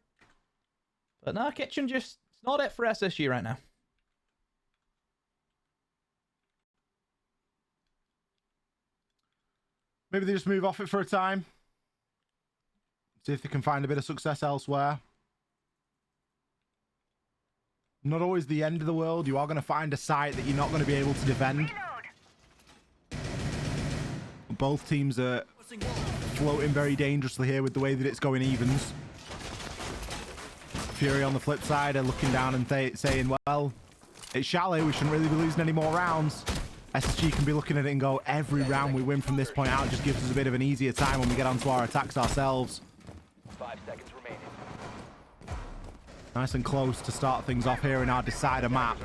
But no, kitchen just, it's not it for SSG right now. Maybe they just move off it for a time. See if they can find a bit of success elsewhere. Not always the end of the world. You are going to find a site that you're not going to be able to defend. Both teams are floating very dangerously here with the way that it's going evens. Fury on the flip side are looking down and saying, well, it's Chalet. We shouldn't really be losing any more rounds. SSG can be looking at it and go, every round we win from this point out just gives us a bit of an easier time when we get onto our attacks ourselves. 5 seconds remaining. Nice and close to start things off here in our decider map.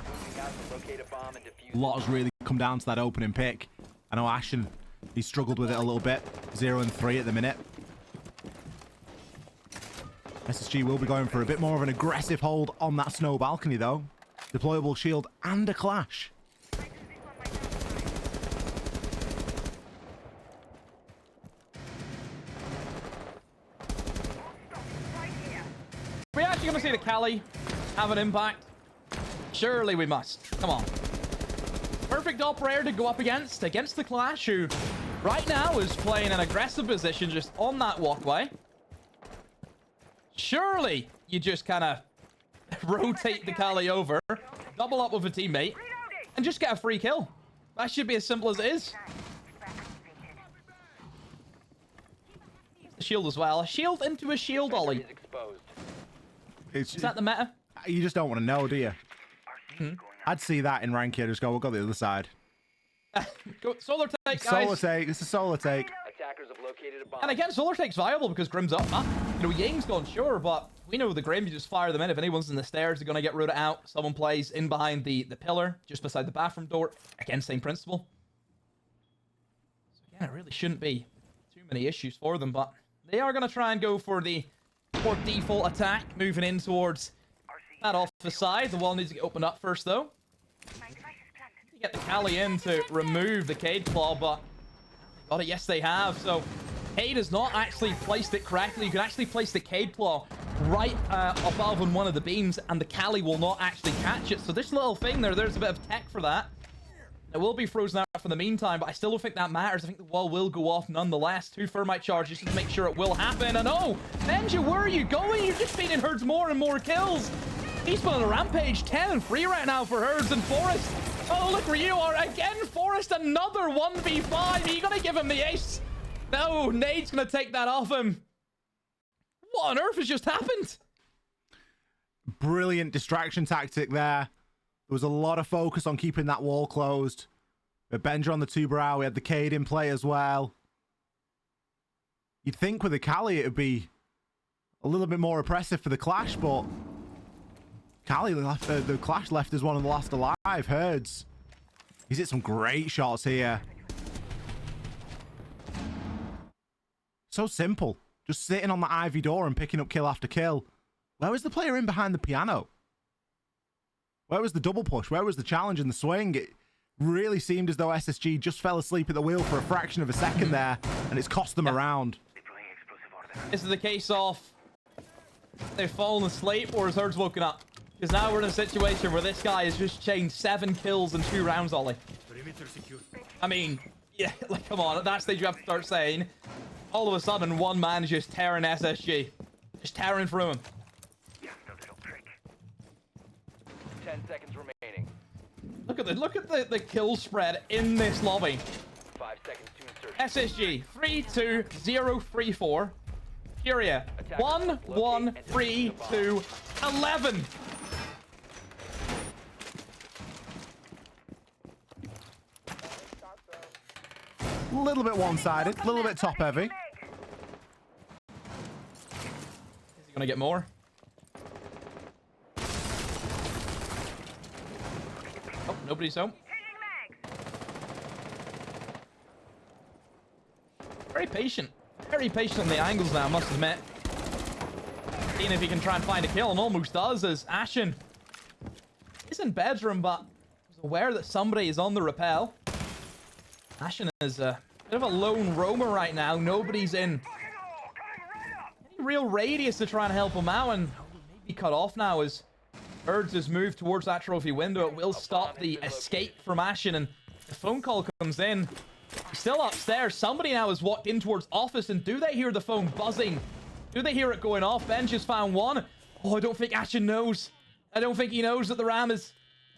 Locate a bomb and defuse. A lot has really come down to that opening pick. I know Ashen, he struggled with it a little bit. 0 and 3 at the minute. SSG will be going for a bit more of an aggressive hold on that snow balcony though. Deployable shield and a clash. Are we actually going to see the Chalet have an impact? Surely we must. Come on. Perfect operator to go up against the Clash, who right now is playing an aggressive position just on that walkway. Surely you just kind of rotate the Chalet over, double up with a teammate, and just get a free kill. That should be as simple as it is. The shield as well. A shield into a shield, Ollie. Is that the meta? You just don't want to know, do you? I'd see that in rank here. Just go, we'll go the other side. Go, solar take, guys. Solar take. It's a solar take. Attackers have located a bomb. And again, solar take's viable because Grim's up. You know, Ying's gone, sure, but we know the Grim, you just fire them in. If anyone's in the stairs, they're going to get rooted out. Someone plays in behind the pillar, just beside the bathroom door. Again, same principle. So again, it really shouldn't be too many issues for them, but they are going to try and go for the more default attack, moving in towards that office side. The wall needs to get opened up first, though. You get the Chalet in to remove the Cade Claw, but got it. Yes, they have. So Cade has not actually placed it correctly. You can actually place the Cade Claw right above on one of the beams, and the Chalet will not actually catch it. So this little thing there's a bit of tech for that. It will be frozen out for the meantime, but I still don't think that matters. I think the wall will go off nonetheless. 2 thermite charges just to make sure it will happen. And oh, Benja, where are you going? You're just feeding Herds more and more kills. He's been on a rampage. 10 and 3 right now for Herds and Forest. Oh, look where you are. Again, Forest, another 1v5. Are you going to give him the ace? No, Nade's going to take that off him. What on earth has just happened? Brilliant distraction tactic there. There was a lot of focus on keeping that wall closed. We had Benja on the 2-brow. We had the Cade in play as well. You'd think with the Chalet it would be a little bit more oppressive for the Clash, but Chalet left, the Clash left as one of the last alive. Herds. He's hit some great shots here. So simple. Just sitting on the Ivy door and picking up kill after kill. Where was the player in behind the piano? Where was the double push? Where was the challenge and the swing? It really seemed as though SSG just fell asleep at the wheel for a fraction of a second there, and it's cost them a round. This is the case of they've fallen asleep or has Herds woken up. Because now we're in a situation where this guy has just chained 7 kills in 2 rounds, Ollie. I mean, yeah, like, come on. At that stage, you have to start saying, all of a sudden, one man is just tearing SSG. Just tearing through him. 10 seconds remaining. Look at the kill spread in this lobby. 5 seconds to insert. SSG 3, 2, 0, 3, 4. Furia 1, 1, 3, 2, 11. A little bit one-sided, a little bit top-heavy. Is he gonna get more? Oh, nobody's home. Very patient on the angles now, I must admit. Seeing if he can try and find a kill, and almost does, as Ashen is in bedroom, but there's aware that somebody is on the rappel. Ashen is a bit of a lone roamer right now. Nobody's in any real radius to try and help him out, and maybe cut off now as Birds has moved towards that trophy window. It will stop the escape from Ashen, and the phone call comes in. He's still upstairs. Somebody now has walked in towards office, and do they hear the phone buzzing? Do they hear it going off? Benja's found one. Oh, I don't think Ashen knows. I don't think he knows that the Ram has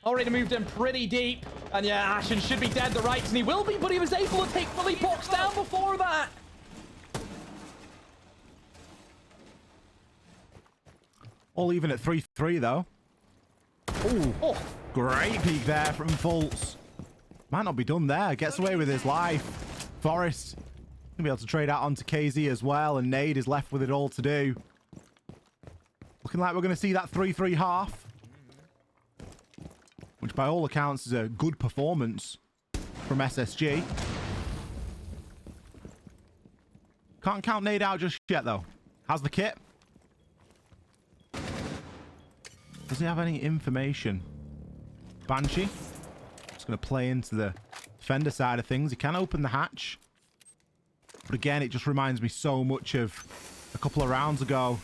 already moved in pretty deep. And yeah, Ashen should be dead to rights, and he will be, but he was able to take Philly Box down before that. All even at 3-3, though. Ooh, oh, great peek there from Fultz. Might not be done there. Gets away with his life. Forrest gonna be able to trade out onto KZ as well, and Nade is left with it all to do. Looking like we're going to see that 3-3 half, which by all accounts is a good performance from SSG. Can't count Nade out just yet, though. How's the kit? Does he have any information? Banshee. Just going to play into the defender side of things. He can open the hatch. But again, it just reminds me so much of a couple of rounds ago.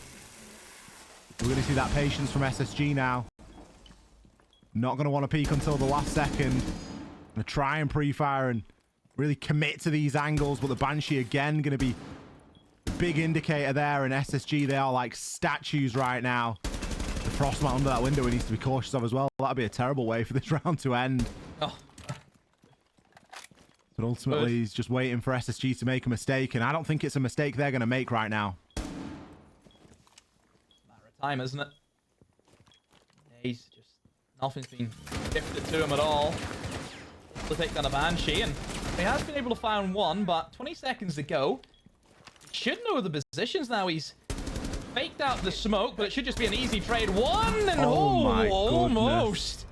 We're going to see that patience from SSG now. Not going to want to peek until the last second. Going to try and pre-fire and really commit to these angles. But the Banshee, again, going to be the big indicator there. And SSG, they are like statues right now. The Frostmat under that window he needs to be cautious of as well. That'd be a terrible way for this round to end. Oh. But ultimately, he's just waiting for SSG to make a mistake. And I don't think it's a mistake they're going to make right now. Matter of time, isn't it? He's just... Nothing's been gifted to him at all. To take down a Banshee, and he has been able to find one, but 20 seconds to go. He should know the positions now. He's faked out the smoke, but it should just be an easy trade. One, and oh my almost.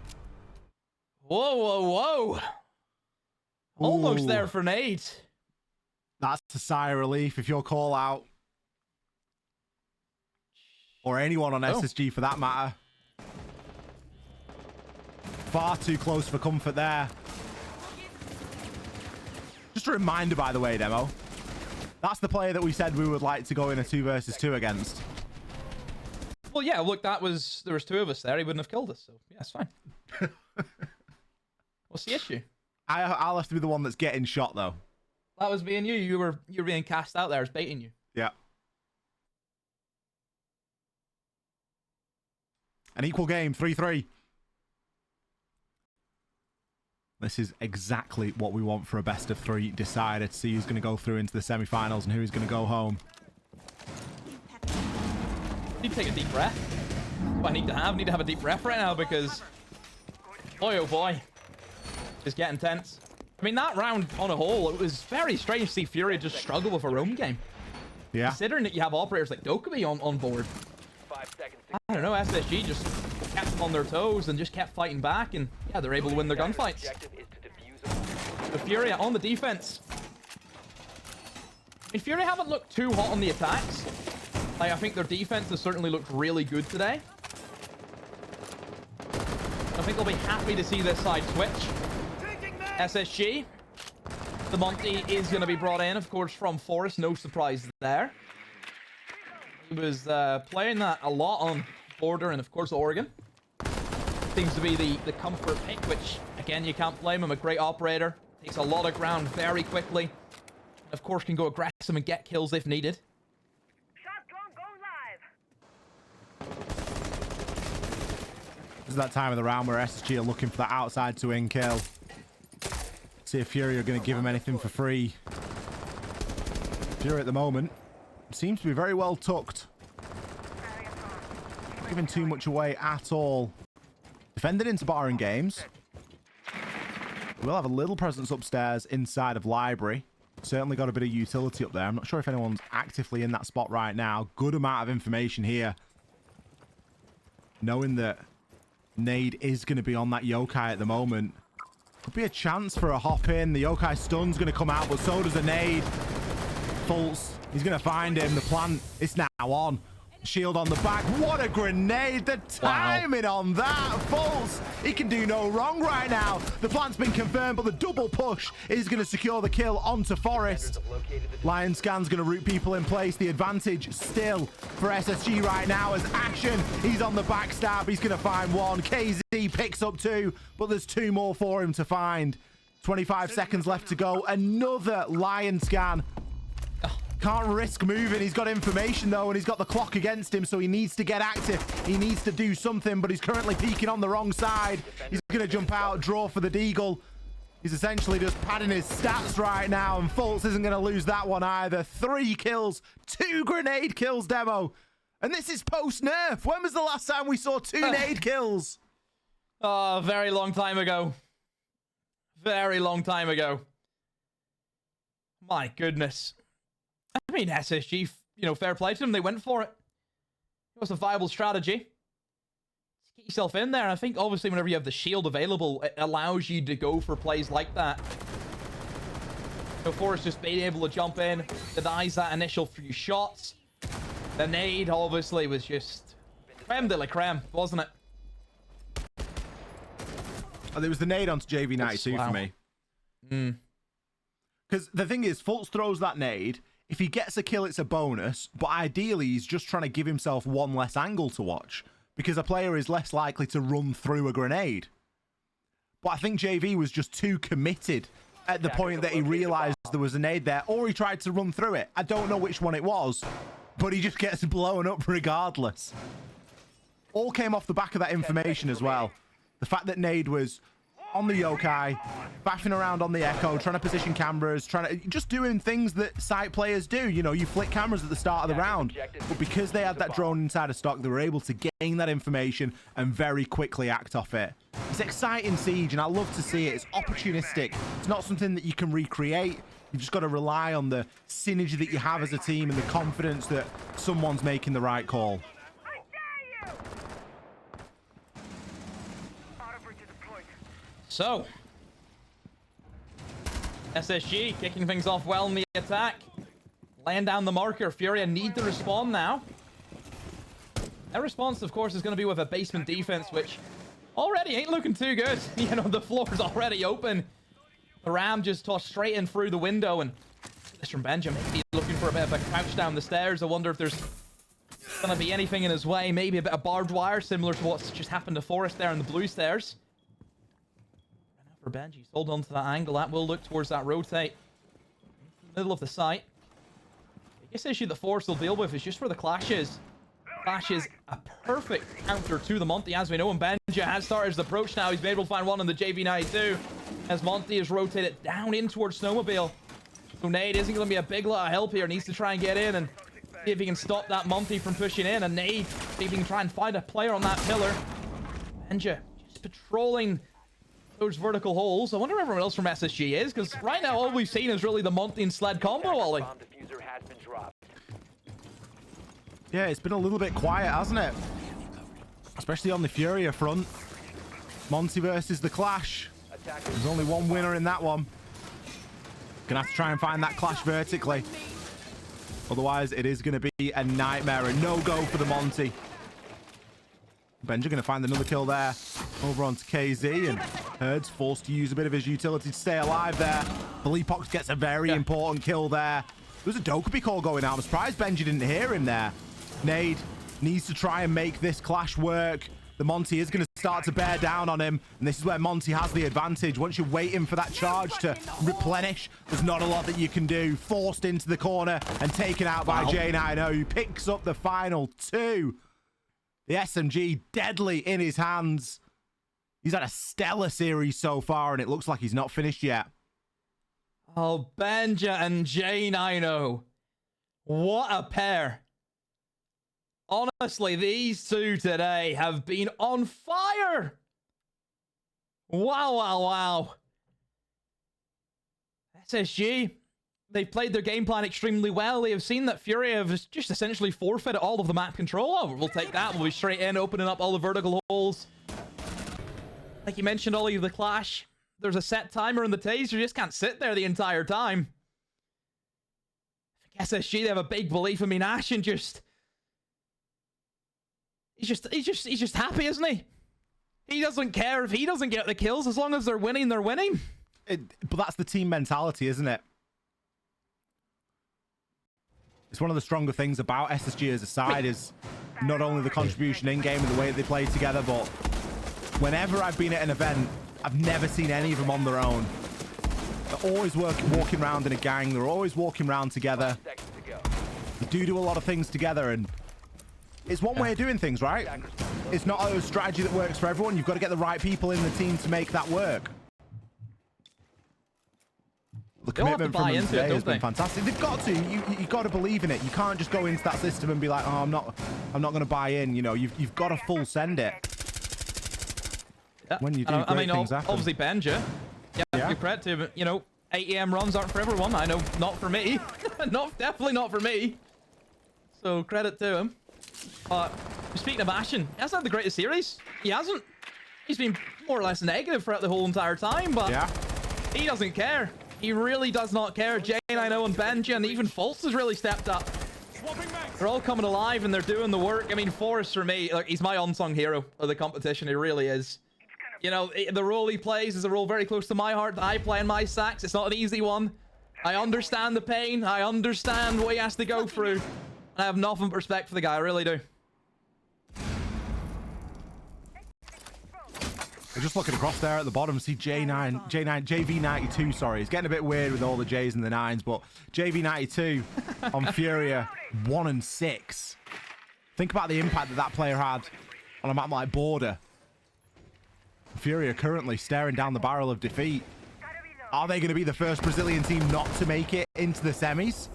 Whoa, whoa, whoa. Almost there for Nate. That's a sigh of relief if your call out. Or anyone on SSG for that matter. Far too close for comfort there. Just a reminder, by the way, Demo. That's the player that we said we would like to go in a 2 versus 2 against. Well, yeah, look, there was 2 of us there. He wouldn't have killed us, so yeah, it's fine. What's the issue? I'll have to be the one that's getting shot, though. That was being you. You were being cast out there as baiting you. Yeah. An equal game, 3-3. This is exactly what we want for a best of 3 decider, to see who's going to go through into the semi-finals and who's going to go home. I need to take a deep breath. What I need to have a deep breath right now, because boy, oh boy, it's getting tense. I mean, that round on a whole, it was very strange to see FURIA just struggle with a roam game. Yeah. Considering that you have operators like Dokkaebi on board. 5 seconds. I don't know, SSG just kept them on their toes and just kept fighting back, and yeah, they're able to win their gunfights. Objective is to defuse them. The FURIA on the defense. I mean, FURIA haven't looked too hot on the attacks. Like, I think their defense has certainly looked really good today. I think they'll be happy to see this side switch. SSG. The Monty is going to be brought in, of course, from Forest. No surprise there. He was playing that a lot on Border and, of course, Oregon. Seems to be the comfort pick, which, again, you can't blame him. A great operator. Takes a lot of ground very quickly. Of course, can go aggressive and get kills if needed. This is that time of the round where SSG are looking for that outside to in kill. See if FURIA are going to give him anything for free. FURIA at the moment seems to be very well tucked. Not giving too much away at all. Defended into barring games. We'll have a little presence upstairs inside of library. Certainly got a bit of utility up there. I'm not sure if anyone's actively in that spot right now. Good amount of information here. Knowing that Nade is going to be on that yokai at the moment. Could be a chance for a hop in. The yokai stun's going to come out, but so does a nade. Fultz, he's going to find him. The plan is now on. Shield on the back. What a grenade. The timing on that. False. He can do no wrong right now. The plant's been confirmed, but the double push is going to secure the kill onto Forest. Lion Scan's going to root people in place. The advantage still for SSG right now as Action. He's on the backstab. He's going to find one. KZ picks up two, but there's two more for him to find. 25 seconds left to go. Another Lion Scan. Can't risk moving. He's got information, though, and he's got the clock against him, so he needs to get active. He needs to do something, but he's currently peeking on the wrong side. He's going to jump out, draw for the deagle. He's essentially just padding his stats right now, and Fultz isn't going to lose that one either. 3 kills, 2 grenade kills, Demo. And this is post-nerf. When was the last time we saw 2 nade kills? Oh, very long time ago. Very long time ago. My goodness. I mean, SSG, you know, fair play to them. They went for it. It was a viable strategy. Just get yourself in there. And I think, obviously, whenever you have the shield available, it allows you to go for plays like that. So Forrest just being able to jump in, denies that initial few shots. The nade, obviously, was just creme de la creme, wasn't it? Oh, there was the nade onto JV92 for me. Because the thing is, Fultz throws that nade. If he gets a kill, it's a bonus. But ideally, he's just trying to give himself one less angle to watch. Because a player is less likely to run through a grenade. But I think JV was just too committed at the point that he realized there was a nade there. Or he tried to run through it. I don't know which one it was. But he just gets blown up regardless. All came off the back of that information as well. The fact that nade was on the yokai, baffing around on the echo, trying to position cameras, just doing things that site players do. You know, you flick cameras at the start of the round. But because they had that drone inside of stock, they were able to gain that information and very quickly act off it. It's exciting Siege, and I love to see it. It's opportunistic. It's not something that you can recreate. You've just got to rely on the synergy that you have as a team and the confidence that someone's making the right call. So, SSG kicking things off well in the attack. Laying down the marker. FURIA need to respond now. Their response, of course, is going to be with a basement defense, which already ain't looking too good. You know, the floor's already open. The Ram just tossed straight in through the window, and this from Benja, maybe looking for a bit of a crouch down the stairs. I wonder if there's going to be anything in his way. Maybe a bit of barbed wire, similar to what's just happened to Forrest there in the blue stairs. For Benji, he's hold on to that angle. That will look towards that rotate. Middle of the site. The biggest issue that Forrest will deal with is just for the clashes. Clash is a perfect counter to the Monty, as we know, and Benja has started his approach now. He's been able to find one on the JV92 as Monty is rotated down in towards Snowmobile. So Nade isn't going to be a big lot of help here. Needs to try and get in and see if he can stop that Monty from pushing in. And Nade, see if he can try and find a player on that pillar. Benja just patrolling those vertical holes. I wonder where everyone else from SSG is, because right now all we've seen is really the Monty and Sled combo, Ollie. Yeah, it's been a little bit quiet, hasn't it? Especially on the FURIA front. Monty versus the Clash. There's only one winner in that one. Gonna have to try and find that Clash vertically. Otherwise, it is going to be a nightmare. A no-go for the Monty. Benja gonna find another kill there. Over onto KZ, and Herd's forced to use a bit of his utility to stay alive there. Bleepox gets a very important kill there. There was a Dokkaebi call going out. I'm surprised Benji didn't hear him there. Nade needs to try and make this Clash work. The Monty is going to start to bear down on him, and this is where Monty has the advantage. Once you're waiting for that charge to replenish, there's not a lot that you can do. Forced into the corner and taken out by J90, who picks up the final 2. The SMG deadly in his hands. He's had a stellar series so far, and it looks like he's not finished yet. Oh, Benja and J90. What a pair. Honestly, these two today have been on fire. Wow, wow, wow. SSG, they've played their game plan extremely well. They have seen that FURIA have just essentially forfeited all of the map control over. We'll take that. We'll be straight in, opening up all the vertical holes. Like you mentioned, Ollie, the Clash. There's a set timer in the taser. You just can't sit there the entire time. I think SSG, they have a big belief in me, Nash, and just he's just happy, isn't he? He doesn't care if he doesn't get the kills. As long as they're winning, they're winning. But that's the team mentality, isn't it? It's one of the stronger things about SSG as a side is not only the contribution in-game and the way they play together, but whenever I've been at an event, I've never seen any of them on their own. They're always walking around in a gang. They're always walking around together. They do a lot of things together, and it's one way of doing things, right? It's not a strategy that works for everyone. You've got to get the right people in the team to make that work. The commitment from them today has been fantastic. They've got to. You've got to believe in it. You can't just go into that system and be like, oh, I'm not going to buy in. You know, you've got to full send it. Yeah. When you do great things happen. Obviously Benja. Yeah, give credit to him. You know, 8 AM runs aren't for everyone. I know, not for me. Definitely not for me. So credit to him. Speaking of Ashen, he hasn't had the greatest series. He hasn't. He's been more or less negative throughout the whole entire time, but yeah, he doesn't care. He really does not care. Jane, I know, and Benja, and even Fultz has really stepped up. They're all coming alive and they're doing the work. I mean, Forrest, for me, like, he's my unsung hero of the competition. He really is. You know, the role he plays is a role very close to my heart that I play in my sacks. It's not an easy one. I understand the pain. I understand what he has to go through. And I have nothing but respect for the guy. I really do. We're just looking across there at the bottom, see JV92, sorry. It's getting a bit weird with all the J's and the 9s, but JV92 on FURIA 1-6. Think about the impact that player had on a map like Border. FURIA currently staring down the barrel of defeat. Are they going to be the first Brazilian team not to make it into the semis?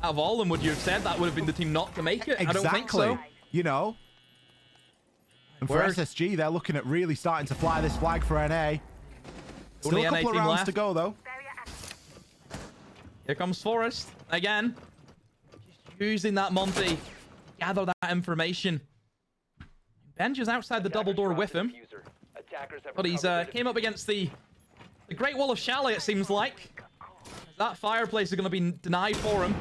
Out of all of them, would you have said that would have been the team not to make it? Exactly. I don't think so. You know? And for SSG, they're looking at really starting to fly this flag for NA. Still a couple of rounds to go, though. Here comes Forrest again. Just using that Monty. Gather that information. Benja's outside the double door with him. But he's came up against the Great Wall of Chalet, it seems like. That fireplace is going to be denied for him.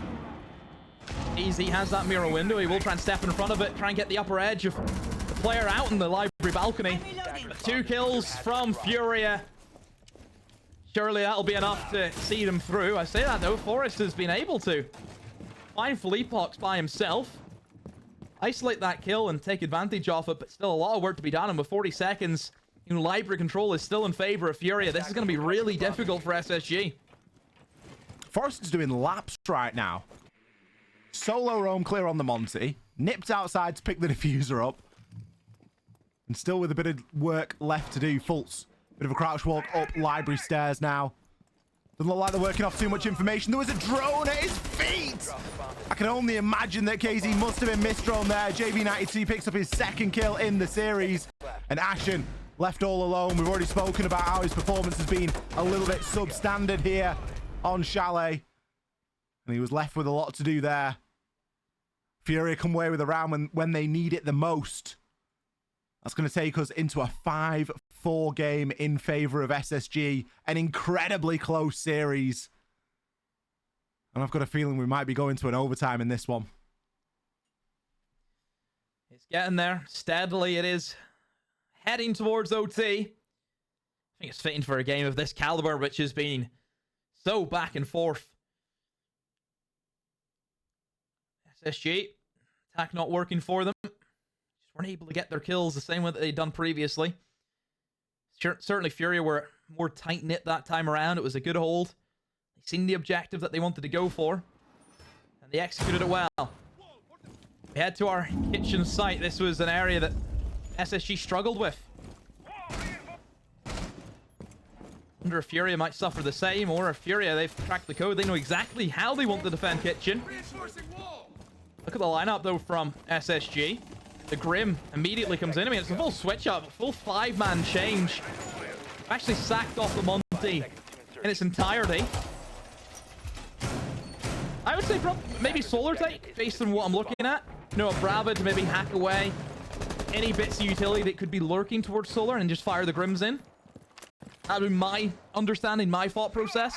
Easy has that mirror window. He will try and step in front of it, try and get the upper edge of the player out in the library balcony. 2 kills from FURIA. Surely that'll be enough to see them through. I say that though, Forrest has been able to find Felipox by himself, isolate that kill and take advantage of it, but still a lot of work to be done. And with 40 seconds, you know, library control is still in favor of FURIA. This is going to be really difficult for SSG. Forrest is doing laps right now. Solo roam clear on the Monty. Nipped outside to pick the diffuser up. And still with a bit of work left to do. Fultz. Bit of a crouch walk up library stairs now. Doesn't look like they're working off too much information. There was a drone at his feet. I can only imagine that KZ must have been misdrone there. JV92 picks up his 2nd kill in the series. And Ashen left all alone. We've already spoken about how his performance has been a little bit substandard here on Chalet. And he was left with a lot to do there. FURIA come away with a round when they need it the most. That's going to take us into a 5-4 game in favor of SSG. An incredibly close series. And I've got a feeling we might be going to an overtime in this one. It's getting there. Steadily it is heading towards OT. I think it's fitting for a game of this caliber, which has been so back and forth. SSG, attack not working for them. Just weren't able to get their kills the same way that they'd done previously. Certainly FURIA were more tight-knit that time around. It was a good hold. They seen the objective that they wanted to go for, and they executed it well. We head to our kitchen site. This was an area that SSG struggled with. Wonder if FURIA might suffer the same, or if FURIA, they've cracked the code. They know exactly how they want to defend kitchen. Look at the lineup, though, from SSG. The Grim immediately comes in. I mean, it's a full switch-up, full 5-man change. Actually sacked off the Monty in its entirety. I would say maybe Solar Take, based on what I'm looking at. You know, a Brava to maybe hack away any bits of utility that could be lurking towards Solar and just fire the Grims in. That would be my understanding, my thought process.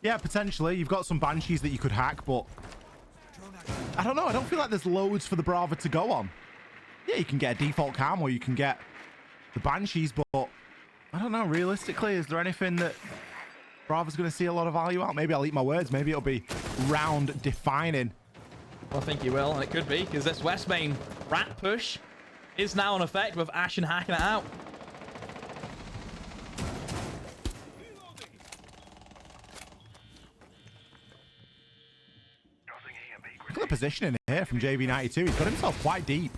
Yeah, potentially. You've got some Banshees that you could hack, but I don't know. I don't feel like there's loads for the Brava to go on. Yeah, you can get a default cam or you can get the Banshees, but I don't know, realistically, is there anything that Bravo's going to see a lot of value out? Maybe I'll eat my words. Maybe it'll be round defining. Well, I think you will, and it could be, because this West main rat push is now in effect with Ashen hacking it out. Look at the positioning here from JV92. He's got himself quite deep.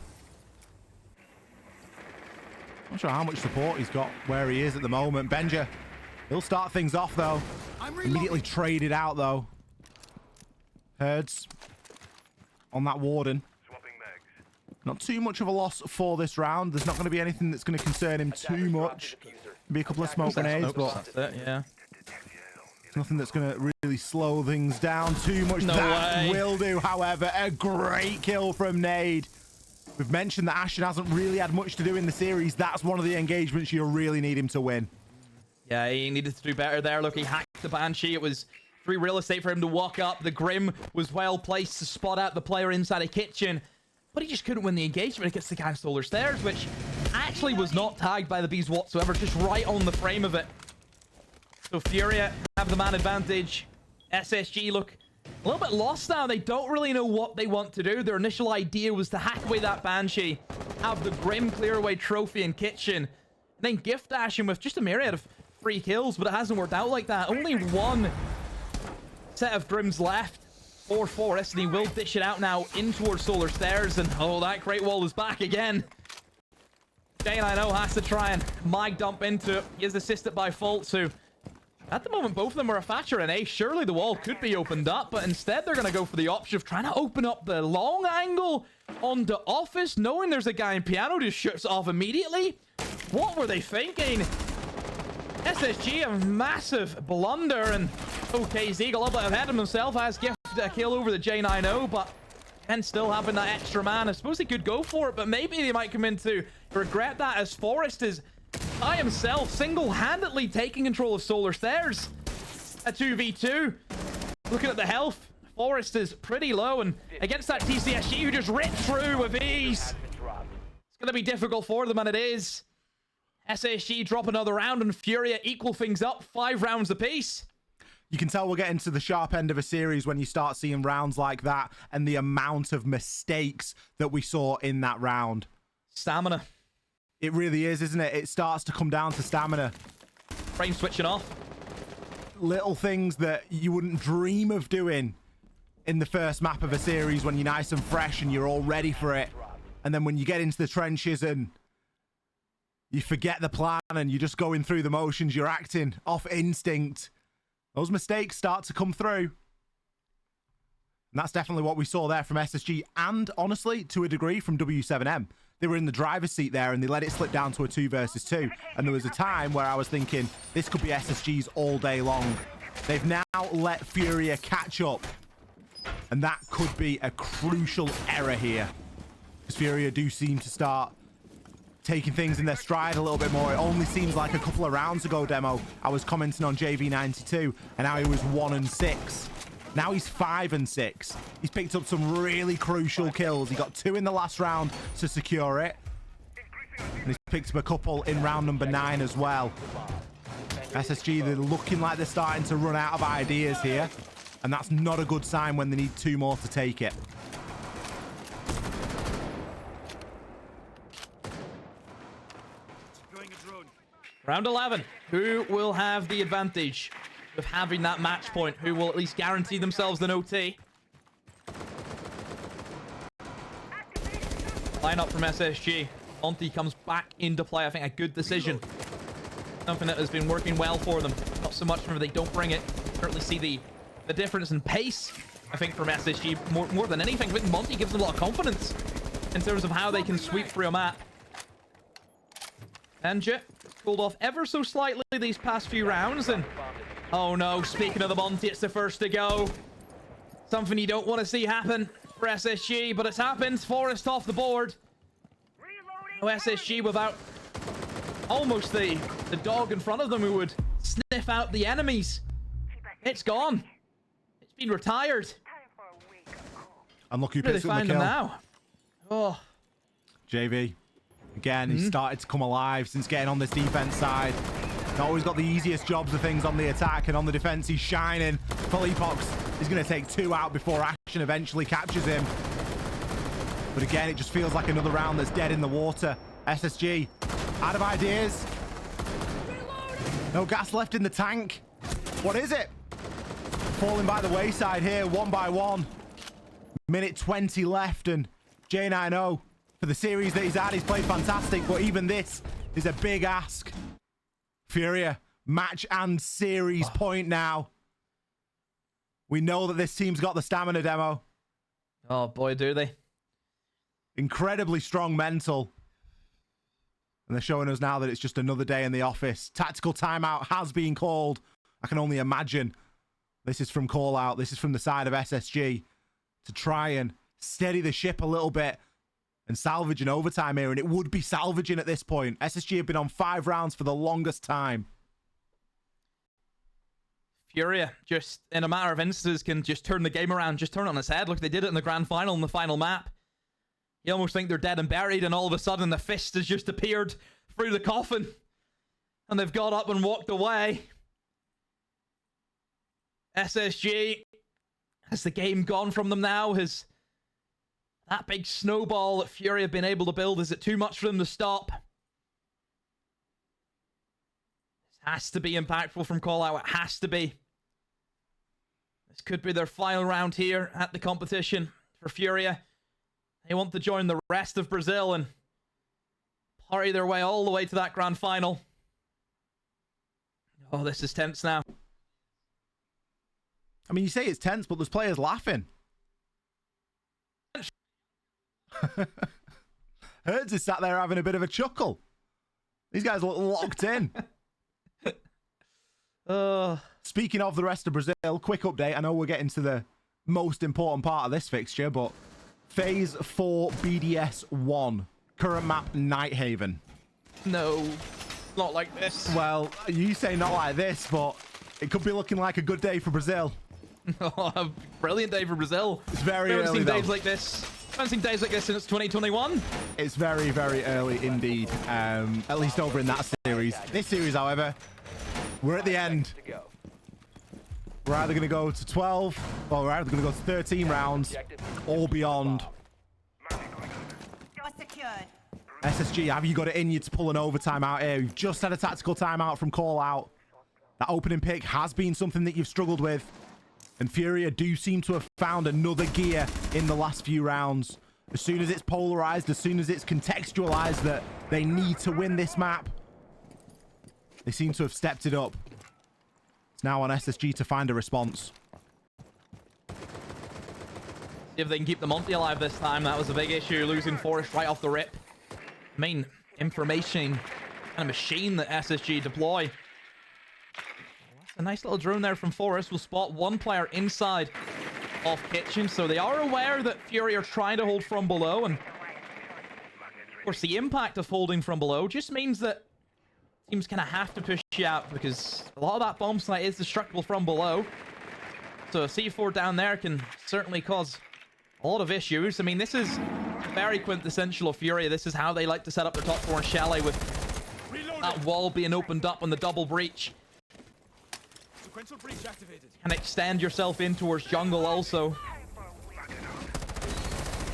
Not sure how much support he's got where he is at the moment. Benja, he'll start things off, though. Immediately traded out, though. Herds on that Warden. Not too much of a loss for this round. There's not going to be anything that's going to concern him too much. Maybe a couple of smoke grenades, but yeah. Nothing that's going to really slow things down too much. No that way. will do, however. A great kill from Nade. We've mentioned that Ashen hasn't really had much to do in the series. That's one of the engagements you really need him to win. Yeah, he needed to do better there. Look, he hacked the Banshee. It was free real estate for him to walk up. The Grim was well placed to spot out the player inside a kitchen, but he just couldn't win the engagement against the guy on Solar Stairs, which actually was not tagged by the bees whatsoever, just right on the frame of it. So FURIA have the man advantage. SSG look a little bit lost now. They don't really know what they want to do. Their initial idea was to hack away that Banshee, have the Grim clear away trophy in kitchen, and then gift dash him with just a myriad of free kills, but it hasn't worked out like that. Only one set of Grims left for Forest, and he will dish it out now in towards Solar Stairs, and oh, that Great Wall is back again. Jane, I know, has to try and mag dump into it. He is assisted by Fultz, who at the moment, both of them are a Thatcher and Ace. Surely the wall could be opened up, but instead they're going to go for the option of trying to open up the long angle onto Office, knowing there's a guy in Piano, just shuts off immediately. What were they thinking? SSG, a massive blunder, and okay, Zeeg a little bit ahead of himself, has gifted a kill over the J90, but and still having that extra man. I suppose they could go for it, but maybe they might come in to regret that, as Forest is by himself single-handedly taking control of Solar Stairs. A 2v2. Looking at the health, Forest is pretty low, and against that TCSG who just ripped through with ease, it's going to be difficult for them, and it is. SSG drop another round, and FURIA equal things up, 5 rounds apiece. You can tell we're getting to the sharp end of a series when you start seeing rounds like that and the amount of mistakes that we saw in that round. Stamina. It really is, isn't it? It starts to come down to stamina. Frame switching off. Little things that you wouldn't dream of doing in the first map of a series when you're nice and fresh and you're all ready for it. And then when you get into the trenches and you forget the plan and you're just going through the motions, you're acting off instinct, those mistakes start to come through. And that's definitely what we saw there from SSG and, honestly, to a degree, from W7M. They were in the driver's seat there and they let it slip down to a 2 versus 2. And there was a time where I was thinking, this could be SSG's all day long. They've now let FURIA catch up. And that could be a crucial error here. Because FURIA do seem to start taking things in their stride a little bit more. It only seems like a couple of rounds ago, Demo, I was commenting on JV92, and now he was 1-6. Now he's 5-6. He's picked up some really crucial kills. He got 2 in the last round to secure it. And he's picked up a couple in round number 9 as well. SSG, they're looking like they're starting to run out of ideas here. And that's not a good sign when they need 2 more to take it. Round 11. Who will have the advantage of having that match point? Who will at least guarantee themselves an OT? Lineup from SSG. Monty comes back into play. I think a good decision. Something that has been working well for them. Not so much whenever they don't bring it. Certainly see the difference in pace, I think, from SSG more than anything. I think Monty gives them a lot of confidence in terms of how they can sweep through a map. Benja cooled off ever so slightly these past few rounds, and oh no, speaking of the Monty, it's the first to go. Something you don't want to see happen for SSG, but it's happened. Forest off the board. No SSG without almost the dog in front of them who would sniff out the enemies. It's gone. It's been retired. Unlucky Where do picks they up the find kill. them now? Oh. JV. Again, he started to come alive since getting on this defense side. Not always got the easiest jobs of things on the attack, and on the defense, he's shining. Felipox is going to take 2 out before action eventually captures him. But again, it just feels like another round that's dead in the water. SSG, out of ideas. No gas left in the tank. What is it? Falling by the wayside here, 1 by 1. Minute 20 left, and J90, for the series that he's had, he's played fantastic, but even this is a big ask. FURIA, match and series point now. We know that this team's got the stamina demo. Oh boy, do they. Incredibly strong mental. And they're showing us now that it's just another day in the office. Tactical timeout has been called. I can only imagine. This is from call out. This is from the side of SSG to try and steady the ship a little bit and salvage an overtime here. And it would be salvaging at this point. SSG have been on 5 rounds for the longest time. FURIA, just in a matter of instances, can just turn the game around, just turn it on its head. Look, they did it in the grand final, in the final map. You almost think they're dead and buried, and all of a sudden the fist has just appeared through the coffin. And they've got up and walked away. SSG, has the game gone from them now? Has that big snowball that FURIA have been able to build, is it too much for them to stop? This has to be impactful from call out. It has to be. This could be their final round here at the competition for FURIA. They want to join the rest of Brazil and party their way all the way to that grand final. Oh, this is tense now. I mean, you say it's tense, but there's players laughing. Herds is sat there having a bit of a chuckle. These guys look locked in. Speaking of the rest of Brazil, quick update. I know we're getting to the most important part of this fixture, but Phase 4 BDS 1. Current map, Nighthaven. No, not like this. Well, you say not like this, but it could be looking like a good day for Brazil. Oh, a brilliant day for Brazil. It's very We haven't early, seen though. days like this. I haven't seen days like this since 2021. It's very, very early indeed, at least over in that series. This series, however, we're at the end. We're either going to go to 12, or we're either going to go to 13 rounds, or beyond. SSG, have you got it in you to pull an overtime out here? You've just had a tactical timeout from call out. That opening pick has been something that you've struggled with. And FURIA do seem to have found another gear in the last few rounds. As soon as it's polarized, as soon as it's contextualized that they need to win this map, they seem to have stepped it up. It's now on SSG to find a response. See if they can keep the Monty alive this time. That was a big issue, losing Forest right off the rip. Main information kind of machine that SSG deploy. A nice little drone there from Forest. Will spot one player inside of Kitchen, so they are aware that FURIA are trying to hold from below, and of course the impact of holding from below just means that teams kind of have to push you out, because a lot of that bomb site is destructible from below. So a C4 down there can certainly cause a lot of issues. I mean, this is very quintessential of FURIA. This is how they like to set up their top 4 in Chalet, with that wall being opened up on the double breach. And extend yourself in towards jungle also.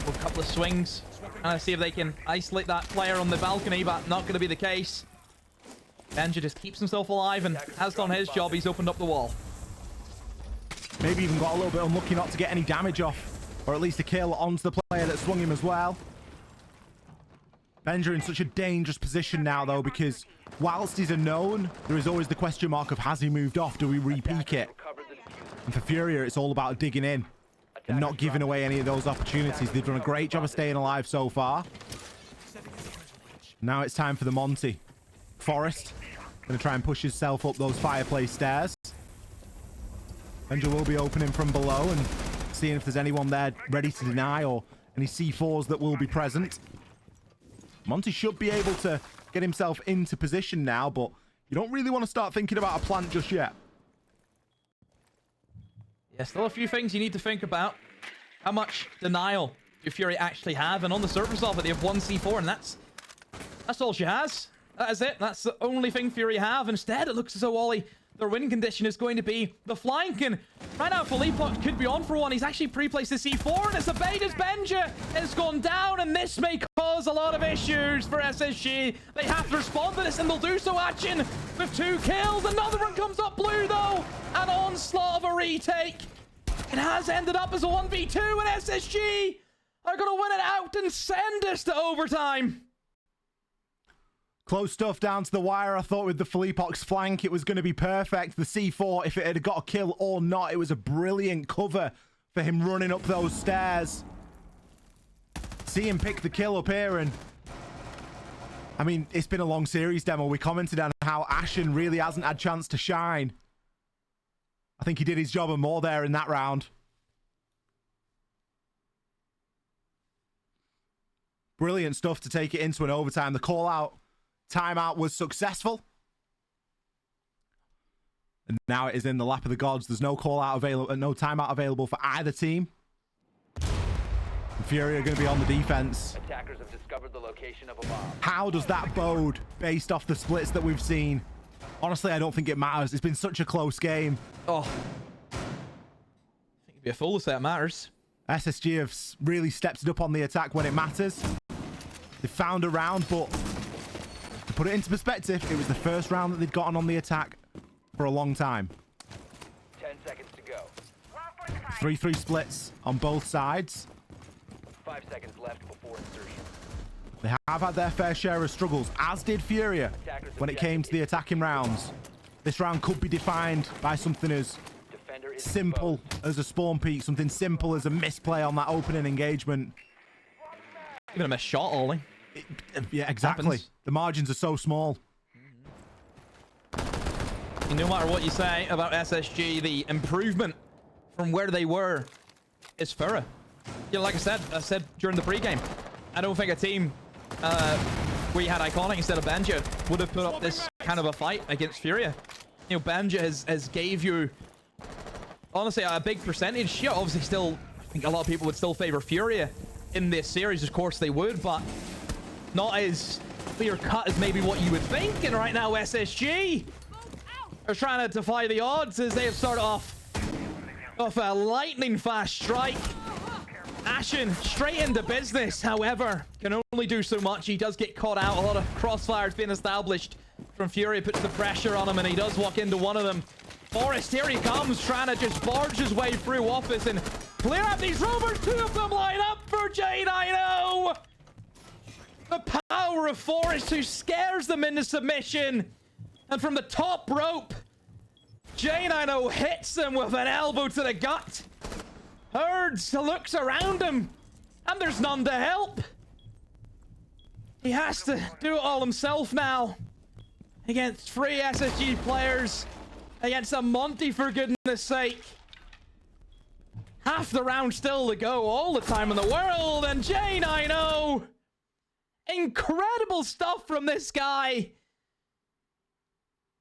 A couple of swings. And see if they can isolate that player on the balcony, but not going to be the case. Benja just keeps himself alive and has done his job. He's opened up the wall. Maybe even got a little bit unlucky not to get any damage off, or at least a kill onto the player that swung him as well. Benja in such a dangerous position now, though, because whilst he's a known, there is always the question mark of, has he moved off? Do we re-peak it? And for FURIA, it's all about digging in and not giving away any of those opportunities. They've done a great job of staying alive so far. Now it's time for the Monty. Forest going to try and push himself up those fireplace stairs. Benja will be opening from below and seeing if there's anyone there ready to deny, or any C4s that will be present. Monty should be able to get himself into position now, but you don't really want to start thinking about a plant just yet. Yeah, still a few things you need to think about. How much denial do Fury actually have? And on the surface of it, they have one C4, and that's all she has. That is it. That's the only thing Fury have. Instead, it looks as though Ollie, their win condition is going to be the flank. And right now, Philippe could be on for one. He's actually pre-placed the C4, and it's a bait as Benja has gone down, and this may cause a lot of issues for SSG. They have to respond to this, and they'll do so. Achin with 2 kills. Another one comes up blue, though. An onslaught of a retake. It has ended up as a 1v2, and SSG are going to win it out and send us to overtime. Close stuff down to the wire. I thought with the Philippox flank, it was going to be perfect. The C4, if it had got a kill or not, it was a brilliant cover for him running up those stairs. See him pick the kill up here, and I mean, it's been a long series demo. We commented on how Ashen really hasn't had chance to shine. I think he did his job and more there in that round. Brilliant stuff to take it into an overtime. The call out timeout was successful. And now it is in the lap of the gods. There's no call out available, no timeout available for either team. And Fury are going to be on the defense. Attackers have discovered the location of a bomb. How does that bode based off the splits that we've seen? Honestly, I don't think it matters. It's been such a close game. Oh, I think it'd be a fool to say it matters. SSG have really stepped it up on the attack when it matters. They found a round, but to put it into perspective, it was the first round that they'd gotten on the attack for a long time. 10 seconds to go. 3-3 splits on both sides. 5 seconds left before insertion. They have had their fair share of struggles, as did Furia, when it came to the attacking rounds. This round could be defined by something as simple as a spawn peek, something simple as a misplay on that opening engagement. Even a missed shot, Ollie. Yeah, exactly. Happens. The margins are so small. And no matter what you say about SSG, the improvement from where they were is FURIA. You know, like I said during the pregame, I don't think a team where you had Iconic instead of Benja would have put up this kind of a fight against FURIA. You know, Benja has gave you, honestly, a big percentage. Yeah, obviously still, I think a lot of people would still favor FURIA in this series. Of course they would, but not as clear cut as maybe what you would think. And right now, SSG are trying to defy the odds as they have started off a lightning fast strike. Ashen straight into business, however, can only do so much. He does get caught out. A lot of crossfires being established from Fury, puts the pressure on him, and he does walk into one of them. Forrest, here he comes, trying to just barge his way through office and clear up these rovers. 2 of them line up for J90. The power of Forrest, who scares them into submission. And from the top rope, J90 hits them with an elbow to the gut. Herds looks around him, and there's none to help. He has to do it all himself now. Against 3 SSG players. Against a Monty, for goodness sake. Half the round still to go, all the time in the world, and J90. Incredible stuff from this guy.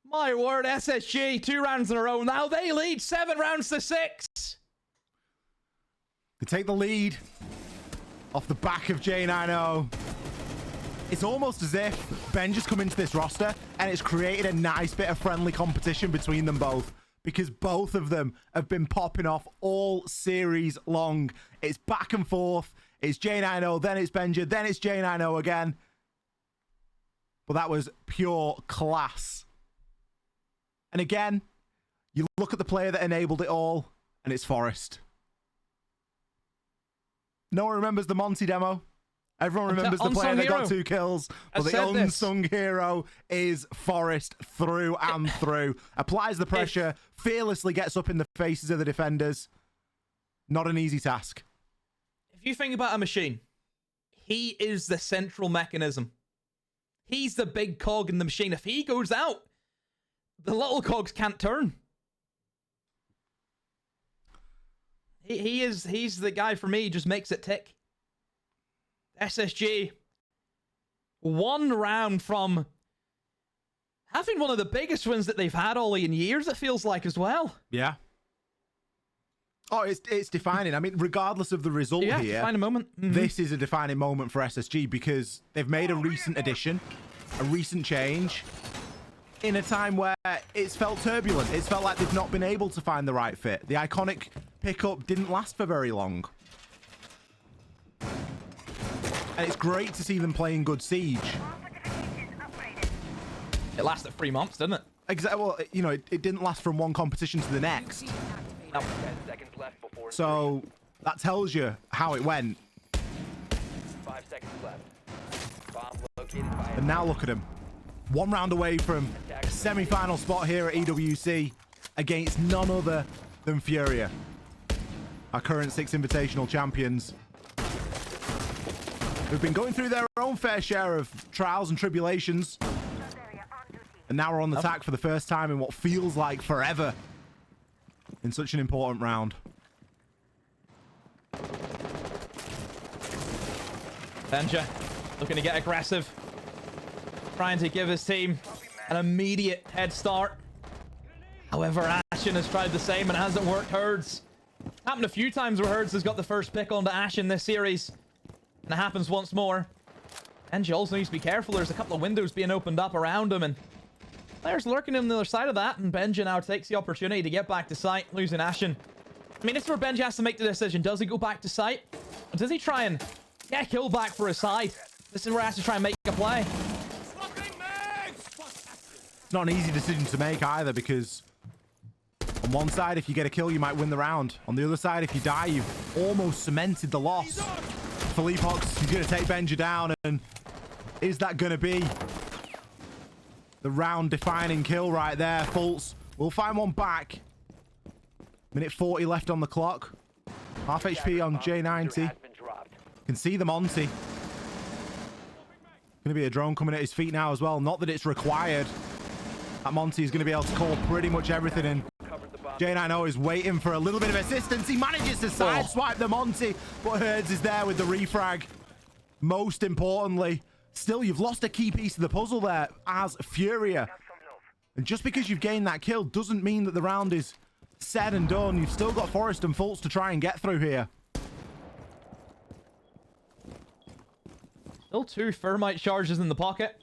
My word, SSG, 2 rounds in a row. Now they lead 7 rounds to 6. They take the lead off the back of J90. It's almost as if Benja's come into this roster and it's created a nice bit of friendly competition between them both, because both of them have been popping off all series long. It's back and forth. It's J90, then it's Benja, then it's J90 again. But that was pure class. And again, you look at the player that enabled it all, and it's Forrest. No one remembers the Monty demo. Everyone remembers the player that got 2 kills. But the unsung hero is Forrest through and through. Applies the pressure, fearlessly gets up in the faces of the defenders. Not an easy task. If you think about a machine, he is the central mechanism. He's the big cog in the machine. If he goes out, the little cogs can't turn. He's the guy for me, just makes it tick. SSG, 1 round from having one of the biggest wins that they've had, Ollie, in years, it feels like, as well. Yeah. Oh, it's defining. I mean, regardless of the result Yeah, here, define a moment. this is a defining moment for SSG because they've made a recent addition, a recent change, in a time where it's felt turbulent. It's felt like they've not been able to find the right fit. The iconic pickup didn't last for very long. And it's great to see them playing good Siege. It lasted 3 months, didn't it? Exactly. Well, you know, it didn't last from one competition to the next. 10 seconds left before So that tells you how it went. 5 seconds left. Bomb located by And now look at him. 1 round away from a semi-final spot here at EWC against none other than FURIA, our current 6 Invitational champions. Who've been going through their own fair share of trials and tribulations. And now we're on the attack for the first time in what feels like forever in such an important round. Benja looking to get aggressive. Trying to give his team an immediate head start. However, Ashen has tried the same and it hasn't worked. Herds. Happened a few times where Herds has got the first pick onto Ashen this series. And it happens once more. Benja also needs to be careful. There's a couple of windows being opened up around him and players lurking on the other side of that, and Benja now takes the opportunity to get back to site, losing Ashen. I mean, this is where Benja has to make the decision. Does he go back to site? Or does he try and get a kill back for his side? This is where he has to try and make a play. It's not an easy decision to make either, because on one side, if you get a kill, you might win the round. On the other side, if you die, you've almost cemented the loss. Philippox is going to take Benja down, and is that going to be the round-defining kill right there? Fultz will find one back. Minute 40 left on the clock. Half HP on J90. Can see the Monty. Going to be a drone coming at his feet now as well. Not that it's required. That Monty is going to be able to call pretty much everything in. J90 is waiting for a little bit of assistance. He manages to sideswipe the Monty, but Herds is there with the refrag. Most importantly, still, you've lost a key piece of the puzzle there as FURIA. And just because you've gained that kill doesn't mean that the round is said and done. You've still got Forrest and Fultz to try and get through here. Still 2 Thermite charges in the pocket.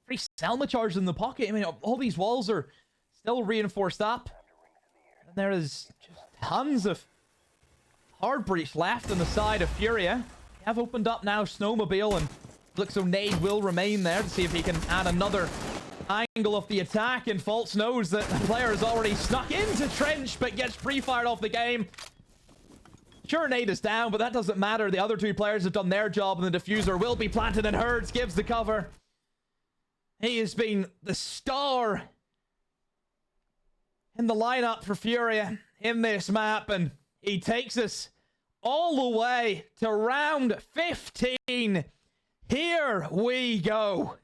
3 Selma charges in the pocket. I mean, all these walls are still reinforced up. And there is just tons of hard breach left on the side of FURIA. They have opened up now Snowmobile, and looks so Nade will remain there to see if he can add another angle of the attack. And Fultz knows that the player has already snuck into Trench, but gets pre-fired off the game. Sure, Nade is down, but that doesn't matter. The other 2 players have done their job, and the diffuser will be planted, and Herds gives the cover. He has been the star in the lineup for FURIA in this map, and he takes us all the way to round 15. Here we go.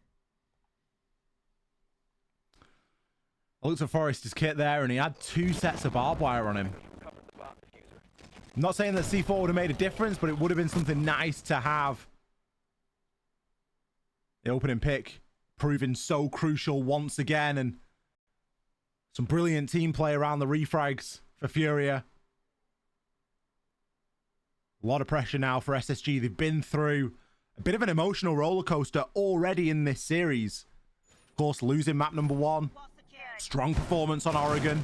I looked at Forrest's kit there, and he had 2 sets of barbed wire on him. I'm not saying that C4 would have made a difference, but it would have been something nice to have. The opening pick proving so crucial once again, and some brilliant team play around the refrags for FURIA. A lot of pressure now for SSG. They've been through a bit of an emotional roller coaster already in this series. Of course, losing map number 1. Strong performance on Oregon.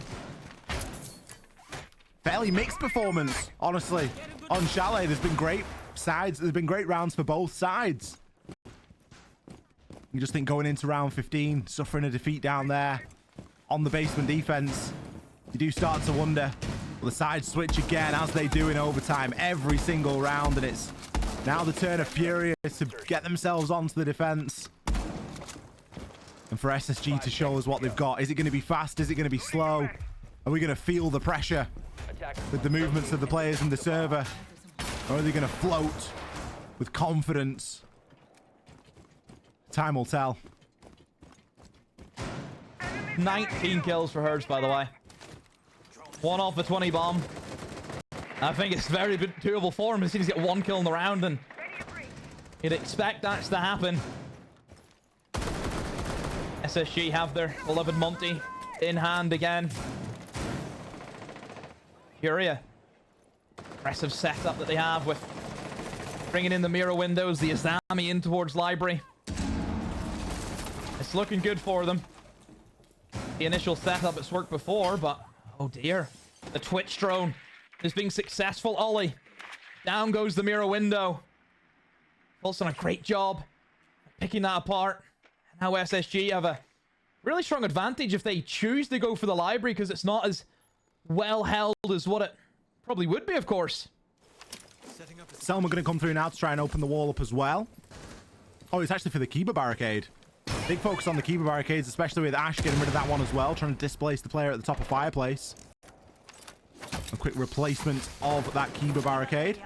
Fairly mixed performance, honestly. On Chalet, there's been great sides. There's been great rounds for both sides. You just think going into round 15, suffering a defeat down there on the basement defense, you do start to wonder. Well, the sides switch again, as they do in overtime every single round, and it's now the turn of FURIA to get themselves onto the defense. And for SSG to show us what they've got. Is it going to be fast? Is it going to be slow? Are we going to feel the pressure with the movements of the players in the server? Or are they going to float with confidence? Time will tell. 19 kills for Herds, by the way. 1 off the 20 bomb. I think it's very doable for him. As soon as he gets 1 kill in the round, and you'd expect that to happen. SSG have their beloved Monty in hand again. FURIA Aggressive setup that they have with bringing in the mirror windows, the Azami in towards library. It's looking good for them. The initial setup, it's worked before, but oh dear. The Twitch drone is being successful. Ollie. Down goes the mirror window. Fult's done a great job picking that apart. Now SSG have a really strong advantage if they choose to go for the library, because it's not as well held as what it probably would be, of course. Selma going to come through now to try and open the wall up as well. Oh, it's actually for the Kiba barricade. Big focus on the Kiba barricades, especially with Ash getting rid of that one as well, trying to displace the player at the top of Fireplace. A quick replacement of that Kiba barricade.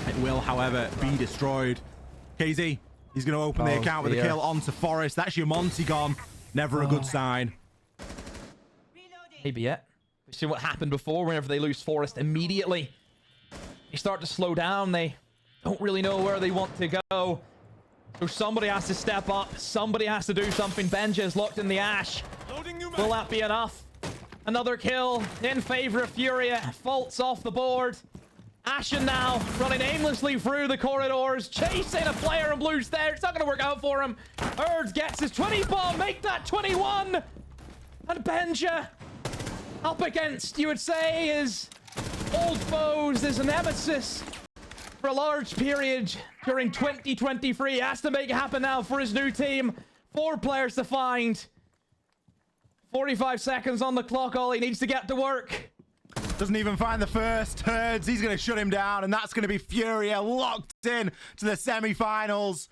It will, however, be destroyed. KZ, he's going to open the account with a kill onto Forest. That's your Monty gone. Never a good sign. Maybe yet. We've seen what happened before whenever they lose Forest immediately. They start to slow down. They don't really know where they want to go. So somebody has to step up. Somebody has to do something. Benja is locked in the Ash. Will that be enough? Another kill in favor of Furia. Faults off the board. Ashen now running aimlessly through the corridors, chasing a player in blue stairs. It's not going to work out for him. Urds gets his 20 bomb, make that 21. And Benja up against, you would say, his old foes, his nemesis for a large period during 2023. Has to make it happen now for his new team. 4 players to find. 45 seconds on the clock. All he needs to get to work. Doesn't even find the first. Herds, he's going to shut him down, and that's going to be Furia locked in to the semi-finals.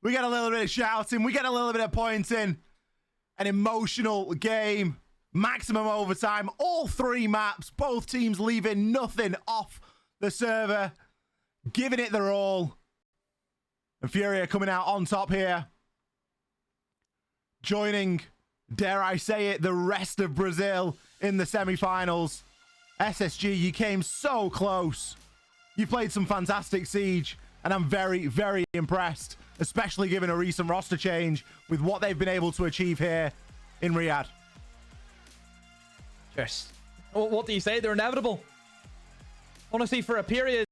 We get a little bit of shouting. We get a little bit of pointing. An emotional game. Maximum overtime. All 3 maps. Both teams leaving nothing off the server. Giving it their all. And Furia coming out on top here. Joining, dare I say it, the rest of Brazil in the semi-finals. SSG, you came so close. You played some fantastic Siege, and I'm very, very impressed, especially given a recent roster change with what they've been able to achieve here in Riyadh. Just, what do you say? They're inevitable. Honestly, for a period,